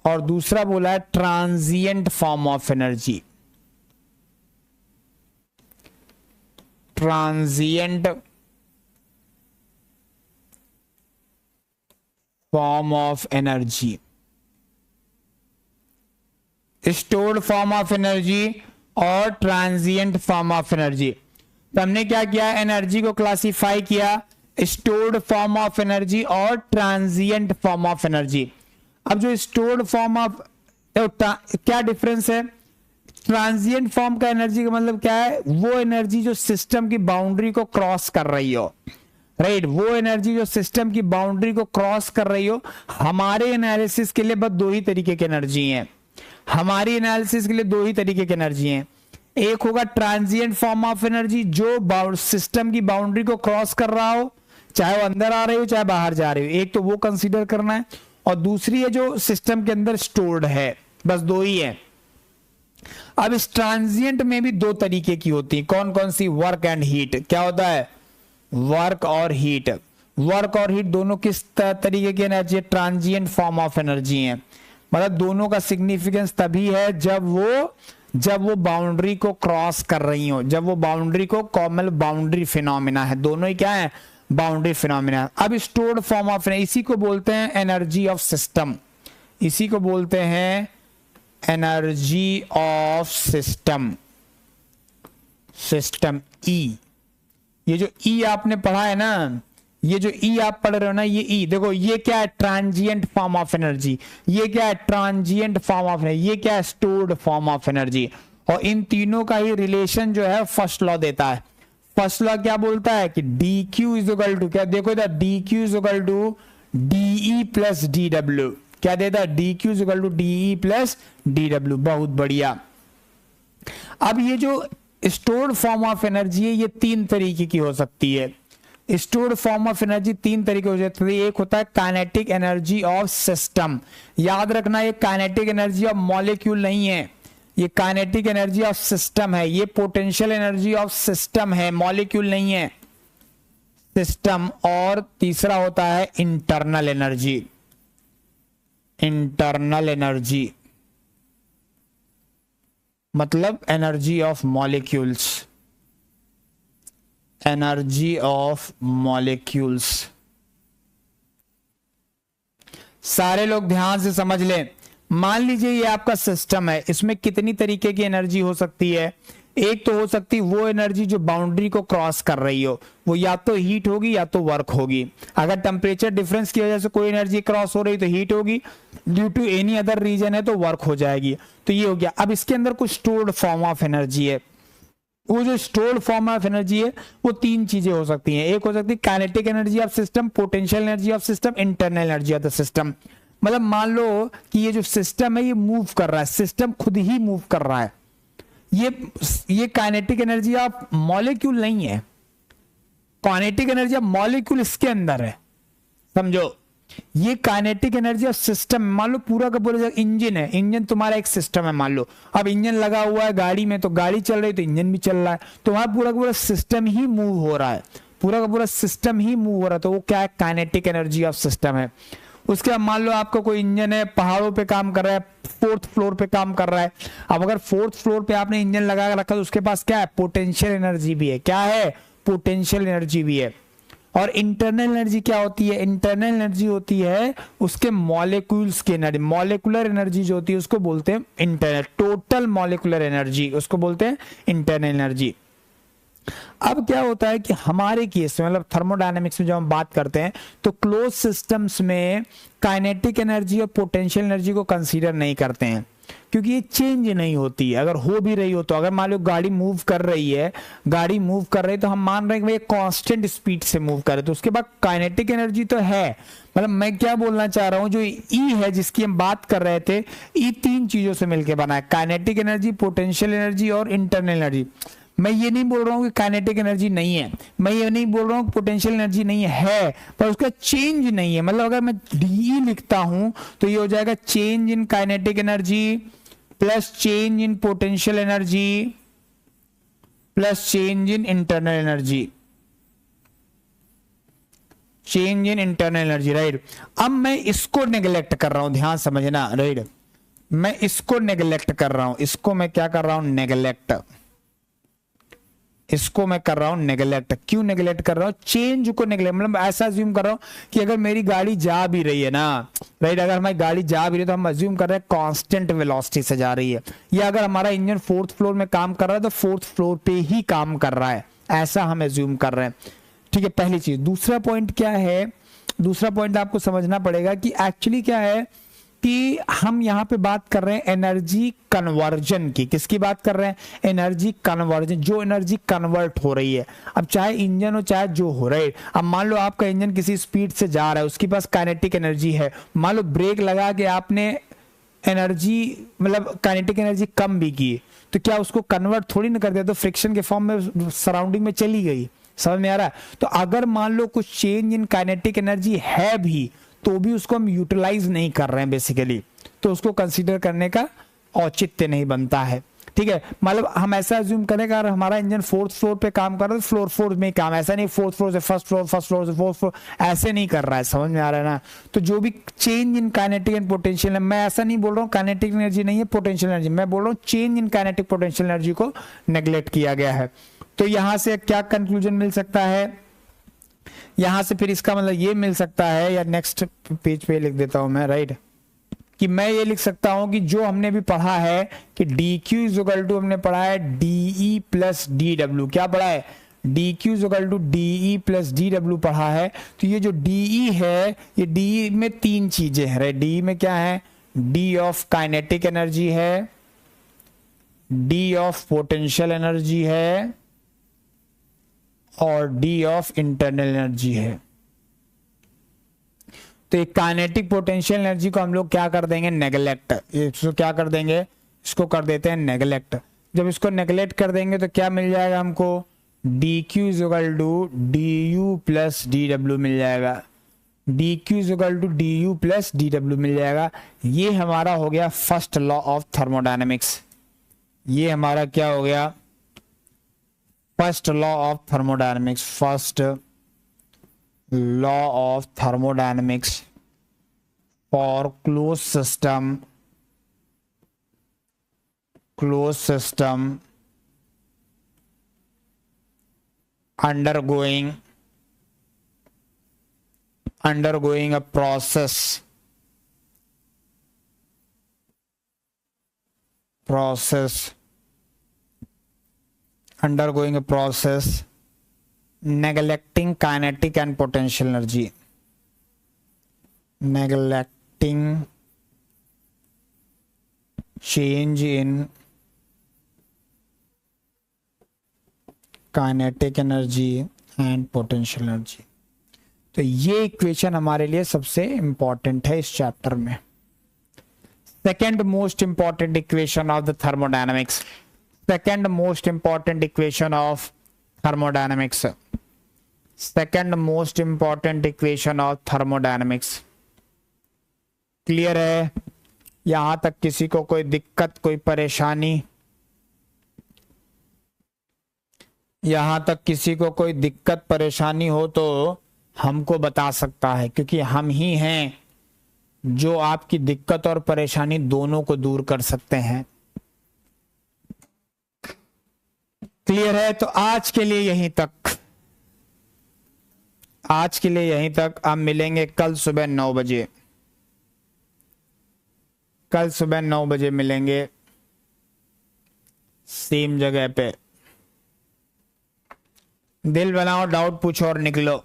और दूसरा बोला है transient form of energy, transient form of energy, stored form of energy और ट्रांजिएंट फॉर्म ऑफ एनर्जी। तो हमने क्या किया, एनर्जी को क्लासिफाई किया स्टोर्ड फॉर्म ऑफ एनर्जी और ट्रांजिएंट फॉर्म ऑफ एनर्जी। अब जो स्टोर्ड फॉर्म ऑफ, क्या डिफरेंस है, ट्रांजिएंट फॉर्म का एनर्जी का मतलब क्या है, वो एनर्जी जो सिस्टम की बाउंड्री को क्रॉस कर रही हो, राइट, वो एनर्जी जो सिस्टम की बाउंड्री को क्रॉस कर रही हो। हमारे एनालिसिस के लिए बस दो ही तरीके की एनर्जी हैं, हमारी एनालिसिस के लिए दो ही तरीके की एनर्जी हैं। एक होगा ट्रांजिएंट फॉर्म ऑफ एनर्जी जो सिस्टम की बाउंड्री को क्रॉस कर रहा हो, चाहे वो अंदर आ रही हो चाहे बाहर जा रही हो, एक तो वो कंसीडर करना है। और दूसरी है जो सिस्टम के अंदर स्टोर्ड है, बस दो ही है। अब इस ट्रांजिएंट में भी दो तरीके की होती है, कौन कौन सी, वर्क एंड हीट। क्या होता है, वर्क और हीट। वर्क और हीट दोनों किस तरीके की एनर्जी है, ट्रांजिएंट फॉर्म ऑफ एनर्जी है। मतलब दोनों का सिग्निफिकेंस तभी है जब वो बाउंड्री को क्रॉस कर रही हो, जब वो बाउंड्री को कॉमन बाउंड्री फिनोमिना है, दोनों ही क्या है, बाउंड्री फिनोमिना। अब स्टोर्ड फॉर्म ऑफ, इसी को बोलते हैं एनर्जी ऑफ सिस्टम, इसी को बोलते हैं एनर्जी ऑफ सिस्टम, सिस्टम ई। ये जो ई आपने पढ़ा है ना, ये जो ई आप पढ़ रहे हो ना, ये ई देखो, ये क्या है, ट्रांजिएंट फॉर्म ऑफ एनर्जी। ये क्या है, ट्रांजिएंट फॉर्म ऑफ एनर्जी। ये क्या है, स्टोर्ड फॉर्म ऑफ एनर्जी। और इन तीनों का ही रिलेशन जो है फर्स्ट लॉ देता है। फर्स्ट लॉ क्या बोलता है कि D Q is equal to, क्या देखो इधर, D Q is equal to D E plus D W. क्या देता है, D Q is equal to D E plus D W. बहुत बढ़िया। अब ये जो स्टोर्ड फॉर्म ऑफ एनर्जी है ये तीन तरीके की हो सकती है। स्टोर्ड फॉर्म ऑफ एनर्जी तीन तरीके हो जाते हैं। एक होता है काइनेटिक एनर्जी ऑफ सिस्टम, याद रखना ये काइनेटिक एनर्जी ऑफ मॉलिक्यूल नहीं है, ये काइनेटिक एनर्जी ऑफ सिस्टम है, ये पोटेंशियल एनर्जी ऑफ सिस्टम है, मॉलिक्यूल नहीं है, सिस्टम। और तीसरा होता है इंटरनल एनर्जी, इंटरनल एनर्जी मतलब energy of molecules, energy of molecules. सारे लोग ध्यान से समझ लें। मान लीजिए ये आपका सिस्टम है, इसमें कितनी तरीके की एनर्जी हो सकती है। एक तो हो सकती है वो एनर्जी जो बाउंड्री को क्रॉस कर रही हो, वो या तो हीट होगी या तो वर्क होगी। अगर टेम्परेचर डिफरेंस की वजह से कोई एनर्जी क्रॉस हो रही तो हीट होगी, due to any other reason है तो वर्क हो जाएगी। तो ये हो गया। अब इसके अंदर कुछ स्टोर्ड फॉर्म ऑफ एनर्जी है। वो जो स्टोर्ड फॉर्म ऑफ एनर्जी है वो तीन चीजें हो सकती हैं। एक हो सकती है kinetic energy of system, potential energy of system, internal energy of the system. मतलब मान लो कि ये जो सिस्टम है ये मूव कर रहा है, सिस्टम खुद ही मूव कर रहा है। ये काइनेटिक एनर्जी ऑफ मॉलिक्यूल नहीं है, काइनेटिक एनर्जी ऑफ मॉलिक्यूल इसके अंदर है, समझो। ये काइनेटिक एनर्जी ऑफ सिस्टम, मान लो पूरा का पूरा इंजन है, इंजन तुम्हारा एक सिस्टम है मान लो। अब इंजन लगा हुआ है गाड़ी में, तो गाड़ी चल रही है तो इंजन भी चल रहा है, तुम्हारा पूरा का पूरा सिस्टम ही मूव हो रहा है, पूरा का पूरा सिस्टम ही मूव हो रहा है। तो वो क्या है, काइनेटिक एनर्जी ऑफ सिस्टम है। उसके बाद मान लो आपका कोई इंजन है, पहाड़ों पे काम कर रहा है, 4th फ्लोर पे काम कर रहा है। अब अगर 4th फ्लोर पे आपने इंजन लगा रखा तो उसके पास क्या है, पोटेंशियल एनर्जी भी है। क्या है, पोटेंशियल एनर्जी भी है। और इंटरनल एनर्जी क्या होती है, इंटरनल एनर्जी होती है उसके मॉलिक्यूल्स की एनर्जी, मॉलिक्यूलर एनर्जी जो होती है उसको बोलते हैं इंटरनल, टोटल मॉलिक्यूलर एनर्जी उसको बोलते हैं इंटरनल एनर्जी। अब क्या होता है कि हमारे केस में, मतलब थर्मोडायनेमिक्स में जब हम बात करते हैं तो क्लोज सिस्टम्स में काइनेटिक एनर्जी और पोटेंशियल एनर्जी को कंसीडर नहीं करते हैं, क्योंकि ये चेंज नहीं होती है। अगर हो भी रही हो तो, अगर मान लो गाड़ी मूव कर रही है, गाड़ी मूव कर रही है तो हम मान रहे हैं कि भाई कांस्टेंट स्पीड से मूव करे, तो उसके बाद काइनेटिक एनर्जी तो है। मतलब मैं क्या बोलना चाह रहा हूं, जो ई है जिसकी हम बात कर रहे थे, ई तीन चीजों से मिलकर बना है, काइनेटिक एनर्जी, पोटेंशियल एनर्जी और इंटरनल एनर्जी। मैं ये नहीं बोल रहा हूं कि काइनेटिक एनर्जी नहीं है, मैं ये नहीं बोल रहा हूं कि पोटेंशियल एनर्जी नहीं है, पर उसका चेंज नहीं है। मतलब अगर मैं डी लिखता हूं तो ये हो जाएगा change in kinetic energy plus change in potential energy plus change in internal energy, change in internal energy, right. अब मैं इसको नेग्लेक्ट कर रहा हूं, ध्यान समझना, राइट। मैं इसको नेग्लेक्ट कर रहा हूं, इसको मैं क्या कर रहा हूं, नेग्लेक्ट, इसको मैं कर रहा हूं नेग्लेक्ट। क्यों नेग्लेक्ट कर रहा हूं, चेंज को नेग्लेक्ट, मतलब ऐसा अज्यूम कर रहा हूं कि अगर मेरी गाड़ी जा भी रही है ना, राइट, अगर हमारी गाड़ी जा भी रही है तो हम अज्यूम कर रहे हैं कांस्टेंट वेलोसिटी से जा रही है। या अगर हमारा इंजन 4th फ्लोर में काम कर रहा है तो 4th फ्लोर पे ही काम कर रहा है, ऐसा हम अज्यूम कर रहे हैं। ठीक है, पहली चीज। दूसरा पॉइंट क्या है, दूसरा पॉइंट आपको समझना पड़ेगा कि एक्चुअली क्या है कि हम यहां पे बात कर रहे हैं एनर्जी कन्वर्जन की। किसकी बात कर रहे हैं, एनर्जी कन्वर्जन, जो एनर्जी कन्वर्ट हो रही है। अब चाहे इंजन हो चाहे जो हो रहा है, अब मान लो आपका इंजन किसी स्पीड से जा रहा है, उसके पास काइनेटिक एनर्जी है, मान लो ब्रेक लगा के आपने एनर्जी, मतलब काइनेटिक एनर्जी कम भी की, तो क्या उसको कन्वर्ट थोड़ी ना कर दिया, तो फ्रिक्शन के फॉर्म में सराउंडिंग में चली गई। समझ में आ रहा है। तो अगर मान लो कुछ चेंज इन काइनेटिक एनर्जी है भी तो भी उसको हम यूटिलाइज नहीं कर रहे हैं बेसिकली, तो उसको कंसीडर करने का औचित्य नहीं बनता है। ठीक है, मतलब हम ऐसा अज्यूम करें कि अगर हमारा इंजन 4th फ्लोर पे काम कर रहा है तो फ्लोर 4 में काम, ऐसा नहीं 4th फ्लोर से 1st फ्लोर, 1st फ्लोर से 4th फ्लोर, ऐसे नहीं कर रहा है। समझ में आ रहा है ना। तो जो भी change in kinetic and potential है, मैं ऐसा नहीं बोल रहा हूँ काइनेटिक एनर्जी नहीं है, पोटेंशियल एनर्जी, मैं बोल रहा हूँ change in kinetic potential energy को नेग्लेक्ट किया गया है। तो यहां से क्या कंक्लूजन मिल सकता है, यहां से फिर इसका मतलब ये मिल सकता है, या नेक्स्ट पेज पे लिख देता हूं मैं, राइट, कि मैं ये लिख सकता हूं कि जो हमने भी पढ़ा है कि dq इज इक्वल टू, हमने पढ़ा है de प्लस dw, क्या पढ़ा है, dq is equal to de plus dw पढ़ा है। तो ये जो de है, ये de में तीन चीजें हैं, राइट। de में क्या है, d ऑफ काइनेटिक एनर्जी है, d ऑफ पोटेंशियल एनर्जी है और d ऑफ इंटरनल एनर्जी है। तो एक काइनेटिक पोटेंशियल एनर्जी को हम लोग क्या कर देंगे, नेग्लेक्ट। इसको क्या कर देंगे, इसको कर देते हैं नेग्लेक्ट। जब इसको नेग्लेक्ट कर देंगे तो क्या मिल जाएगा हमको, d Q is equal to d U plus D W मिल जाएगा, d Q is equal to d U plus D W मिल जाएगा। ये हमारा हो गया फर्स्ट लॉ ऑफ थर्मोडायनेमिक्स। ये हमारा क्या हो गया, first law of thermodynamics, first law of thermodynamics for close system, close system undergoing a process undergoing a process neglecting kinetic and potential energy, neglecting change in kinetic energy and potential energy. तो ये equation हमारे लिए सबसे important है इस chapter में। Second most important equation of the thermodynamics, second most important equation of thermodynamics, second most important equation of thermodynamics. Clear है? यहां तक किसी को कोई दिक्कत, कोई परेशानी? यहां तक किसी को कोई दिक्कत परेशानी हो तो हमको बता सकता है, क्योंकि हम ही हैं जो आपकी दिक्कत और परेशानी दोनों को दूर कर सकते हैं। क्लियर है? तो आज के लिए यहीं तक, आज के लिए यहीं तक। अब मिलेंगे कल सुबह 9 बजे, कल सुबह 9 बजे मिलेंगे सेम जगह पे। दिल बनाओ, डाउट पूछो और निकलो।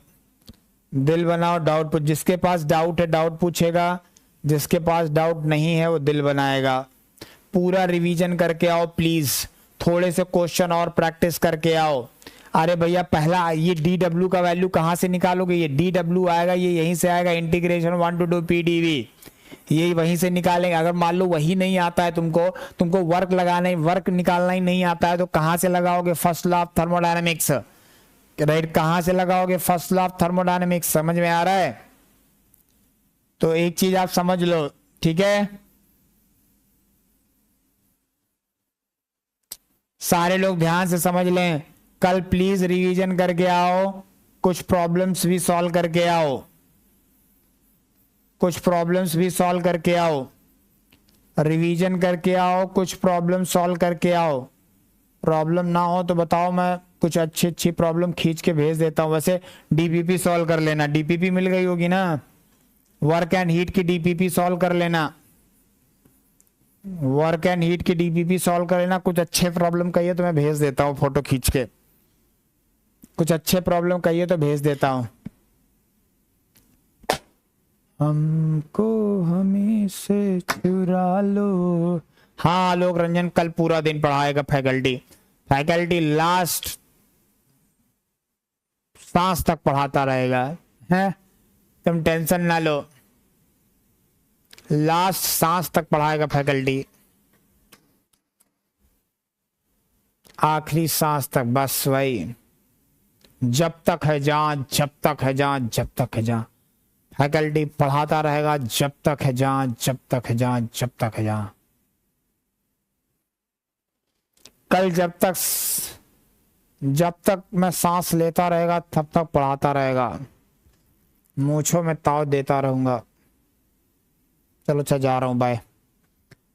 दिल बनाओ, डाउट पूछ, जिसके पास डाउट है डाउट पूछेगा, जिसके पास डाउट नहीं है वो दिल बनाएगा। पूरा रिवीजन करके आओ प्लीज, थोड़े से क्वेश्चन और प्रैक्टिस करके आओ। अरे भैया पहला ये डी डब्ल्यू का वैल्यू कहाँ से निकालोगे? ये डी डब्ल्यू आएगा, ये यहीं से आएगा, इंटीग्रेशन 1 to 2 PdV, ये वहीं से निकालेंगे। अगर मान लो वही नहीं आता है तुमको वर्क लगाना, वर्क निकालना ही नहीं आता है तो कहाँ से लगाओगे first law of thermodynamics? Right, कहां से लगाओगे फर्स्ट लॉ ऑफ थर्मोडायनेमिक्स? समझ में आ रहा है? तो एक चीज आप समझ लो, ठीक है? सारे लोग ध्यान से समझ लें। कल प्लीज रिवीजन करके आओ, कुछ प्रॉब्लम्स भी सॉल्व करके आओ, कुछ प्रॉब्लम्स भी सॉल्व करके आओ, रिवीजन करके आओ, कुछ प्रॉब्लम सॉल्व करके आओ। प्रॉब्लम ना हो तो बताओ, मैं कुछ अच्छी अच्छी प्रॉब्लम खींच के भेज देता हूं। वैसे डीपीपी सॉल्व कर लेना, डीपीपी मिल गई होगी ना, वर्क एंड हीट की डीपीपी सॉल्व कर लेना, वर्क एंड हीट की डीपीपी सॉल्व कर लेना। कुछ अच्छे प्रॉब्लम कहिए तो मैं भेज देता हूं फोटो खींच के, कुछ अच्छे प्रॉब्लम कहिए तो भेज देता हूं। हमको हमें से चुरा लो। हाँ आलोक रंजन कल पूरा दिन पढ़ाएगा फैकल्टी, फैकल्टी लास्ट सांस तक पढ़ाता रहेगा, है? तुम टेंशन ना लो, लास्ट सांस तक पढ़ाएगा फैकल्टी, आखिरी सांस तक। बस वही, जब तक है जान, जब तक है जान, जब तक है जान, फैकल्टी पढ़ाता रहेगा जब तक है जान, जब तक है जान, जब तक है जान। कल जब तक मैं सांस लेता रहेगा तब तक पढ़ाता रहेगा, मूंछों में ताव देता रहूंगा। चलो अच्छा जा रहा हूं, बाय।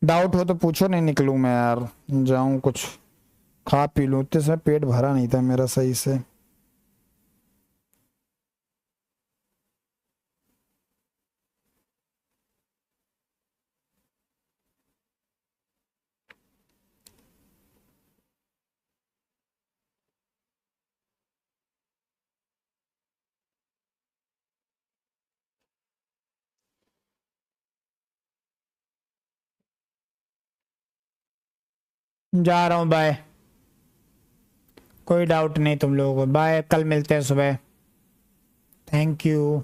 डाउट हो तो पूछो, नहीं निकलूं मैं यार, जाऊं कुछ खा पी लूं। इतने से पेट भरा नहीं था मेरा सही से। जा रहा हूं, बाय। कोई डाउट नहीं तुम लोगों को, बाय। कल मिलते हैं सुबह। Thank you.